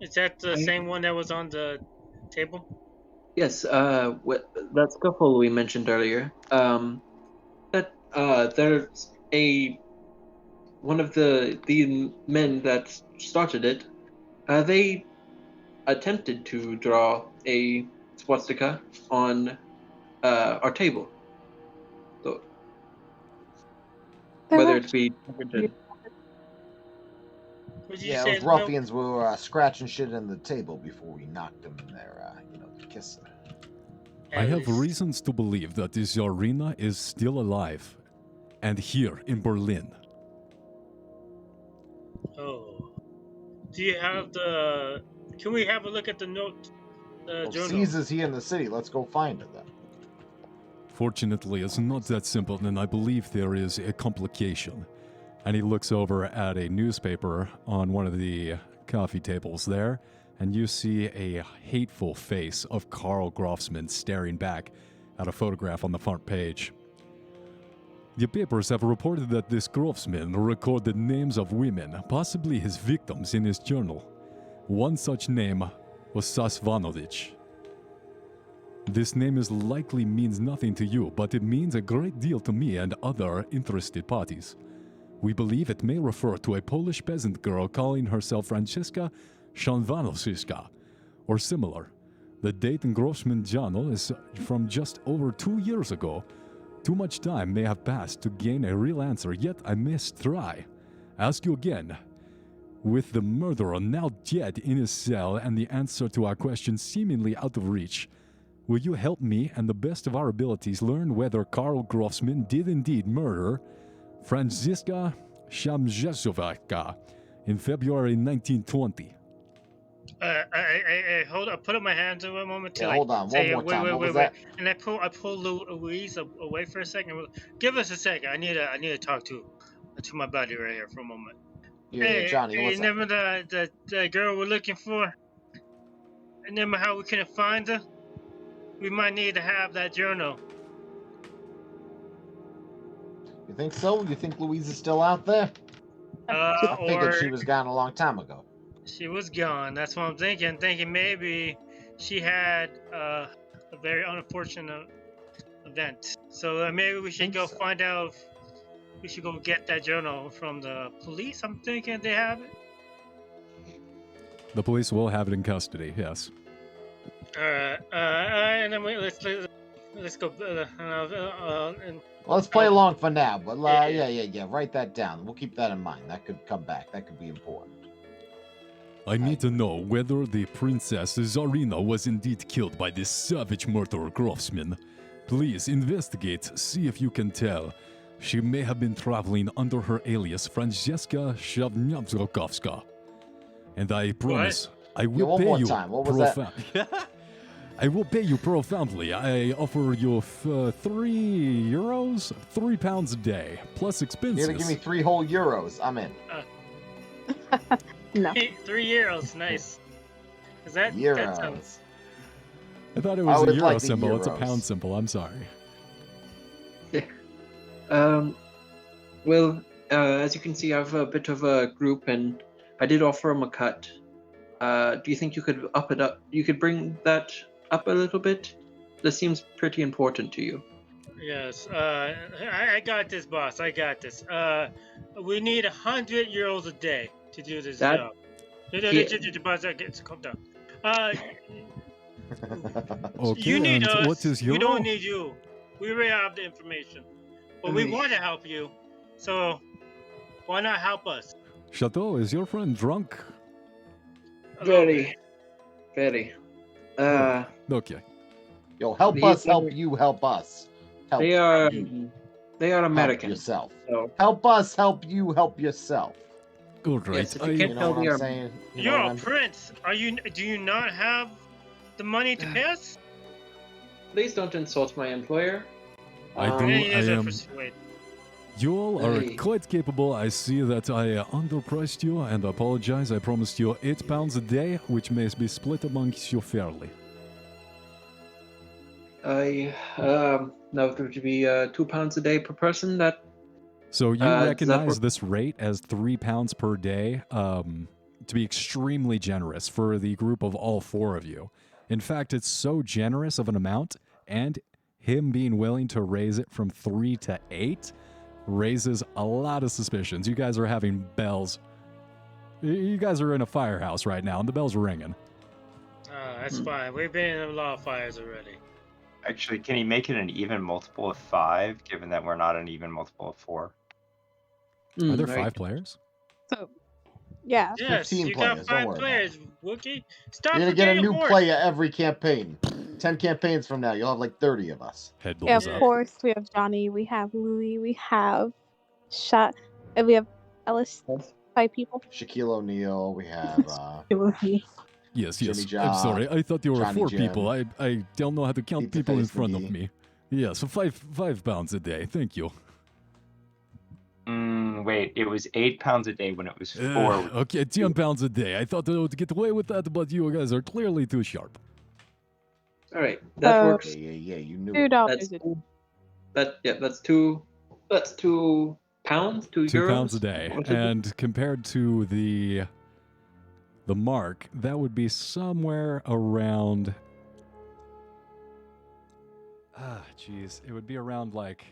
[SPEAKER 7] is that the same one that was on the table?
[SPEAKER 3] Yes, that scuffle we mentioned earlier. There's one of the men that started it. They attempted to draw a swastika on our table. So whether it be
[SPEAKER 7] Would you
[SPEAKER 2] Yeah,
[SPEAKER 7] say
[SPEAKER 2] those ruffians were scratching shit in the table before we knocked them in there, kissing.
[SPEAKER 1] I have reasons to believe that this Zarina is still alive, and here in Berlin.
[SPEAKER 7] Oh. Do you have the... Can we have a look at the note?
[SPEAKER 2] Well,
[SPEAKER 7] Journal?
[SPEAKER 2] Caesar's here in the city. Let's go find her then.
[SPEAKER 1] Fortunately, it's not that simple, and I believe there is a complication. And he looks over at a newspaper on one of the coffee tables there, and you see a hateful face of Karl Grofsman staring back at a photograph on the front page. The papers have reported that this Grofsman recorded names of women, possibly his victims, in his journal. One such name was Sasvanovich. This name is likely means nothing to you, but it means a great deal to me and other interested parties. We believe it may refer to a Polish peasant girl calling herself Franciszka Szanwanowska, or similar. The date in Grossman journal is from just over 2 years ago. Too much time may have passed to gain a real answer, yet I must try. Ask you again. With the murderer now dead in his cell and the answer to our question seemingly out of reach, will you help me and the best of our abilities learn whether Karl Grofsman did indeed murder Franciszka Szamjeszowska in February 1920?
[SPEAKER 7] I hold. I put up my hands over a moment to
[SPEAKER 2] Yeah, hold on.
[SPEAKER 7] say,
[SPEAKER 2] One more time.
[SPEAKER 7] wait,
[SPEAKER 2] What was
[SPEAKER 7] wait,
[SPEAKER 2] that?
[SPEAKER 7] and I pull Louise away for a second. Give us a second. I need to talk to my buddy right here for a moment.
[SPEAKER 2] Yeah, Johnny, what's up?
[SPEAKER 7] Remember the girl we're looking for? Remember how we couldn't find her? We might need to have that journal.
[SPEAKER 2] You think so? You think Louise is still out there? I figured she was gone a long time ago.
[SPEAKER 7] She was gone. That's what I'm thinking. Thinking maybe she had a very unfortunate event. So maybe we should go find out. We should go get that journal from the police. I'm thinking they have it.
[SPEAKER 1] The police will have it in custody, yes.
[SPEAKER 7] All right. And then let's go. And
[SPEAKER 2] Let's play along for now, but yeah. Write that down. We'll keep that in mind. That could come back. That could be important.
[SPEAKER 1] I need to know whether the Princess Zarina was indeed killed by this savage murderer Grofsman. Please investigate, see if you can tell. She may have been traveling under her alias Franciszka Szamjeszowska. And I promise, I will pay you profoundly. I will pay you profoundly. I offer you €3, £3 a day, plus expenses.
[SPEAKER 2] You're gonna give me 3 whole euros. I'm in.
[SPEAKER 4] No.
[SPEAKER 7] 3 euros, nice. Is that
[SPEAKER 2] Euros?
[SPEAKER 7] That sounds...
[SPEAKER 1] I thought it was a euro
[SPEAKER 2] like the
[SPEAKER 1] symbol. It's a
[SPEAKER 2] euros.
[SPEAKER 1] pound symbol. I'm sorry.
[SPEAKER 3] Well, as you can see, I have a bit of a group, and I did offer them a cut. Do you think you could up it up? You could bring that up a little bit? This seems pretty important to you.
[SPEAKER 7] Yes, I got this, boss. I got this. We need 100 euros a day to do this job. Boss, calm down.
[SPEAKER 1] Okay,
[SPEAKER 7] You need
[SPEAKER 1] and
[SPEAKER 7] us.
[SPEAKER 1] what is
[SPEAKER 7] We
[SPEAKER 1] euro?
[SPEAKER 7] don't need you. We already have the information, but we want to help you. So why not help us?
[SPEAKER 1] Chateau, is your friend drunk?
[SPEAKER 3] Very.
[SPEAKER 1] Okay.
[SPEAKER 2] Yo, help us, help you, help us. Help
[SPEAKER 3] They are
[SPEAKER 2] you,
[SPEAKER 3] American.
[SPEAKER 2] help yourself.
[SPEAKER 3] So,
[SPEAKER 2] Help us, help you, help yourself.
[SPEAKER 1] All right.
[SPEAKER 3] Yes, if you
[SPEAKER 2] You
[SPEAKER 3] can't
[SPEAKER 2] know
[SPEAKER 3] tell
[SPEAKER 2] what
[SPEAKER 3] we
[SPEAKER 2] I'm
[SPEAKER 3] are.
[SPEAKER 2] saying? You know
[SPEAKER 7] You're
[SPEAKER 2] what
[SPEAKER 7] a
[SPEAKER 2] I'm-
[SPEAKER 7] prince. Do you not have the money to pay us?
[SPEAKER 3] Please don't insult my employer.
[SPEAKER 1] I
[SPEAKER 3] Um,
[SPEAKER 1] do.
[SPEAKER 7] Yeah, you guys
[SPEAKER 1] I
[SPEAKER 7] are
[SPEAKER 1] am.
[SPEAKER 7] persuaded.
[SPEAKER 1] You all are
[SPEAKER 3] Hey.
[SPEAKER 1] quite capable. I see that I underpriced you and apologize. I promised you £8 a day, which may be split amongst you fairly.
[SPEAKER 3] That would be £2 a day per person. That
[SPEAKER 1] So you
[SPEAKER 3] does that
[SPEAKER 1] recognize
[SPEAKER 3] work?
[SPEAKER 1] this rate as £3 per day to be extremely generous for the group of all four of you. In fact, it's so generous of an amount, and him being willing to raise it from 3 to 8 raises a lot of suspicions. You guys are having bells. You guys are in a firehouse right now, and the bells are ringing.
[SPEAKER 7] That's fine. We've been in a lot of fires already.
[SPEAKER 5] Actually, can he make it an even multiple of 5, given that we're not an even multiple of 4?
[SPEAKER 1] Are there
[SPEAKER 3] Very
[SPEAKER 1] 5
[SPEAKER 3] good.
[SPEAKER 1] players?
[SPEAKER 4] So, yeah.
[SPEAKER 7] Yes,
[SPEAKER 2] 15
[SPEAKER 7] you
[SPEAKER 2] players,
[SPEAKER 7] got
[SPEAKER 2] don't
[SPEAKER 7] 5
[SPEAKER 2] worry about
[SPEAKER 7] players, Wookie. Stop
[SPEAKER 2] You're gonna get a
[SPEAKER 7] forgetting
[SPEAKER 2] new
[SPEAKER 7] horse.
[SPEAKER 2] player every campaign. 10 campaigns from now, you'll have like 30 of us.
[SPEAKER 1] Head
[SPEAKER 4] Yeah,
[SPEAKER 1] blows
[SPEAKER 4] of
[SPEAKER 1] up.
[SPEAKER 4] course, we have Johnny, we have Louie, we have and we have Ellis. 5 people.
[SPEAKER 2] Shaquille O'Neal, we have
[SPEAKER 1] Yes,
[SPEAKER 2] Jimmy
[SPEAKER 1] yes.
[SPEAKER 2] Job,
[SPEAKER 1] I'm sorry. I thought there were
[SPEAKER 2] Johnny
[SPEAKER 1] 4
[SPEAKER 2] Jim,
[SPEAKER 1] people. I don't know how to count
[SPEAKER 2] Pizza
[SPEAKER 1] people in
[SPEAKER 2] Face
[SPEAKER 1] front of
[SPEAKER 2] McGee.
[SPEAKER 1] me. Yeah, so £5 a day. Thank you.
[SPEAKER 5] Wait, it was £8 a day when it was 4.
[SPEAKER 1] Okay, £10 a day. I thought I would get away with that, but you guys are clearly too sharp.
[SPEAKER 3] All right, that
[SPEAKER 4] So-
[SPEAKER 3] works.
[SPEAKER 2] Yeah, you knew
[SPEAKER 4] $2
[SPEAKER 2] it.
[SPEAKER 3] That's
[SPEAKER 4] a day.
[SPEAKER 3] that's £2. £2
[SPEAKER 1] £2 a
[SPEAKER 3] euros?
[SPEAKER 1] day,
[SPEAKER 3] What's it?
[SPEAKER 1] and compared to the mark, that would be somewhere around. Jeez, it would be around like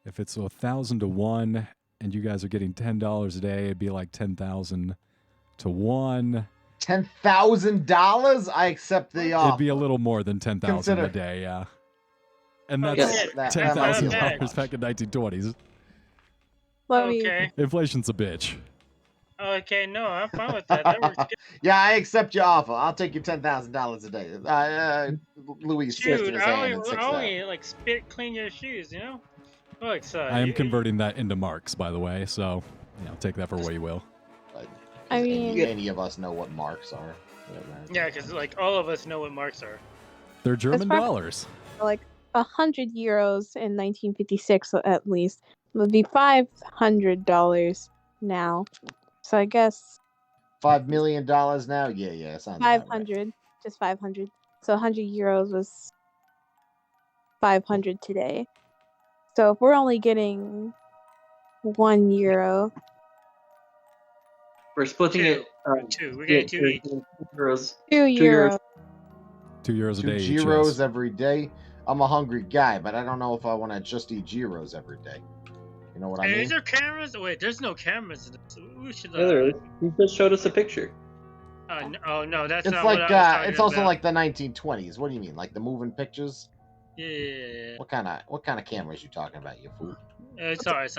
[SPEAKER 1] if it's 1,000 to 1, and you guys are getting $10 a day, it'd be like 10,000 to 1.
[SPEAKER 2] $10,000? I accept the offer.
[SPEAKER 1] It'd be a little more than 10,000 a
[SPEAKER 2] Consider-
[SPEAKER 1] day, yeah. And that's
[SPEAKER 3] Yes.
[SPEAKER 2] That might
[SPEAKER 1] $10,000
[SPEAKER 2] be a little much.
[SPEAKER 1] back in 1920s.
[SPEAKER 4] Let me-
[SPEAKER 7] Okay.
[SPEAKER 1] Inflation's a bitch.
[SPEAKER 7] Okay, no, I'm fine with that. That works good.
[SPEAKER 2] Yeah, I accept your offer. I'll take your $10,000 a day. Louis twisted
[SPEAKER 7] Dude,
[SPEAKER 2] his
[SPEAKER 7] I
[SPEAKER 2] hand and
[SPEAKER 7] only,
[SPEAKER 2] 6
[SPEAKER 7] I only like spit clean your shoes, you know? Look, so
[SPEAKER 1] I am
[SPEAKER 7] you-
[SPEAKER 1] converting that into marks, by the way, so take that for what you will.
[SPEAKER 4] I mean-
[SPEAKER 2] any of us know what marks are.
[SPEAKER 7] Yeah, because like all of us know what marks are.
[SPEAKER 1] They're German
[SPEAKER 4] probably-
[SPEAKER 1] dollars.
[SPEAKER 4] like 100 euros in 1956 at least would be $500 now. So I guess
[SPEAKER 2] $5 million now? Yeah, sounds about right.
[SPEAKER 4] 500, just 500. So 100 euros was 500 today. So if we're only getting €1,
[SPEAKER 3] We're splitting
[SPEAKER 7] Two.
[SPEAKER 3] it.
[SPEAKER 7] Two. We're getting 2 each.
[SPEAKER 3] Euros.
[SPEAKER 4] €2.
[SPEAKER 1] €2 a
[SPEAKER 2] Two
[SPEAKER 1] day each.
[SPEAKER 2] gyros
[SPEAKER 1] Yes.
[SPEAKER 2] every day. I'm a hungry guy, but I don't know if I want to just eat gyros every day. You know what I
[SPEAKER 7] Hey,
[SPEAKER 2] mean?
[SPEAKER 7] is there cameras? Wait, there's no cameras in this. We should.
[SPEAKER 3] Yeah, there is. You just showed us a picture.
[SPEAKER 7] No, that's
[SPEAKER 2] It's
[SPEAKER 7] not
[SPEAKER 2] like
[SPEAKER 7] what I was talking
[SPEAKER 2] it's also
[SPEAKER 7] about.
[SPEAKER 2] like the 1920s. What do you mean? Like the moving pictures?
[SPEAKER 7] Yeah.
[SPEAKER 2] What kind of cameras you talking about, you fool?
[SPEAKER 7] Sorry.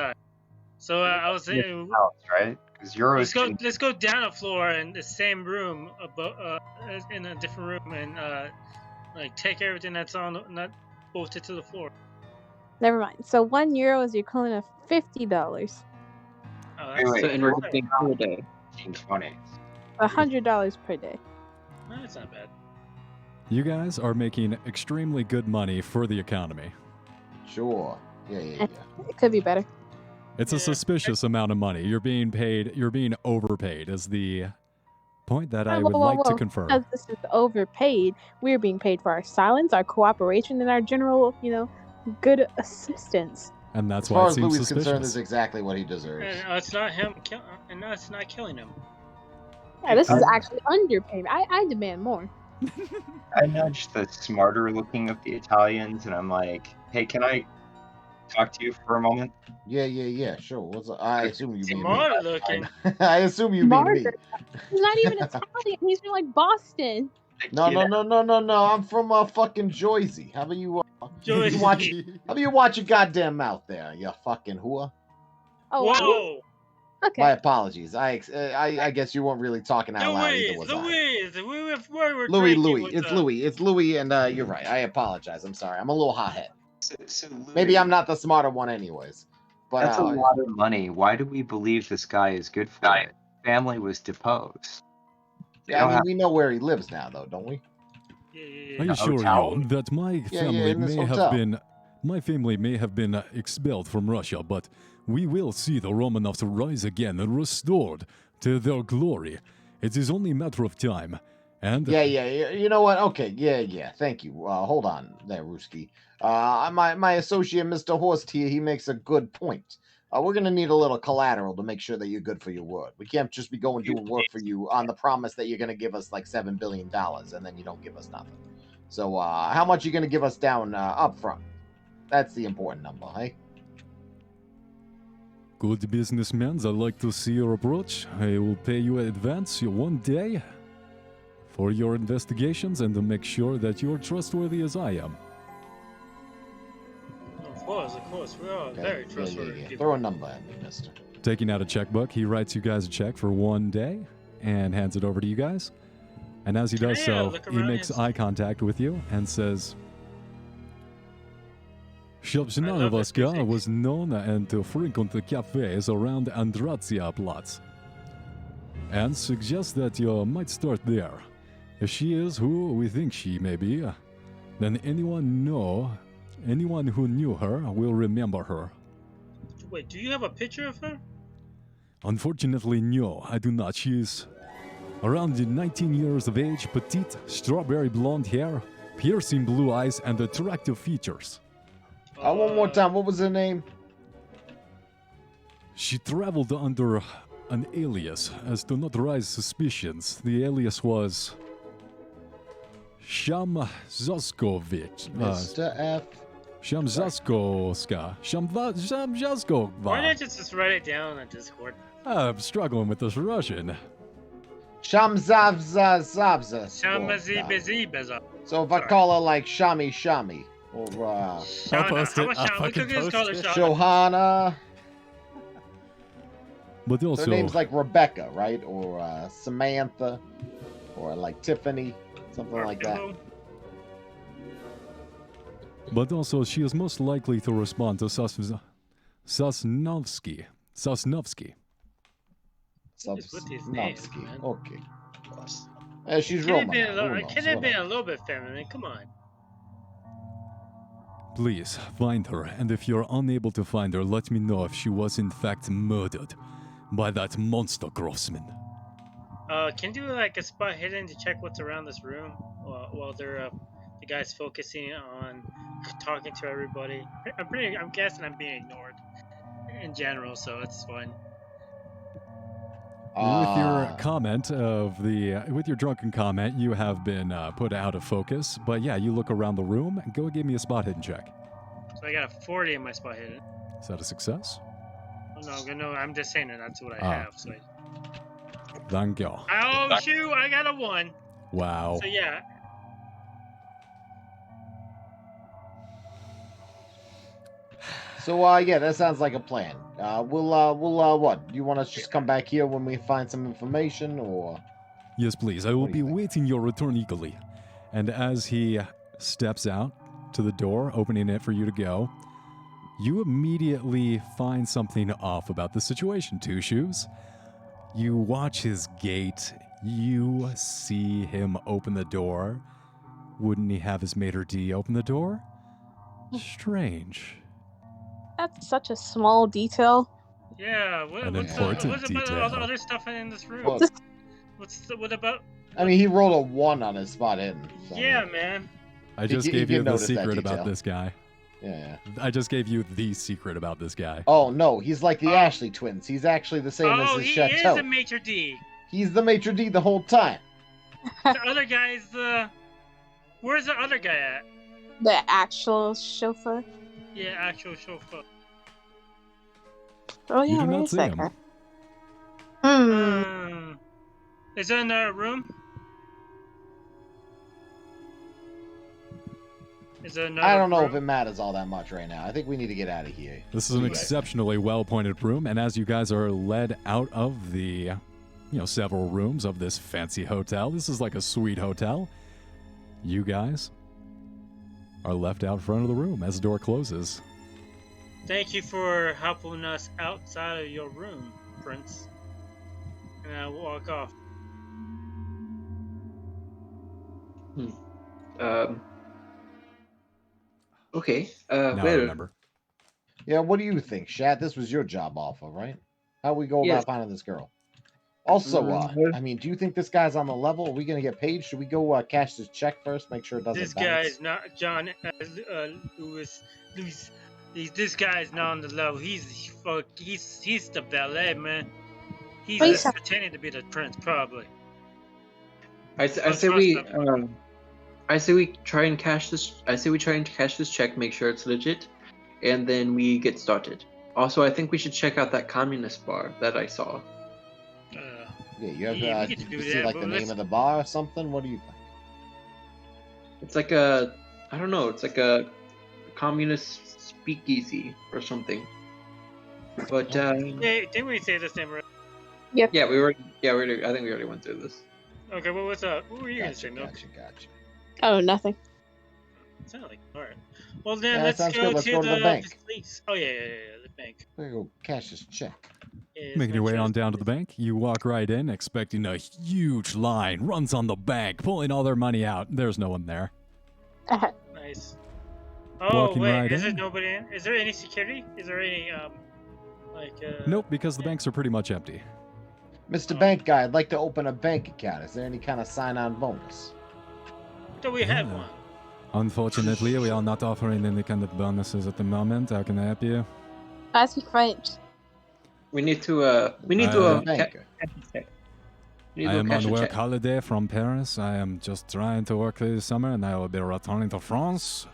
[SPEAKER 7] So I was saying,
[SPEAKER 5] Right? Because euros.
[SPEAKER 7] let's go down a floor in the same room, in a different room, and like take everything that's not bolted to the floor.
[SPEAKER 4] Never mind. So €1 is the equivalent of $50.
[SPEAKER 7] Oh,
[SPEAKER 5] Wait,
[SPEAKER 3] So, and we're getting $2 a day.
[SPEAKER 5] 1920s.
[SPEAKER 4] $100 per day.
[SPEAKER 7] that's not bad.
[SPEAKER 1] You guys are making extremely good money for the economy.
[SPEAKER 2] Sure. Yeah.
[SPEAKER 4] It could be better.
[SPEAKER 1] It's a
[SPEAKER 7] Yeah.
[SPEAKER 1] suspicious amount of money. You're being paid. You're being overpaid. Is the point that I
[SPEAKER 4] Whoa,
[SPEAKER 1] would
[SPEAKER 4] whoa,
[SPEAKER 1] like to
[SPEAKER 4] whoa.
[SPEAKER 1] confirm.
[SPEAKER 4] Because this is overpaid, we're being paid for our silence, our cooperation, and our general, good assistance.
[SPEAKER 1] And that's
[SPEAKER 2] As
[SPEAKER 1] why
[SPEAKER 2] far
[SPEAKER 1] it
[SPEAKER 2] as
[SPEAKER 1] seems
[SPEAKER 2] Louis is concerned,
[SPEAKER 1] suspicious.
[SPEAKER 2] this is exactly what he deserves.
[SPEAKER 7] And it's not him, and that's not killing him.
[SPEAKER 4] Yeah, this is actually underpayment. I demand more.
[SPEAKER 5] I nudged the smarter looking of the Italians, and I'm like, "Hey, can I talk to you for a moment?"
[SPEAKER 2] Yeah. Sure. What's I assume you mean me.
[SPEAKER 7] Smarter looking.
[SPEAKER 2] I assume you mean me.
[SPEAKER 4] Smarter. He's not even Italian. He's from like Boston.
[SPEAKER 2] No. I'm from fucking Jersey. How about you?
[SPEAKER 7] Jersey.
[SPEAKER 2] How about you watch your goddamn mouth there, you fucking whore?
[SPEAKER 4] Oh, wow.
[SPEAKER 7] Whoa!
[SPEAKER 4] Okay.
[SPEAKER 2] My apologies. I guess you weren't really talking out loud either, was I? Louis. It's Louis, and you're right. I apologize. I'm sorry. I'm a little hothead.
[SPEAKER 5] So Louis,
[SPEAKER 2] Maybe I'm not the smarter one, anyways. But
[SPEAKER 5] That's a lot of money. Why do we believe this guy is good for it? Family was deposed.
[SPEAKER 2] yeah, I mean, we know where he lives now, though, don't we?
[SPEAKER 7] Yeah.
[SPEAKER 1] I assure
[SPEAKER 5] hotel?
[SPEAKER 1] you that my
[SPEAKER 2] Yeah,
[SPEAKER 1] family
[SPEAKER 2] in this
[SPEAKER 1] may
[SPEAKER 2] hotel.
[SPEAKER 1] have been expelled from Russia, but we will see the Romanovs rise again and restored to their glory. It is only a matter of time. And
[SPEAKER 2] Yeah. You know what? Okay. Yeah. Thank you. Hold on there, Ruski. My associate, Mr. Horst here, he makes a good point. We're gonna need a little collateral to make sure that you're good for your word. We can't just be going doing work for you on the promise that you're gonna give us like $7 billion and then you don't give us nothing. So, how much are you gonna give us down up front? That's the important number, hey?
[SPEAKER 1] good businessmen, I like to see your approach. I will pay you in advance one day for your investigations and to make sure that you're trustworthy as I am.
[SPEAKER 7] Of course. We are very trustworthy
[SPEAKER 2] Yeah.
[SPEAKER 7] people.
[SPEAKER 2] Throw a number at me, mister.
[SPEAKER 1] Taking out a checkbook, he writes you guys a check for one day and hands it over to you guys. And as he does
[SPEAKER 7] Can I,
[SPEAKER 1] so,
[SPEAKER 7] look
[SPEAKER 1] he
[SPEAKER 7] around
[SPEAKER 1] makes
[SPEAKER 7] and-
[SPEAKER 1] eye contact with you and says,
[SPEAKER 7] I love this
[SPEAKER 1] Shevchenavoska
[SPEAKER 7] music.
[SPEAKER 1] was known and to frequent the cafes around Andratsia Platz and suggests that you might start there. If she is who we think she may be, then anyone who knew her will remember her.
[SPEAKER 7] Wait, do you have a picture of her?
[SPEAKER 1] Unfortunately, no, I do not. She is around 19 years of age, petite, strawberry blonde hair, piercing blue eyes, and attractive features.
[SPEAKER 2] One more time. What was her name?
[SPEAKER 1] She traveled under an alias as to not raise suspicions. The alias was Shamzaskovich.
[SPEAKER 2] Mr. F.
[SPEAKER 1] Shamzaskoska. Shamzaskova.
[SPEAKER 7] Why not just write it down on Discord?
[SPEAKER 1] I'm struggling with this Russian.
[SPEAKER 2] Shamzavzazavza.
[SPEAKER 7] Shamazibizibaza.
[SPEAKER 2] So if I call her like Shami, or
[SPEAKER 7] Shauna.
[SPEAKER 6] post it.
[SPEAKER 7] How about
[SPEAKER 6] I'll
[SPEAKER 7] Shauna? We could
[SPEAKER 6] fucking
[SPEAKER 7] just call her
[SPEAKER 6] post it.
[SPEAKER 7] Shauna.
[SPEAKER 2] Johanna,
[SPEAKER 1] But also,
[SPEAKER 2] her name's like Rebecca, right? Or Samantha, or like Tiffany, something like that.
[SPEAKER 1] she is most likely to respond to Sosnovsky.
[SPEAKER 7] What is with these names,
[SPEAKER 2] Sosnovsky.
[SPEAKER 7] man?
[SPEAKER 2] Okay. She's
[SPEAKER 7] Can
[SPEAKER 2] Roman.
[SPEAKER 7] it be a
[SPEAKER 2] Who
[SPEAKER 7] little,
[SPEAKER 2] knows?
[SPEAKER 7] can it be
[SPEAKER 2] Whatever.
[SPEAKER 7] a little bit feminine? Come on.
[SPEAKER 1] Please find her, and if you're unable to find her, let me know if she was in fact murdered by that monster Grossman.
[SPEAKER 7] Can you do like a spot hidden to check what's around this room while they're the guy's focusing on talking to everybody? I'm guessing I'm being ignored in general, so it's fine.
[SPEAKER 1] With your with your drunken comment, you have been put out of focus. But yeah, you look around the room. Go give me a spot hidden check.
[SPEAKER 7] So I got a 40 in my spot hidden.
[SPEAKER 1] Is that a success?
[SPEAKER 7] Oh, no, I'm just saying that that's what I
[SPEAKER 1] Ah.
[SPEAKER 7] have. So
[SPEAKER 1] Thank you.
[SPEAKER 7] oh shoot, I got a 1.
[SPEAKER 1] Wow.
[SPEAKER 7] So yeah.
[SPEAKER 2] So yeah, that sounds like a plan. We'll what? You want us to just come back here when we find some information, or?
[SPEAKER 1] Yes, please. I will
[SPEAKER 2] What do
[SPEAKER 1] be
[SPEAKER 2] you think?
[SPEAKER 1] waiting your return eagerly. And as he steps out to the door, opening it for you to go, you immediately find something off about the situation, Two Shoes. You watch his gait. You see him open the door. Wouldn't he have his maitre d' open the door? Strange.
[SPEAKER 4] That's such a small detail.
[SPEAKER 7] Yeah,
[SPEAKER 1] An
[SPEAKER 7] what's
[SPEAKER 1] important
[SPEAKER 7] about all
[SPEAKER 1] detail.
[SPEAKER 7] the other stuff in this room?
[SPEAKER 2] Well,
[SPEAKER 7] What about?
[SPEAKER 2] I mean, he rolled a 1 on his spot hidden. So,
[SPEAKER 7] Yeah, man.
[SPEAKER 1] I just
[SPEAKER 2] You
[SPEAKER 1] gave you
[SPEAKER 2] did
[SPEAKER 1] the
[SPEAKER 2] notice that
[SPEAKER 1] secret about
[SPEAKER 2] detail.
[SPEAKER 1] this guy.
[SPEAKER 2] Yeah.
[SPEAKER 1] I just gave you the secret about this guy.
[SPEAKER 2] Oh no, he's like the
[SPEAKER 7] Oh.
[SPEAKER 2] Ashley twins. He's actually the same as
[SPEAKER 7] Oh,
[SPEAKER 2] his
[SPEAKER 7] he
[SPEAKER 2] chateau.
[SPEAKER 7] is a maitre d'.
[SPEAKER 2] He's the maitre d' the whole time.
[SPEAKER 7] The other guy's the. Where's the other guy at?
[SPEAKER 4] The actual chauffeur.
[SPEAKER 7] Yeah, actual chauffeur.
[SPEAKER 4] Oh
[SPEAKER 1] You
[SPEAKER 4] yeah,
[SPEAKER 1] do not
[SPEAKER 4] where's
[SPEAKER 1] see
[SPEAKER 4] that
[SPEAKER 1] him.
[SPEAKER 4] guy?
[SPEAKER 7] Is that in the room? Is there another
[SPEAKER 2] I don't know
[SPEAKER 7] room?
[SPEAKER 2] if it matters all that much right now. I think we need to get out of here.
[SPEAKER 1] This is an exceptionally well-appointed room, and as you guys are led out of the, several rooms of this fancy hotel, this is like a suite hotel, you guys are left out front of the room as the door closes.
[SPEAKER 7] Thank you for helping us outside of your room, Prince. And I walk off.
[SPEAKER 3] Um. Okay.
[SPEAKER 1] Now I
[SPEAKER 3] Well,
[SPEAKER 1] remember.
[SPEAKER 2] Yeah, what do you think, Shat? This was your job offer, right? How we go
[SPEAKER 3] yes.
[SPEAKER 2] about finding this girl? Also,
[SPEAKER 3] Well,
[SPEAKER 2] I mean, do you think this guy's on the level? Are we gonna get paid? Should we go cash this check first? Make sure it doesn't
[SPEAKER 7] This guy
[SPEAKER 2] bounce.
[SPEAKER 7] is not John Lewis. Lewis. This guy is not on the level. He's the valet, man. He's
[SPEAKER 4] Wait,
[SPEAKER 7] just
[SPEAKER 4] so-
[SPEAKER 7] pretending to be the prince, probably.
[SPEAKER 3] I
[SPEAKER 7] Don't
[SPEAKER 3] say
[SPEAKER 7] trust
[SPEAKER 3] we
[SPEAKER 7] that fucker.
[SPEAKER 3] I say we try and cash this. I say we try and cash this check, make sure it's legit, and then we get started. Also, I think we should check out that communist bar that I saw.
[SPEAKER 2] Yeah, you have.
[SPEAKER 7] Yeah, we
[SPEAKER 2] Did
[SPEAKER 7] get to
[SPEAKER 2] you
[SPEAKER 7] do
[SPEAKER 2] see
[SPEAKER 7] that,
[SPEAKER 2] like
[SPEAKER 7] but
[SPEAKER 2] the name
[SPEAKER 7] let's-
[SPEAKER 2] of the bar or something? What do you think?
[SPEAKER 3] It's like a, I don't know. It's like a communist speakeasy or something. But
[SPEAKER 7] Hey, didn't we say this name right?
[SPEAKER 3] yeah, we were. Yeah, I think we already went through this.
[SPEAKER 7] Okay, well, what's up? What were you gonna
[SPEAKER 2] Gotcha,
[SPEAKER 7] say, Milk?
[SPEAKER 2] gotcha.
[SPEAKER 4] Oh, nothing.
[SPEAKER 7] Sounded like all right. Well, then
[SPEAKER 2] Yeah,
[SPEAKER 7] let's
[SPEAKER 2] sounds
[SPEAKER 7] go
[SPEAKER 2] good. Let's
[SPEAKER 7] to
[SPEAKER 2] go to the bank.
[SPEAKER 7] police. Oh yeah, the bank.
[SPEAKER 2] We're gonna go cash this check.
[SPEAKER 7] Yeah, it's
[SPEAKER 1] Making
[SPEAKER 7] my
[SPEAKER 1] your way on
[SPEAKER 7] trust
[SPEAKER 1] down to the
[SPEAKER 7] police.
[SPEAKER 1] bank, you walk right in, expecting a huge line. Runs on the bank, pulling all their money out. There's no one there.
[SPEAKER 7] Nice. Oh
[SPEAKER 1] Walking
[SPEAKER 7] wait,
[SPEAKER 1] right
[SPEAKER 7] is there
[SPEAKER 1] in.
[SPEAKER 7] nobody in? Is there any security? Is there any
[SPEAKER 1] Nope, because the banks are pretty much empty.
[SPEAKER 2] Mr.
[SPEAKER 7] Oh.
[SPEAKER 2] Bank Guy, I'd like to open a bank account. Is there any kind of sign-on bonus?
[SPEAKER 7] Do we have
[SPEAKER 1] Yeah.
[SPEAKER 7] one?
[SPEAKER 1] Unfortunately, we are not offering any kind of bonuses at the moment. How can I help you?
[SPEAKER 4] I speak French.
[SPEAKER 3] We need to. We need
[SPEAKER 1] Uh,
[SPEAKER 3] to.
[SPEAKER 2] Banker.
[SPEAKER 3] Cash a check. We need
[SPEAKER 1] I
[SPEAKER 3] to
[SPEAKER 1] am
[SPEAKER 3] cash
[SPEAKER 1] on
[SPEAKER 3] a
[SPEAKER 1] work
[SPEAKER 3] check.
[SPEAKER 1] holiday from Paris. I am just trying to work this summer, and I will be returning to France.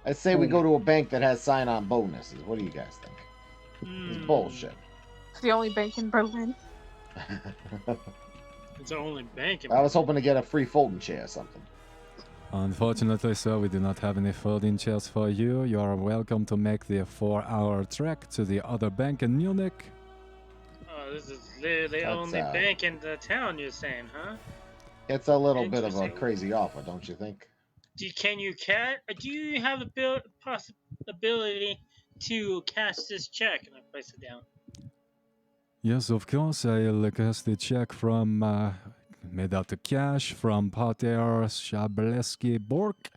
[SPEAKER 2] I say we go to a bank that has sign-on bonuses. What do you guys think? It's
[SPEAKER 7] Hmm.
[SPEAKER 2] bullshit.
[SPEAKER 4] It's the only bank in Berlin.
[SPEAKER 7] It's the only bank. In
[SPEAKER 2] I was hoping to get a free folding chair or something.
[SPEAKER 1] Unfortunately, sir, we do not have any folding chairs for you. You are welcome to make the 4-hour trek to the other bank in Munich.
[SPEAKER 7] Oh, this is literally the
[SPEAKER 2] That's,
[SPEAKER 7] only bank in the town. You're saying, huh?
[SPEAKER 2] It's a little bit of a
[SPEAKER 7] Interesting.
[SPEAKER 2] crazy offer, don't you think?
[SPEAKER 7] Do you have the possibility to cash this check? And I place it down.
[SPEAKER 1] Yes, of course. I'll cash the check from, made out to cash from Pater Shableski Bork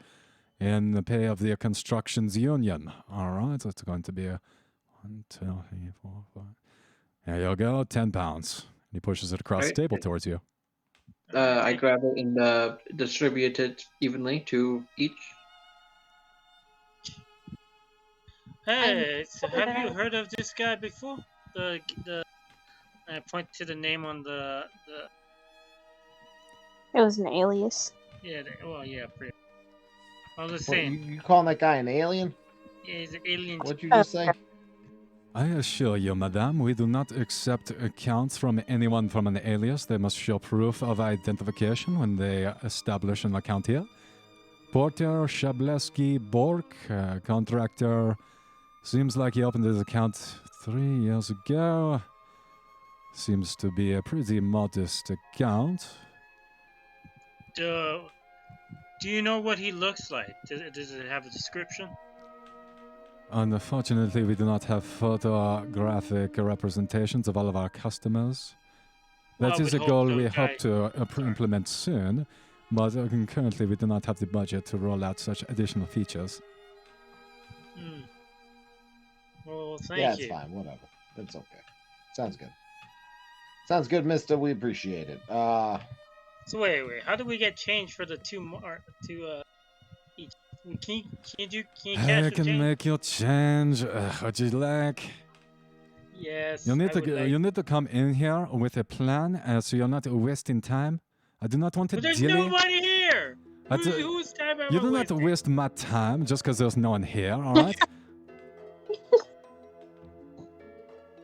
[SPEAKER 1] in the pay of the Constructions Union. All right, so it's going to be 1, 2, 3, 4, 5. There you go, £10. He pushes it across
[SPEAKER 3] Right.
[SPEAKER 1] the table towards you.
[SPEAKER 3] I grab it and distribute it evenly to each.
[SPEAKER 7] Hey, so have you heard of this guy before? The I point to the name on the
[SPEAKER 4] It was an alias.
[SPEAKER 7] yeah. Yeah, pretty. I was just
[SPEAKER 2] What,
[SPEAKER 7] saying,
[SPEAKER 2] you calling that guy an alien?
[SPEAKER 7] yeah, he's an alien.
[SPEAKER 2] What'd you just say?
[SPEAKER 1] I assure you, madame, we do not accept accounts from anyone from an alias. They must show proof of identification when they establish an account here. Porter Shableski Bork, contractor, seems like he opened his account 3 years ago. Seems to be a pretty modest account.
[SPEAKER 7] Do you know what he looks like? Does it have a description?
[SPEAKER 1] Unfortunately, we do not have photographic representations of all of our customers. That
[SPEAKER 7] Well, I
[SPEAKER 1] is a
[SPEAKER 7] would
[SPEAKER 1] goal
[SPEAKER 7] hope
[SPEAKER 1] we
[SPEAKER 7] the
[SPEAKER 1] hope
[SPEAKER 7] guy-
[SPEAKER 1] to implement soon, but currently we do not have the budget to roll out such additional features.
[SPEAKER 7] Hmm. Well, thank
[SPEAKER 2] Yeah,
[SPEAKER 7] you.
[SPEAKER 2] it's fine. Whatever. It's okay. Sounds good. Sounds good, mister. We appreciate it.
[SPEAKER 7] So wait. How do we get change for the each? Can you cash
[SPEAKER 1] I
[SPEAKER 7] the
[SPEAKER 1] can
[SPEAKER 7] change?
[SPEAKER 1] make you change. Would you like?
[SPEAKER 7] Yes.
[SPEAKER 1] You need
[SPEAKER 7] I
[SPEAKER 1] to
[SPEAKER 7] would like-
[SPEAKER 1] you need to come in here with a plan, so you're not wasting time. I do not want to
[SPEAKER 7] But there's
[SPEAKER 1] dilly.
[SPEAKER 7] nobody here.
[SPEAKER 1] That's a-
[SPEAKER 7] Whose time am
[SPEAKER 1] You
[SPEAKER 7] I
[SPEAKER 1] do not
[SPEAKER 7] wasting?
[SPEAKER 1] waste my time just because there's no one here, all right?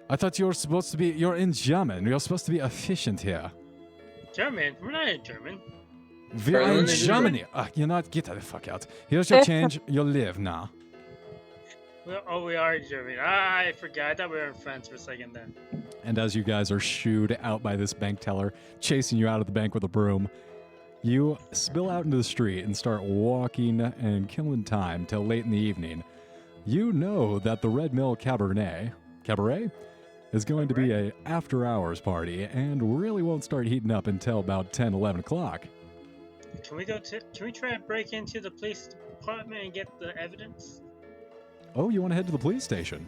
[SPEAKER 1] I thought you were supposed to be. You're in German. You're supposed to be efficient here.
[SPEAKER 7] German? We're not in German.
[SPEAKER 1] We are in
[SPEAKER 3] Berlin is
[SPEAKER 1] Germany. You know what? Get the fuck out. Here's your change. You live now.
[SPEAKER 7] We are in Germany. I forgot. I thought we were in France for a second then.
[SPEAKER 1] And as you guys are shooed out by this bank teller, chasing you out of the bank with a broom, you spill out into the street and start walking and killing time till late in the evening. You know that the Red Mill Cabaret is going to be a after-hours party and really won't start heating up until about 10, 11 o'clock.
[SPEAKER 7] Can we try to break into the police department and get the evidence?
[SPEAKER 1] Oh, you want to head to the police station?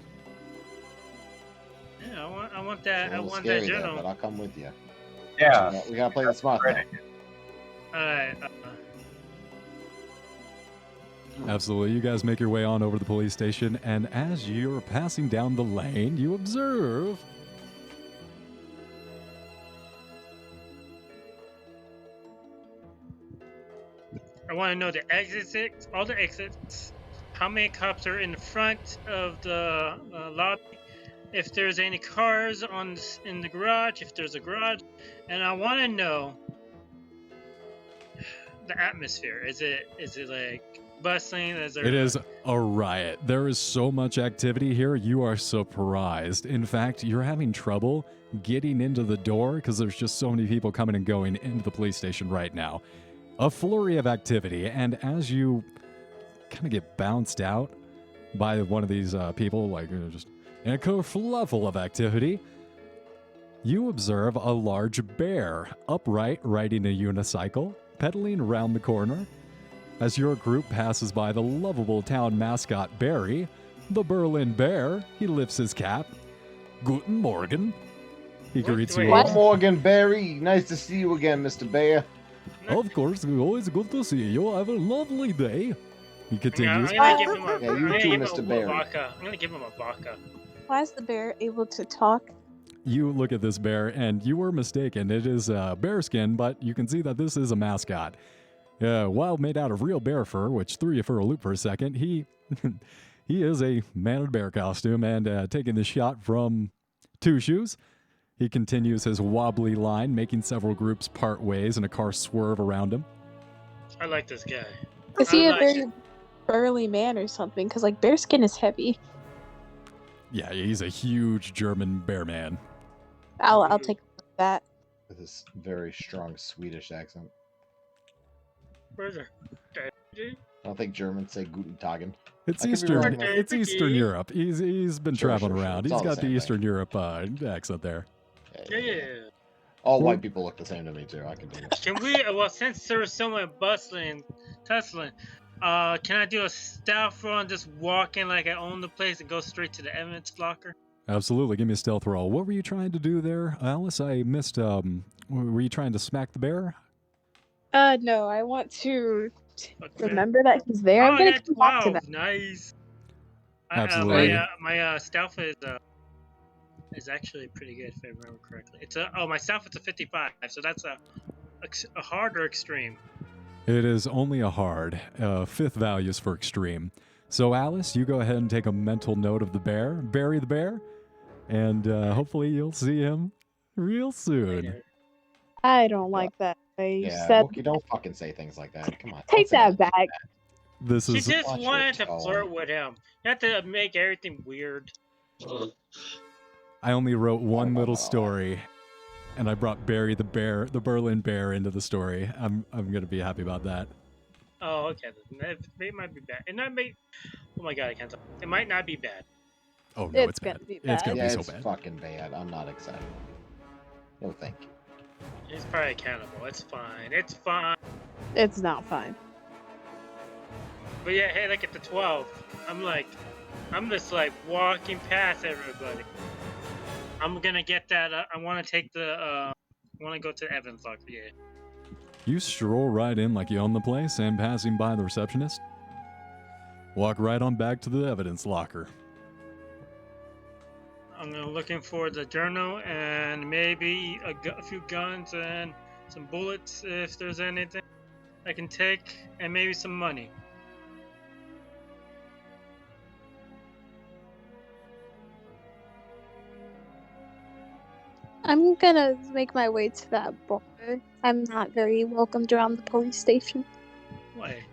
[SPEAKER 7] Yeah, I want
[SPEAKER 2] It's
[SPEAKER 7] that.
[SPEAKER 2] a
[SPEAKER 7] I
[SPEAKER 2] little
[SPEAKER 7] want
[SPEAKER 2] scary
[SPEAKER 7] that
[SPEAKER 2] there,
[SPEAKER 7] journal.
[SPEAKER 2] but I'll come with you.
[SPEAKER 5] Yeah.
[SPEAKER 2] We gotta play the smart though.
[SPEAKER 7] Alright.
[SPEAKER 1] Absolutely. You guys make your way on over to the police station, and as you're passing down the lane, you observe
[SPEAKER 7] I want to know the exits, all the exits. How many cops are in the front of the lobby? If there's any cars in the garage, if there's a garage, and I want to know the atmosphere. Is it like bustling? Is there
[SPEAKER 1] it is a riot. There is so much activity here, you are surprised. In fact, you're having trouble getting into the door because there's just so many people coming and going into the police station right now. A flurry of activity, and as you kind of get bounced out by one of these people, like just in a kerfluffle of activity, you observe a large bear upright riding a unicycle, pedaling around the corner. As your group passes by the lovable town mascot Barry, the Berlin Bear, he lifts his cap. Guten Morgen. He
[SPEAKER 7] What?
[SPEAKER 1] greets
[SPEAKER 7] Wait.
[SPEAKER 1] you
[SPEAKER 2] Well,
[SPEAKER 1] all.
[SPEAKER 2] Morgan Barry, nice to see you again, Mr. Bear.
[SPEAKER 1] Of course, always good to see you. Have a lovely day. He
[SPEAKER 7] I'm
[SPEAKER 1] continues.
[SPEAKER 7] gonna give him a.
[SPEAKER 2] Yeah, you
[SPEAKER 7] I'm gonna
[SPEAKER 2] too,
[SPEAKER 7] give him
[SPEAKER 2] Mr.
[SPEAKER 7] a
[SPEAKER 2] Barry.
[SPEAKER 7] vodka. I'm gonna give him a vodka.
[SPEAKER 8] Why is the bear able to talk?
[SPEAKER 1] You look at this bear, and you were mistaken. It is bearskin, but you can see that this is a mascot. While made out of real bear fur, which threw you for a loop for a second, he he is a man in a bear costume, and taking the shot from Two Shoes, he continues his wobbly line, making several groups part ways and a car swerve around him.
[SPEAKER 7] I like this guy.
[SPEAKER 8] Is he
[SPEAKER 7] I
[SPEAKER 8] a
[SPEAKER 7] like
[SPEAKER 8] very
[SPEAKER 7] it.
[SPEAKER 8] burly man or something? Because like bearskin is heavy.
[SPEAKER 1] Yeah, he's a huge German bear man.
[SPEAKER 8] I'll take that.
[SPEAKER 2] With this very strong Swedish accent.
[SPEAKER 7] Where's her?
[SPEAKER 2] I don't think Germans say Guten Tagen.
[SPEAKER 1] It's
[SPEAKER 2] I could be wrong, though.
[SPEAKER 1] It's Eastern Europe. He's been
[SPEAKER 2] Sure,
[SPEAKER 1] traveling
[SPEAKER 2] sure.
[SPEAKER 1] around.
[SPEAKER 2] It's
[SPEAKER 1] He's
[SPEAKER 2] all the
[SPEAKER 1] got the
[SPEAKER 2] same
[SPEAKER 1] Eastern Europe accent there.
[SPEAKER 7] Yeah.
[SPEAKER 2] All white people look the same to me too. I can do it.
[SPEAKER 7] Can we? Well, since there was so much bustling, tussling, can I do a stealth run, just walk in like I own the place and go straight to the evidence locker?
[SPEAKER 1] Absolutely. Give me a stealth roll. What were you trying to do there, Alice? I missed. Were you trying to smack the bear?
[SPEAKER 8] No, I want to
[SPEAKER 7] Okay.
[SPEAKER 8] remember that he's there.
[SPEAKER 7] Oh,
[SPEAKER 8] I'm
[SPEAKER 7] I
[SPEAKER 8] gonna
[SPEAKER 7] got
[SPEAKER 8] come back to
[SPEAKER 7] 12.
[SPEAKER 8] that.
[SPEAKER 7] Nice.
[SPEAKER 1] Absolutely.
[SPEAKER 7] My stealth is actually pretty good if I remember correctly. My stealth is a 55, so that's a hard or extreme.
[SPEAKER 1] It is only a hard. Fifth values for extreme. So, Alice, you go ahead and take a mental note of the bear, Barry the bear, and hopefully you'll see him real soon.
[SPEAKER 8] I don't like that. I
[SPEAKER 2] Yeah,
[SPEAKER 8] said
[SPEAKER 2] Wookie, don't fucking say things like that. Come on.
[SPEAKER 8] take
[SPEAKER 2] don't say
[SPEAKER 8] that back.
[SPEAKER 1] This
[SPEAKER 7] She
[SPEAKER 1] is
[SPEAKER 7] just
[SPEAKER 2] Watch your
[SPEAKER 7] wanted to
[SPEAKER 2] tone.
[SPEAKER 7] flirt with him. You have to make everything weird.
[SPEAKER 1] I only wrote one little story, and I brought Barry the bear, the Berlin bear, into the story. I'm gonna be happy about that.
[SPEAKER 7] Oh, okay. It might be bad. It might be. Oh my god, I can't talk. It might not be bad.
[SPEAKER 1] Oh no,
[SPEAKER 8] It's
[SPEAKER 1] it's bad.
[SPEAKER 8] gonna be
[SPEAKER 1] It's
[SPEAKER 8] bad.
[SPEAKER 1] gonna
[SPEAKER 2] Yeah,
[SPEAKER 1] be
[SPEAKER 2] it's
[SPEAKER 1] so bad.
[SPEAKER 2] fucking bad. I'm not excited. No, thank you.
[SPEAKER 7] He's probably accountable. It's fine. It's fine.
[SPEAKER 8] It's not fine.
[SPEAKER 7] But yeah, hey, look at the 12. I'm just like walking past everybody. I'm gonna get that. I want to take the. I want to go to Evans Locker. Yeah.
[SPEAKER 1] You stroll right in like you own the place, and passing by the receptionist, walk right on back to the evidence locker.
[SPEAKER 7] I'm looking for the journal and maybe a few guns and some bullets if there's anything I can take, and maybe some money.
[SPEAKER 8] I'm gonna make my way to that bar. I'm not very welcomed around the police station.
[SPEAKER 7] Why?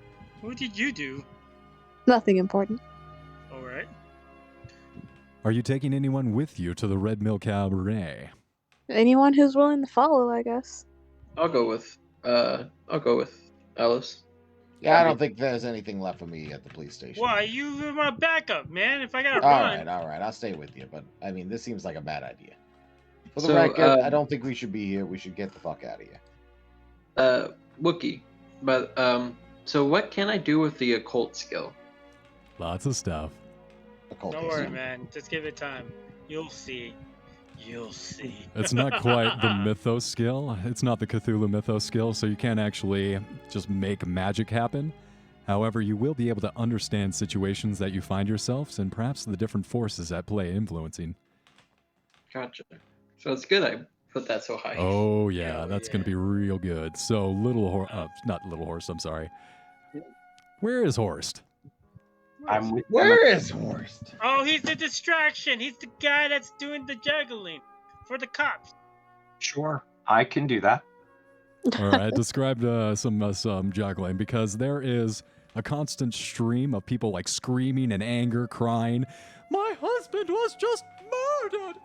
[SPEAKER 7] What did you do?
[SPEAKER 8] Nothing important.
[SPEAKER 7] All right.
[SPEAKER 1] Are you taking anyone with you to the Red Mill Cabaret?
[SPEAKER 8] Anyone who's willing to follow, I guess.
[SPEAKER 3] I'll go with Alice.
[SPEAKER 2] Yeah, I don't think there's anything left for me at the police station.
[SPEAKER 7] Why? You were my backup, man. If I gotta
[SPEAKER 2] All
[SPEAKER 7] run.
[SPEAKER 2] right. I'll stay with you. But, I mean, this seems like a bad idea. For the
[SPEAKER 3] So,
[SPEAKER 2] record, I don't think we should be here. We should get the fuck out of here.
[SPEAKER 3] Wookie, But so what can I do with the occult skill?
[SPEAKER 1] Lots of stuff.
[SPEAKER 2] Occult
[SPEAKER 7] Don't worry,
[SPEAKER 2] skill.
[SPEAKER 7] man. Just give it time. You'll see. You'll see.
[SPEAKER 1] It's not quite the mythos skill. It's not the Cthulhu mythos skill, so you can't actually just make magic happen. However, you will be able to understand situations that you find yourselves and perhaps the different forces at play influencing.
[SPEAKER 3] Gotcha. So it's good I put that so high.
[SPEAKER 1] Oh, yeah,
[SPEAKER 7] Hell
[SPEAKER 1] that's going to
[SPEAKER 7] yeah.
[SPEAKER 1] be real good. So, not Little Horst, I'm sorry. Where is Horst?
[SPEAKER 5] I'm with
[SPEAKER 2] Where is Horst?
[SPEAKER 7] Oh, he's the distraction. He's the guy that's doing the juggling for the cops.
[SPEAKER 5] Sure, I can do that.
[SPEAKER 1] All right, describe some juggling, because there is a constant stream of people like screaming in anger, crying, "My husband was just murdered!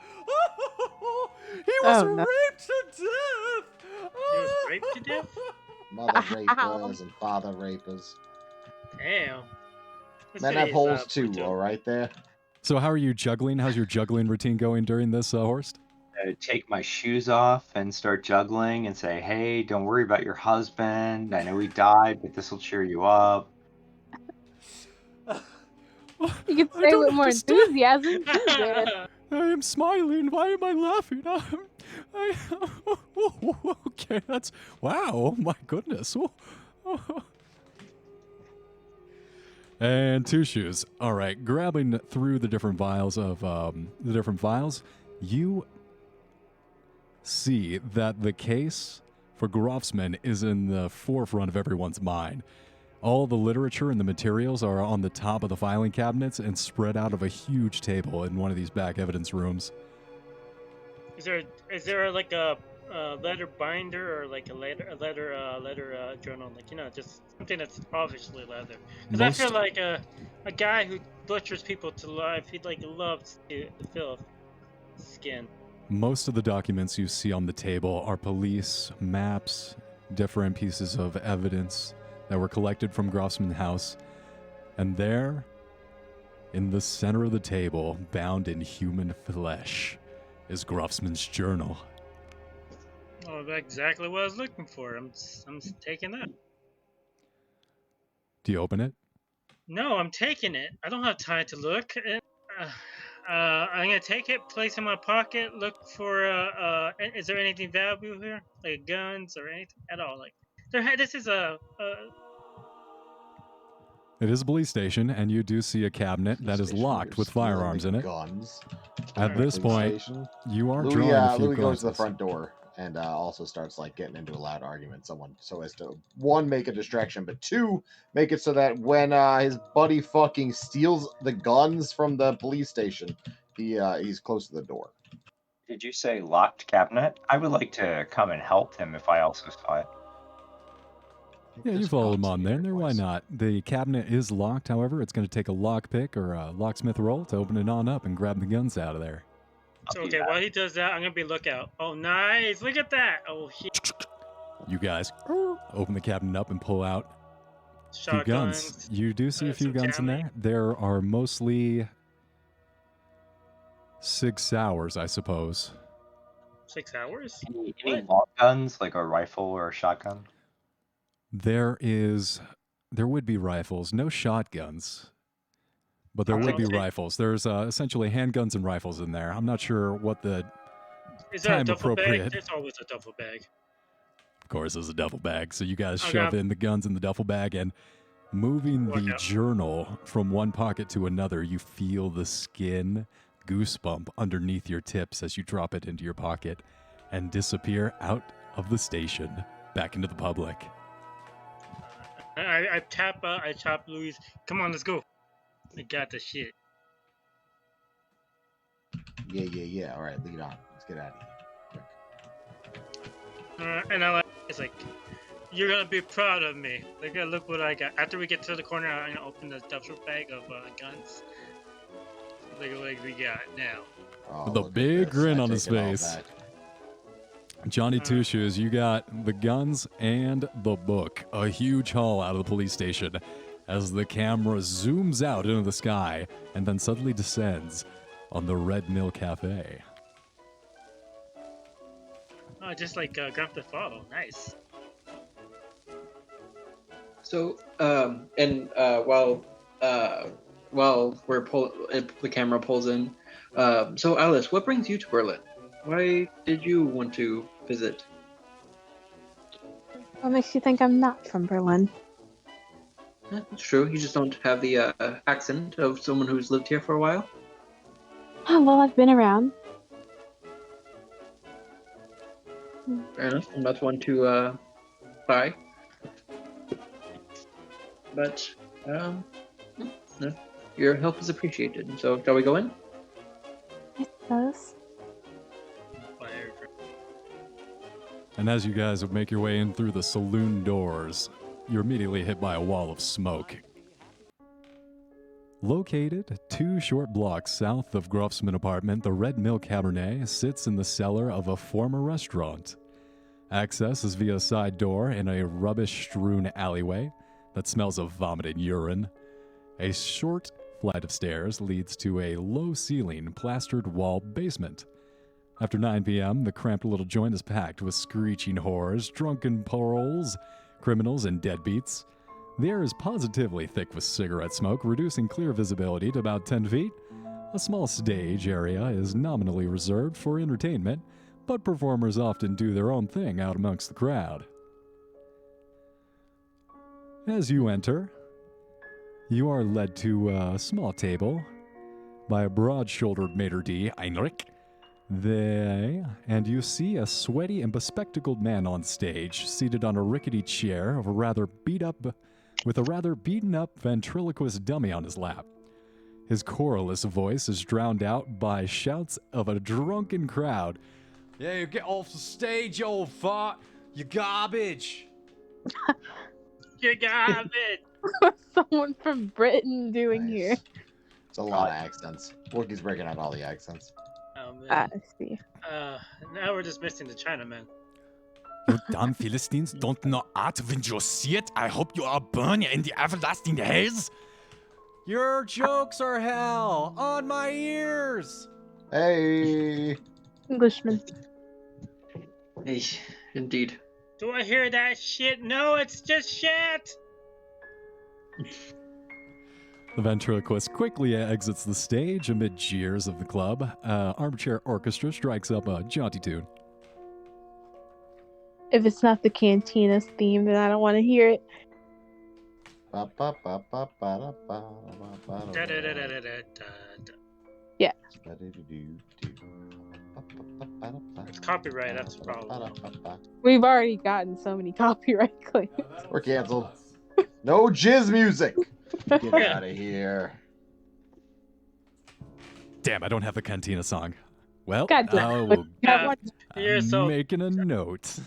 [SPEAKER 1] He was
[SPEAKER 8] Oh, no.
[SPEAKER 1] raped to death!
[SPEAKER 7] He was raped to death?
[SPEAKER 2] Mother rapers and father rapers.
[SPEAKER 7] Damn. This
[SPEAKER 2] Men
[SPEAKER 7] city
[SPEAKER 2] have
[SPEAKER 7] is,
[SPEAKER 2] holes too,
[SPEAKER 7] brutal.
[SPEAKER 2] all right there.
[SPEAKER 1] So how are you juggling? How's your juggling routine going during this, Horst?
[SPEAKER 5] I take my shoes off and start juggling and say, "Hey, don't worry about your husband. I know he died, but this will cheer you up."
[SPEAKER 4] You can say with more enthusiasm. Too, man.
[SPEAKER 1] I am smiling. Why am I laughing? Okay, that's... Wow, oh my goodness. And two shoes. All right, grabbing through the different vials you see that the case for Grofsman is in the forefront of everyone's mind. All the literature and the materials are on the top of the filing cabinets and spread out of a huge table in one of these back evidence rooms.
[SPEAKER 7] Is there like a letter binder or like a letter journal, like, you know, just something that's obviously leather? Because I feel like a guy who butchers people to life, he like loves to feel skin.
[SPEAKER 1] Most of the documents you see on the table are police maps, different pieces of evidence that were collected from Grofsman's house. And there, in the center of the table, bound in human flesh, is Grofsman's journal.
[SPEAKER 7] Oh, that's exactly what I was looking for. I'm taking that.
[SPEAKER 1] Do you open it?
[SPEAKER 7] No, I'm taking it. I don't have time to look. I'm gonna take it, place it in my pocket, look for is there anything valuable here, like guns or anything at all? Like, this is
[SPEAKER 1] It is a police station, and you do see a cabinet that is
[SPEAKER 2] Station,
[SPEAKER 1] locked
[SPEAKER 2] you're
[SPEAKER 1] with
[SPEAKER 2] stealing
[SPEAKER 1] firearms
[SPEAKER 2] the
[SPEAKER 1] in it.
[SPEAKER 2] Guns.
[SPEAKER 1] At this point,
[SPEAKER 2] Station.
[SPEAKER 1] you are
[SPEAKER 2] Louis,
[SPEAKER 1] drawing a few
[SPEAKER 2] Louis goes to the
[SPEAKER 1] glances.
[SPEAKER 2] front door and also starts like getting into a loud argument. Someone, so as to one, make a distraction, but two, make it so that when his buddy fucking steals the guns from the police station, he's close to the door.
[SPEAKER 5] Did you say locked cabinet? I would like to come and help him if I also saw it.
[SPEAKER 1] Yeah, you follow him on there. Why not? The cabinet is locked, however. It's going to take a lockpick or a locksmith roll to open it on up and grab the guns out of there.
[SPEAKER 7] okay. While he does that, I'm gonna be lookout. Oh, nice! Look at that! Oh shit!
[SPEAKER 1] You guys open the cabinet up and pull out a few
[SPEAKER 7] Shotguns.
[SPEAKER 1] guns. You do see a few
[SPEAKER 7] some
[SPEAKER 1] guns in
[SPEAKER 7] Cammy.
[SPEAKER 1] there. There are mostly Sig Sauers, I suppose.
[SPEAKER 7] 6 hours?
[SPEAKER 5] Any long guns, like a rifle or a shotgun?
[SPEAKER 1] There would be rifles, no shotguns, but there would be
[SPEAKER 7] Okay.
[SPEAKER 1] rifles. There's essentially handguns and rifles in there. I'm not sure what the
[SPEAKER 7] Is there a
[SPEAKER 1] time
[SPEAKER 7] duffel
[SPEAKER 1] appropriate.
[SPEAKER 7] bag? There's always a duffel bag.
[SPEAKER 1] Of course, there's a duffel bag. So you guys
[SPEAKER 7] Okay.
[SPEAKER 1] shove in the guns in the duffel bag, and moving
[SPEAKER 7] Walk
[SPEAKER 1] the
[SPEAKER 7] out.
[SPEAKER 1] journal from one pocket to another, you feel the skin goosebump underneath your tips as you drop it into your pocket and disappear out of the station back into the public.
[SPEAKER 7] I tap Louis. Come on, let's go. I got the shit.
[SPEAKER 2] Yeah. All right, lead on. Let's get out of here. Quick.
[SPEAKER 7] And I like, it's like, you're gonna be proud of me. Look what I got. After we get to the corner, I'm gonna open the duffel bag of guns. Look at what we got now.
[SPEAKER 2] Oh,
[SPEAKER 1] With a
[SPEAKER 2] look at
[SPEAKER 1] big
[SPEAKER 2] this.
[SPEAKER 1] grin
[SPEAKER 2] I
[SPEAKER 1] on his
[SPEAKER 2] take it all
[SPEAKER 1] face.
[SPEAKER 2] back.
[SPEAKER 1] Johnny Two Shoes, you got the guns and the book. A huge haul out of the police station as the camera zooms out into the sky and then suddenly descends on the Red Mill Cafe.
[SPEAKER 7] Oh, just like Grand Theft Auto. Nice.
[SPEAKER 3] So, while the camera pulls in, so Alice, what brings you to Berlin? Why did you want to visit?
[SPEAKER 8] What makes you think I'm not from Berlin?
[SPEAKER 3] It's true. You just don't have the accent of someone who's lived here for a while.
[SPEAKER 4] Oh, well, I've been around.
[SPEAKER 3] Fair enough. I'm not one to buy. But no, your help is appreciated. So, shall we go in?
[SPEAKER 8] I suppose.
[SPEAKER 1] And as you guys make your way in through the saloon doors, you're immediately hit by a wall of smoke. Located 2 short blocks south of Grofsman apartment, the Red Mill Cabernet sits in the cellar of a former restaurant. Access is via a side door in a rubbish-strewn alleyway that smells of vomit and urine. A short flight of stairs leads to a low-ceiling, plastered-wall basement. After 9 p.m., the cramped little joint is packed with screeching whores, drunken paroles, criminals, and deadbeats. The air is positively thick with cigarette smoke, reducing clear visibility to about 10 feet. A small stage area is nominally reserved for entertainment, but performers often do their own thing out amongst the crowd. As you enter, you are led to a small table by a broad-shouldered maitre d', Heinrich. And you see a sweaty and bespectacled man on stage, seated on a rickety chair with a rather beaten-up ventriloquist dummy on his lap. His querulous voice is drowned out by shouts of a drunken crowd.
[SPEAKER 6] Yeah, you get off the stage, you old fart. You garbage.
[SPEAKER 7] You got it.
[SPEAKER 8] What's someone from Britain doing here?
[SPEAKER 2] It's a lot of accents. Porky's breaking out all the accents.
[SPEAKER 7] Oh, man.
[SPEAKER 8] I see.
[SPEAKER 7] Now we're just missing the Chinaman.
[SPEAKER 6] You damn Philistines don't know art when you see it. I hope you are burned in the everlasting hells. Your jokes are hell on my ears.
[SPEAKER 2] Hey!
[SPEAKER 8] Englishman.
[SPEAKER 3] Hey, indeed.
[SPEAKER 7] Do I hear that shit? No, it's just shit.
[SPEAKER 1] The ventriloquist quickly exits the stage amid jeers of the club. Armchair orchestra strikes up a jaunty tune.
[SPEAKER 8] If it's not the Cantina's theme, then I don't want to hear it. Yeah.
[SPEAKER 7] It's copyright, that's the problem.
[SPEAKER 8] We've already gotten so many copyright claims.
[SPEAKER 2] We're canceled. No jizz music. Get out of here.
[SPEAKER 1] Damn, I don't have the Cantina song. Well,
[SPEAKER 8] God damn it.
[SPEAKER 7] You're
[SPEAKER 1] I'm
[SPEAKER 7] so-
[SPEAKER 1] making a note.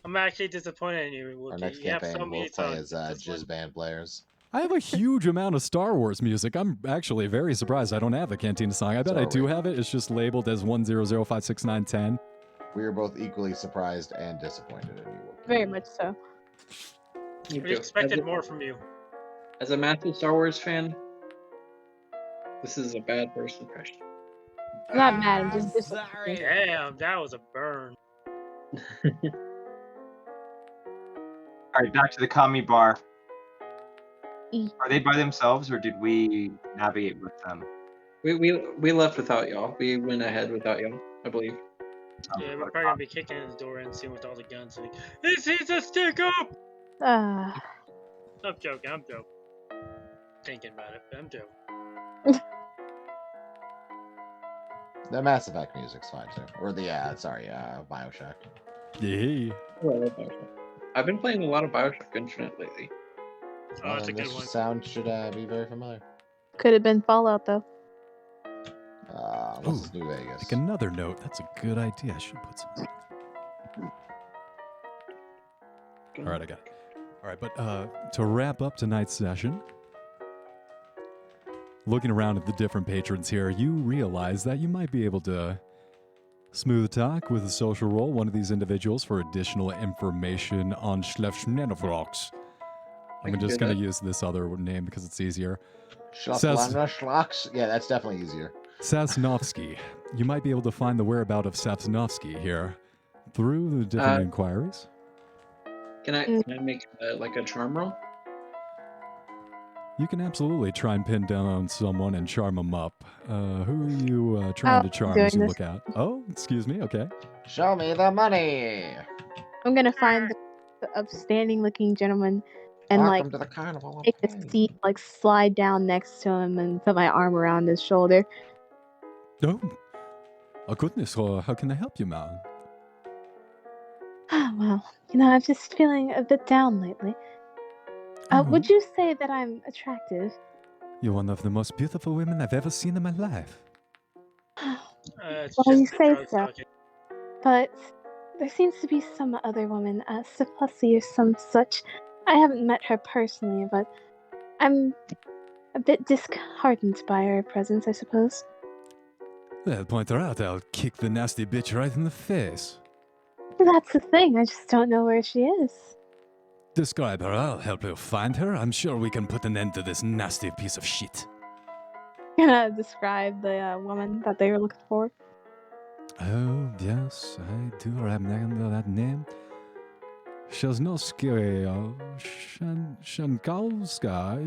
[SPEAKER 7] I'm actually disappointed in you.
[SPEAKER 2] Our next
[SPEAKER 7] You have
[SPEAKER 2] campaign
[SPEAKER 7] so many
[SPEAKER 2] we'll play
[SPEAKER 7] songs.
[SPEAKER 2] as jizz band players.
[SPEAKER 1] I have a huge amount of Star Wars music. I'm actually very surprised I don't have the Cantina song. I bet I do have it. It's just labeled as 100569110.
[SPEAKER 2] We are both equally surprised and disappointed in you.
[SPEAKER 8] Very much so.
[SPEAKER 7] We expected more from you.
[SPEAKER 3] As a massive Star Wars fan, this is a bad first impression.
[SPEAKER 8] I'm not mad, I'm just disappointed.
[SPEAKER 7] Damn, that was a burn.
[SPEAKER 5] All right, back to the commie bar.
[SPEAKER 8] E.
[SPEAKER 5] Are they by themselves, or did we navigate with them?
[SPEAKER 3] We left without y'all. We went ahead without y'all, I believe.
[SPEAKER 7] Yeah, we're probably gonna be kicking in the door and seeing with all the guns. Like, this is a stick up! I'm joking, I'm joking. Thinking about it, but I'm joking.
[SPEAKER 2] The Mass Effect music's fine too. Or the, Bioshock.
[SPEAKER 1] Yeah.
[SPEAKER 3] I've been playing a lot of Bioshock Infinite lately.
[SPEAKER 7] Oh, it's a good
[SPEAKER 2] This
[SPEAKER 7] one.
[SPEAKER 2] sound should be very familiar.
[SPEAKER 8] Could have been Fallout, though.
[SPEAKER 2] This is New Vegas.
[SPEAKER 1] Make another note. That's a good idea. I should put some. All right, I got it. All right, but to wrap up tonight's session, looking around at the different patrons here, you realize that you might be able to smooth talk with a social role one of these individuals for additional information on Schlefschnenofrox. I'm just going to use this other name because it's easier.
[SPEAKER 2] Yeah, that's definitely easier.
[SPEAKER 1] Sasnovsky. You might be able to find the whereabouts of Sasnovsky here through the different inquiries.
[SPEAKER 3] Can I make like a charm roll?
[SPEAKER 1] You can absolutely try and pin down someone and charm them up. Who are you trying to charm as you look at? Oh, excuse me. Okay.
[SPEAKER 2] Show me the money.
[SPEAKER 4] I'm gonna find the upstanding-looking gentleman and
[SPEAKER 2] Welcome to the carnival.
[SPEAKER 4] take a seat, slide down next to him and put my arm around his shoulder.
[SPEAKER 1] Oh goodness. How can I help you, man?
[SPEAKER 4] Well, I'm just feeling a bit down lately. Would you say that I'm attractive?
[SPEAKER 1] You're one of the most beautiful women I've ever seen in my life.
[SPEAKER 7] It's
[SPEAKER 4] Well, you
[SPEAKER 7] just the
[SPEAKER 4] say
[SPEAKER 7] drugs
[SPEAKER 4] so.
[SPEAKER 7] talking.
[SPEAKER 4] But there seems to be some other woman, Sepussy or some such. I haven't met her personally, but I'm a bit disheartened by her presence, I suppose.
[SPEAKER 1] Well, point her out. I'll kick the nasty bitch right in the face.
[SPEAKER 4] That's the thing. I just don't know where she is.
[SPEAKER 1] Describe her. I'll help you find her. I'm sure we can put an end to this nasty piece of shit.
[SPEAKER 4] Gonna describe the woman that they were looking for.
[SPEAKER 1] Oh, yes, I do remember that name. Shaznovskaya, Shankowska,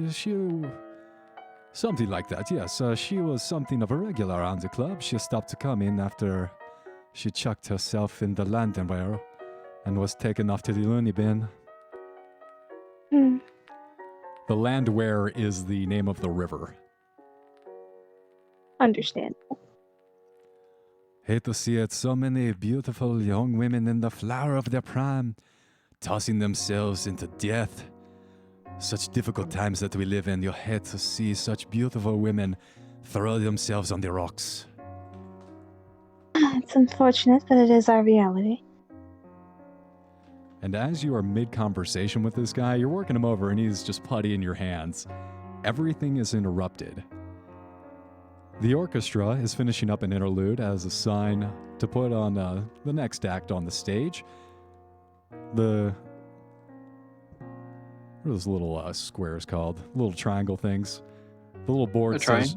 [SPEAKER 1] something like that, yes. She was something of a regular on the club. She stopped to come in after she chucked herself in the landwehr and was taken off to the loony bin. The landwehr is the name of the river.
[SPEAKER 4] Understandable.
[SPEAKER 1] Hate to see it, so many beautiful young women in the flower of their prime, tossing themselves into death. Such difficult times that we live in, you hate to see such beautiful women throw themselves on the rocks.
[SPEAKER 4] It's unfortunate, but it is our reality.
[SPEAKER 1] And as you are mid-conversation with this guy, you're working him over and he's just putty in your hands. Everything is interrupted. The orchestra is finishing up an interlude as a sign to put on the next act on the stage. What are those little squares called? Little triangle things. The little board says...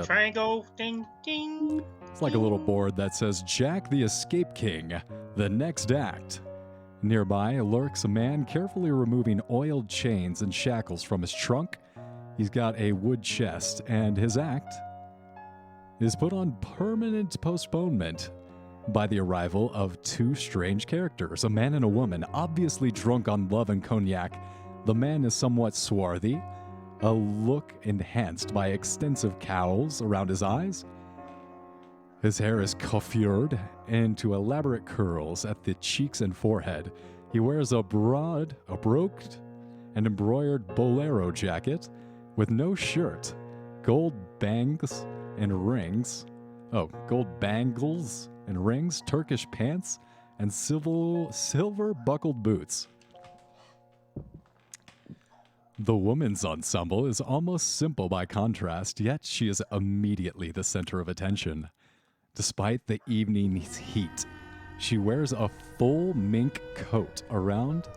[SPEAKER 7] Triangle, ding, ding.
[SPEAKER 1] It's like a little board that says, Jack the Escape King, the next act. Nearby lurks a man carefully removing oiled chains and shackles from his trunk. He's got a wood chest, and his act is put on permanent postponement by the arrival of two strange characters, a man and a woman, obviously drunk on love and cognac. The man is somewhat swarthy, a look enhanced by extensive cowls around his eyes. His hair is coiffured into elaborate curls at the cheeks and forehead. He wears a brocade and embroidered bolero jacket with no shirt, gold bangles and rings, Turkish pants, and silver buckled boots. The woman's ensemble is almost simple by contrast, yet she is immediately the center of attention. Despite the evening's heat, she wears a full mink coat around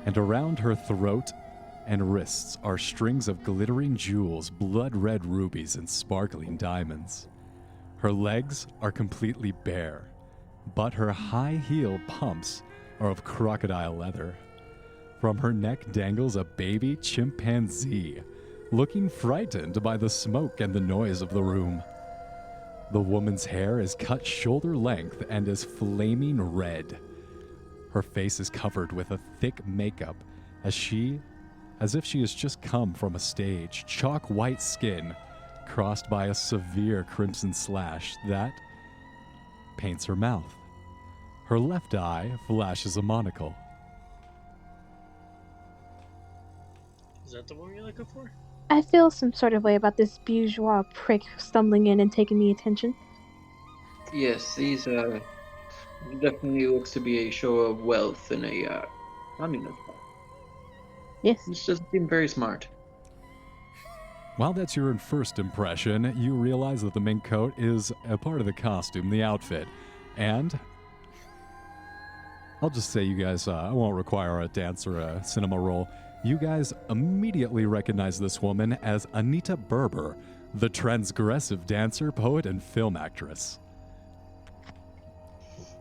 [SPEAKER 1] her throat and wrists are strings of glittering jewels, blood-red rubies, and sparkling diamonds. Her legs are completely bare, but her high-heel pumps are of crocodile leather. From her neck dangles a baby chimpanzee, looking frightened by the smoke and the noise of the room. The woman's hair is cut shoulder length and is flaming red. Her face is covered with a thick makeup as if she has just come from a stage, chalk white skin crossed by a severe crimson slash that paints her mouth. Her left eye flashes a monocle.
[SPEAKER 7] Is that the one you're looking for?
[SPEAKER 4] I feel some sort of way about this bourgeois prick stumbling in and taking the attention.
[SPEAKER 3] Yes, these definitely looks to be a show of wealth and a communist.
[SPEAKER 4] Yes.
[SPEAKER 3] This doesn't seem very smart.
[SPEAKER 1] While that's your first impression, you realize that the mink coat is a part of the costume, the outfit. And I'll just say you guys, I won't require a dance or a cinema roll. You guys immediately recognize this woman as Anita Berber, the transgressive dancer, poet, and film actress.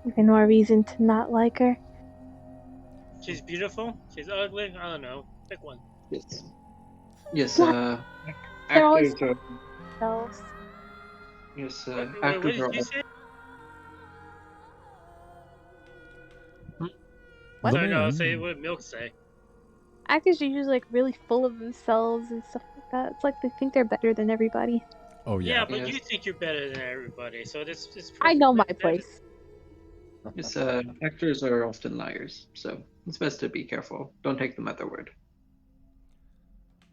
[SPEAKER 4] Even more reason to not like her.
[SPEAKER 7] She's beautiful. She's ugly. I don't know. Pick one.
[SPEAKER 3] Yes. Yes.
[SPEAKER 4] What? They're always
[SPEAKER 3] Actors are.
[SPEAKER 4] themselves.
[SPEAKER 3] Yes.
[SPEAKER 7] What
[SPEAKER 3] Actors
[SPEAKER 7] did
[SPEAKER 3] are.
[SPEAKER 7] you say?
[SPEAKER 4] What?
[SPEAKER 1] The
[SPEAKER 7] No, say
[SPEAKER 1] man,
[SPEAKER 7] what Milk say.
[SPEAKER 4] Actors are usually like really full of themselves and stuff like that. It's like they think they're better than everybody.
[SPEAKER 1] oh
[SPEAKER 7] Yeah,
[SPEAKER 1] yeah,
[SPEAKER 7] but
[SPEAKER 3] Yes.
[SPEAKER 7] you think you're better than everybody, so this is
[SPEAKER 4] I know my
[SPEAKER 7] perfectly
[SPEAKER 4] place.
[SPEAKER 3] Yes. Actors are often liars, so it's best to be careful. Don't take them at their word.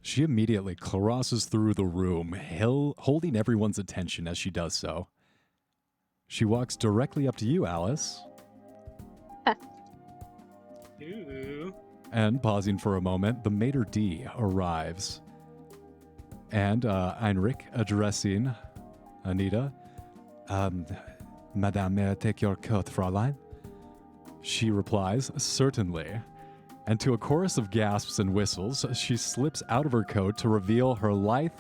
[SPEAKER 1] she immediately crosses through the room, holding everyone's attention as she does so. She walks directly up to you, Alice,
[SPEAKER 7] Ooh.
[SPEAKER 1] and pausing for a moment, the maitre d' arrives. And Heinrich addressing Anita, Madame, may I take your coat, Fräulein? She replies, certainly. And to a chorus of gasps and whistles, she slips out of her coat to reveal her lithe,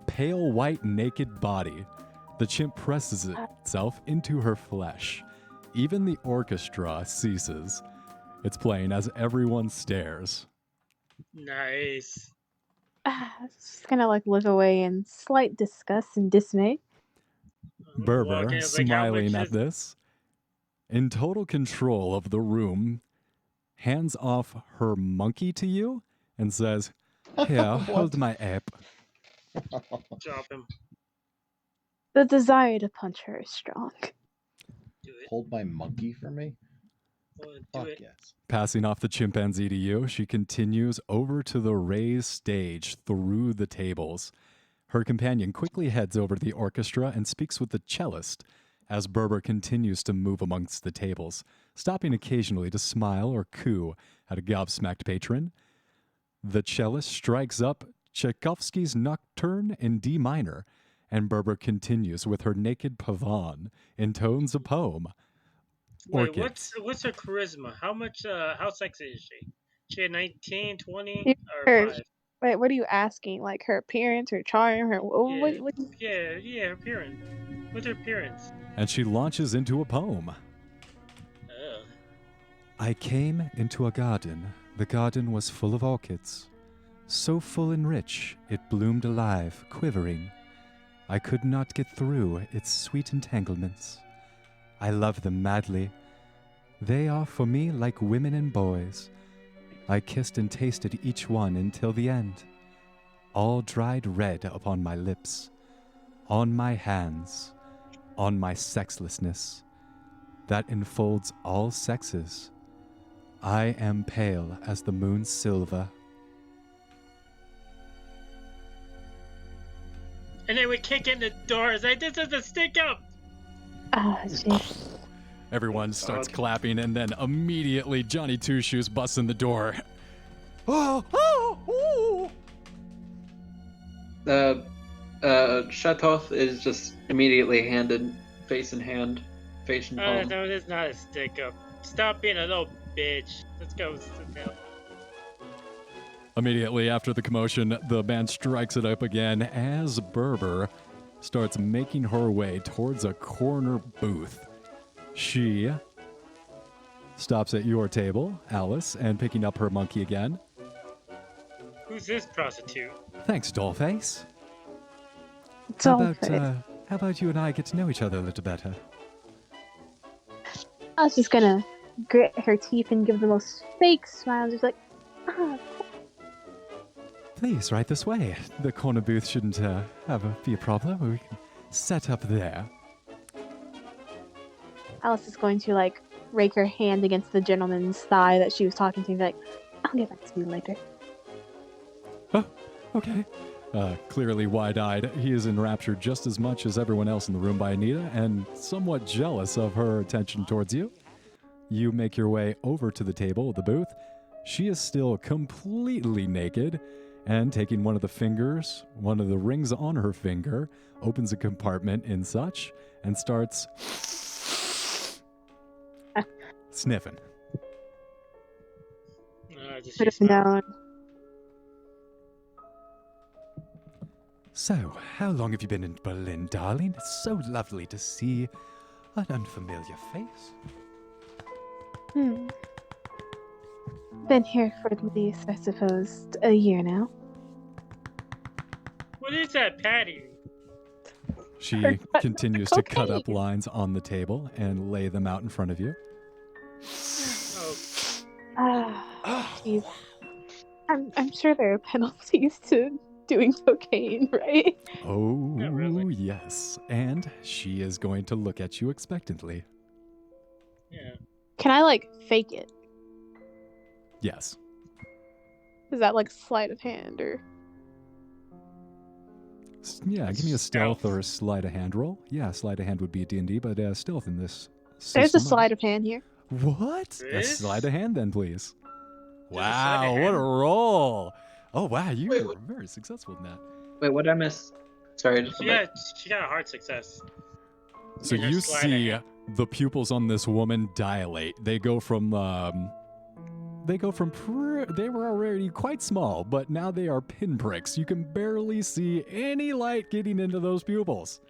[SPEAKER 1] pale white naked body. The chimp presses itself into her flesh. Even the orchestra ceases. It's playing as everyone stares.
[SPEAKER 7] Nice.
[SPEAKER 4] Just gonna like look away in slight disgust and dismay.
[SPEAKER 1] Berber,
[SPEAKER 7] Walking, like, how much
[SPEAKER 1] smiling at
[SPEAKER 7] is-
[SPEAKER 1] this, in total control of the room, hands off her monkey to you and says, "Here, hold
[SPEAKER 2] What?
[SPEAKER 1] my ape."
[SPEAKER 7] Drop him.
[SPEAKER 4] The desire to punch her is strong.
[SPEAKER 7] Do it.
[SPEAKER 2] Hold my monkey for me?
[SPEAKER 7] Do
[SPEAKER 2] Fuck
[SPEAKER 7] it.
[SPEAKER 2] yes.
[SPEAKER 1] Passing off the chimpanzee to you, she continues over to the raised stage through the tables. Her companion quickly heads over to the orchestra and speaks with the cellist as Berber continues to move amongst the tables, stopping occasionally to smile or coo at a gobsmacked patron. The cellist strikes up Tchaikovsky's Nocturne in D minor, and Berber continues with her naked pavane in tones of poem.
[SPEAKER 7] Wait,
[SPEAKER 1] Orchids.
[SPEAKER 7] what's her charisma? How sexy is she? She at 19, 20,
[SPEAKER 4] You-
[SPEAKER 7] or
[SPEAKER 4] her-
[SPEAKER 7] 5?
[SPEAKER 4] Wait, what are you asking? Like her appearance, her charm, her
[SPEAKER 7] Yeah.
[SPEAKER 4] what?
[SPEAKER 7] Yeah, her appearance. What's her appearance?
[SPEAKER 1] And she launches into a poem.
[SPEAKER 7] Ugh.
[SPEAKER 1] I came into a garden. The garden was full of orchids. So full and rich, it bloomed alive, quivering. I could not get through its sweet entanglements. I love them madly. They are for me like women and boys. I kissed and tasted each one until the end. All dried red upon my lips, on my hands, on my sexlessness that enfolds all sexes. I am pale as the moon's silver.
[SPEAKER 7] And they would kick in the doors. Like, this is a stick up.
[SPEAKER 4] Ah, jeez.
[SPEAKER 1] Everyone starts clapping, and then immediately Johnny Two Shoes busts in the door. Oh, oh, oh.
[SPEAKER 3] Shatoth is just immediately handed, face in hand, face in palm.
[SPEAKER 7] No, it's not a stick up. Stop being a little bitch. Let's go sit down.
[SPEAKER 1] Immediately after the commotion, the band strikes it up again as Berber starts making her way towards a corner booth. She stops at your table, Alice, and picking up her monkey again.
[SPEAKER 7] Who's this prostitute?
[SPEAKER 1] Thanks, Dollface.
[SPEAKER 4] It's
[SPEAKER 1] How
[SPEAKER 4] all
[SPEAKER 1] about,
[SPEAKER 4] good.
[SPEAKER 1] how about you and I get to know each other a little better?
[SPEAKER 4] I was just gonna grit her teeth and give the most fake smile, just like, ah,
[SPEAKER 1] Please, right this way. The corner booth shouldn't be a problem. We can set up there.
[SPEAKER 4] Alice is going to like rake her hand against the gentleman's thigh that she was talking to and be like, I'll get back to you later.
[SPEAKER 1] Oh, okay. Clearly wide-eyed, he is enraptured just as much as everyone else in the room by Anita and somewhat jealous of her attention towards you. You make your way over to the table at the booth. She is still completely naked and taking one of the rings on her finger, opens a compartment in such and starts sniffing.
[SPEAKER 7] Does
[SPEAKER 4] Could
[SPEAKER 7] she
[SPEAKER 4] have
[SPEAKER 7] smell?
[SPEAKER 4] known.
[SPEAKER 1] So, how long have you been in Berlin, darling? It's so lovely to see an unfamiliar face.
[SPEAKER 4] Hmm. Been here for at least, I suppose, a year now.
[SPEAKER 7] What is that, Patty?
[SPEAKER 1] She continues to cut up lines on the table and lay them out in front of you.
[SPEAKER 7] Oh,
[SPEAKER 4] Jeez. I'm sure there are penalties to doing cocaine, right?
[SPEAKER 1] Oh,
[SPEAKER 7] Not really.
[SPEAKER 1] yes. And she is going to look at you expectantly.
[SPEAKER 7] yeah.
[SPEAKER 4] Can I like fake it?
[SPEAKER 1] Yes.
[SPEAKER 4] Is that like sleight of hand or?
[SPEAKER 1] Yeah, give me a stealth
[SPEAKER 7] Stealth.
[SPEAKER 1] or a sleight of hand roll. Yeah, sleight of hand would be a D&D, but stealth in this
[SPEAKER 4] There's a
[SPEAKER 1] system.
[SPEAKER 4] sleight of hand here.
[SPEAKER 1] What? A
[SPEAKER 7] This?
[SPEAKER 1] sleight of hand then, please.
[SPEAKER 7] There's a sleight of
[SPEAKER 1] Wow, what a
[SPEAKER 7] hand?
[SPEAKER 1] roll. Oh, wow, you
[SPEAKER 3] Wait,
[SPEAKER 1] were very successful in that.
[SPEAKER 3] Wait, what did I miss? Sorry. Just
[SPEAKER 7] She got a hard success.
[SPEAKER 1] So
[SPEAKER 7] in her
[SPEAKER 1] you
[SPEAKER 7] sleight of
[SPEAKER 1] see
[SPEAKER 7] hand.
[SPEAKER 1] the pupils on this woman dilate. They go from they were already quite small, but now they are pinpricks. You can barely see any light getting into those pupils.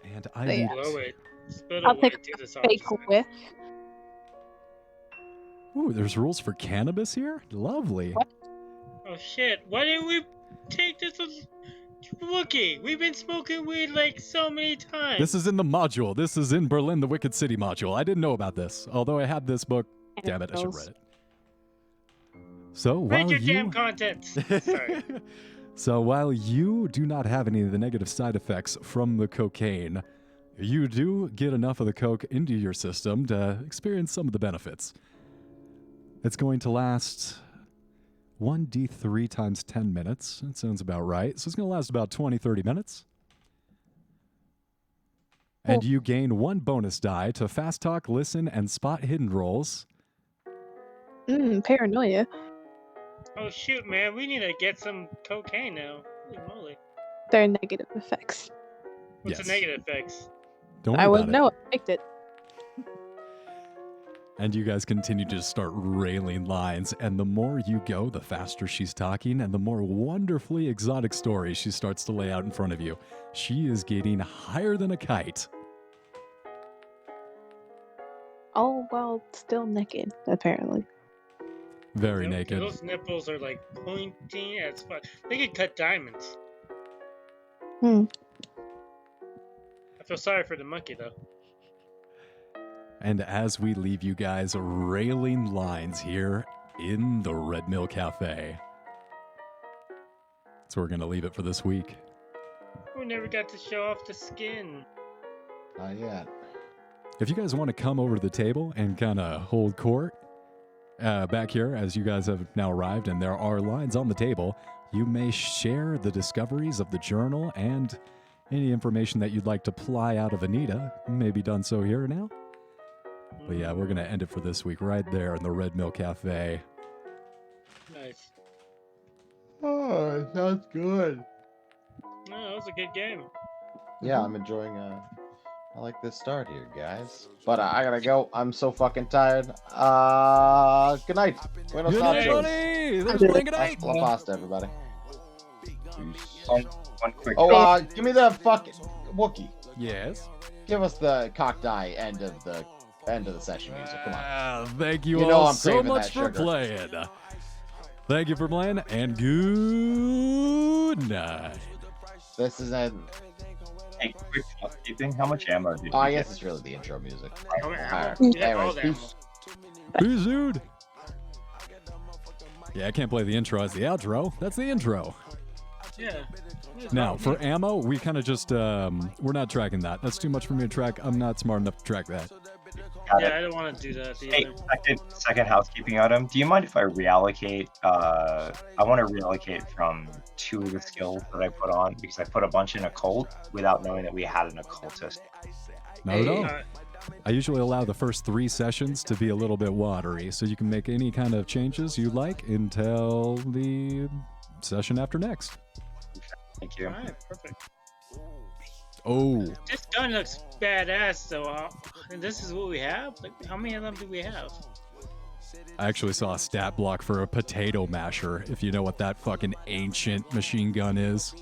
[SPEAKER 1] And I
[SPEAKER 4] Yeah.
[SPEAKER 1] need
[SPEAKER 7] Blow it. Spit
[SPEAKER 4] I'll
[SPEAKER 7] away.
[SPEAKER 4] take
[SPEAKER 7] Do this
[SPEAKER 4] Fake
[SPEAKER 7] opposite.
[SPEAKER 4] whiff.
[SPEAKER 1] Ooh, there's rules for cannabis here? Lovely.
[SPEAKER 4] What?
[SPEAKER 7] Oh shit! Why didn't we take this Wookie? We've been smoking weed like so many times.
[SPEAKER 1] This is in the module. This is in Berlin, the Wicked City module. I didn't know about this, although I had this book. Damn it, I should have read it. So
[SPEAKER 7] Read
[SPEAKER 1] while
[SPEAKER 7] your
[SPEAKER 1] you...
[SPEAKER 7] damn content. Sorry.
[SPEAKER 1] So while you do not have any of the negative side effects from the cocaine, you do get enough of the coke into your system to experience some of the benefits. It's going to last 1d3 times 10 minutes. That sounds about right. So it's going to last about 20-30 minutes. And you gain 1 bonus die to fast talk, listen, and spot hidden rolls.
[SPEAKER 4] Paranoia.
[SPEAKER 7] Oh shoot, man! We need to get some cocaine now. Holy moly!
[SPEAKER 4] There are negative effects.
[SPEAKER 7] What's
[SPEAKER 1] Yes.
[SPEAKER 7] the negative effects?
[SPEAKER 1] Don't worry
[SPEAKER 4] I
[SPEAKER 1] about
[SPEAKER 4] wouldn't
[SPEAKER 1] it.
[SPEAKER 4] know. I picked it.
[SPEAKER 1] And you guys continue to start railing lines, and the more you go, the faster she's talking, and the more wonderfully exotic stories she starts to lay out in front of you. She is getting higher than a kite.
[SPEAKER 4] All while still naked, apparently.
[SPEAKER 1] Very
[SPEAKER 7] Nope,
[SPEAKER 1] naked.
[SPEAKER 7] Those nipples are like pointing at spot. They could cut diamonds.
[SPEAKER 4] Hmm.
[SPEAKER 7] I feel sorry for the monkey though.
[SPEAKER 1] And as we leave you guys railing lines here in the Red Mill Cafe, that's where we're going to leave it for this week.
[SPEAKER 7] We never got to show off the skin.
[SPEAKER 2] Not yet.
[SPEAKER 1] If you guys want to come over to the table and kind of hold court back here, as you guys have now arrived and there are lines on the table, you may share the discoveries of the journal and any information that you'd like to ply out of Anita may be done so here now. But yeah, we're going to end it for this week right there in the Red Mill Cafe.
[SPEAKER 7] Nice.
[SPEAKER 2] Oh, sounds good.
[SPEAKER 7] No, that was a good game.
[SPEAKER 2] Yeah, I'm enjoying. I like this start here, guys. But I gotta go. I'm so fucking tired. Good night. Buenos
[SPEAKER 1] Good night,
[SPEAKER 2] nachos.
[SPEAKER 1] buddy! There's playing good night!
[SPEAKER 2] Hasta la pasta, everybody.
[SPEAKER 5] One quick.
[SPEAKER 2] Oh, give me the fucking Wookie.
[SPEAKER 1] Yes?
[SPEAKER 2] Give us the cocked eye end of the session music. Come on.
[SPEAKER 1] Thank you,
[SPEAKER 2] You know
[SPEAKER 1] all
[SPEAKER 2] I'm
[SPEAKER 1] so
[SPEAKER 2] craving
[SPEAKER 1] much
[SPEAKER 2] that
[SPEAKER 1] for
[SPEAKER 2] sugar.
[SPEAKER 1] playing. Thank you for playing, and good night.
[SPEAKER 2] This is a.
[SPEAKER 5] Hey, quick housekeeping. How much ammo did you
[SPEAKER 2] Oh, I
[SPEAKER 5] get?
[SPEAKER 2] guess it's really the intro music.
[SPEAKER 7] Oh,
[SPEAKER 2] Alright.
[SPEAKER 7] ammo. Yeah, all
[SPEAKER 2] Anyways,
[SPEAKER 7] the
[SPEAKER 2] peace.
[SPEAKER 1] Peace, dude. Yeah, I can't play the intro as the outro. That's the intro.
[SPEAKER 7] Yeah.
[SPEAKER 1] Now, for ammo, we kind of just, we're not tracking that. That's too much for me to track. I'm not smart enough to track that.
[SPEAKER 5] Got
[SPEAKER 7] Yeah,
[SPEAKER 5] it.
[SPEAKER 7] I don't want to do that
[SPEAKER 5] Hey,
[SPEAKER 7] either.
[SPEAKER 5] second housekeeping item. Do you mind if I reallocate? I want to reallocate from 2 of the skills that I put on because I put a bunch in occult without knowing that we had an occultist.
[SPEAKER 1] Not at all.
[SPEAKER 7] Alright.
[SPEAKER 1] I usually allow the first 3 sessions to be a little bit watery, so you can make any kind of changes you like until the session after next.
[SPEAKER 5] Thank you.
[SPEAKER 7] Alright, perfect.
[SPEAKER 1] Oh,
[SPEAKER 7] This gun looks badass, so and this is what we have? Like, how many of them do we have?
[SPEAKER 1] I actually saw a stat block for a potato masher, if you know what that fucking ancient machine gun is.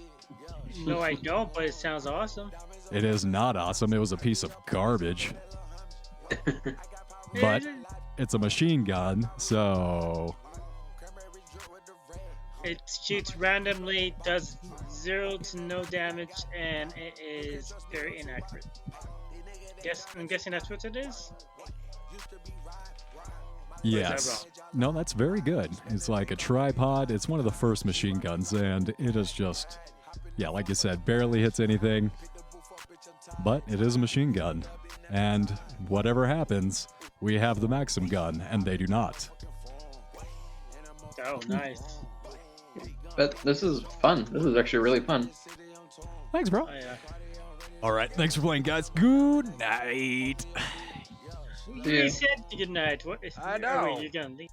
[SPEAKER 7] No, I don't, but it sounds awesome.
[SPEAKER 1] It is not awesome. It was a piece of garbage. But it's a machine gun, so
[SPEAKER 7] It shoots randomly, does 0 to no damage, and it is very inaccurate. I'm guessing that's what it is?
[SPEAKER 1] yes. No, that's very good. It's like a tripod. It's one of the first machine guns, and it is just, yeah, like you said, barely hits anything. But it is a machine gun. And whatever happens, we have the Maxim gun, and they do not.
[SPEAKER 7] Oh, nice.
[SPEAKER 3] But this is fun. This is actually really fun.
[SPEAKER 1] Thanks, bro.
[SPEAKER 7] Oh, yeah.
[SPEAKER 1] All right, thanks for playing, guys. Good night.
[SPEAKER 3] Yeah.
[SPEAKER 7] You said good night. What is,
[SPEAKER 9] I know.
[SPEAKER 7] You're gonna leave.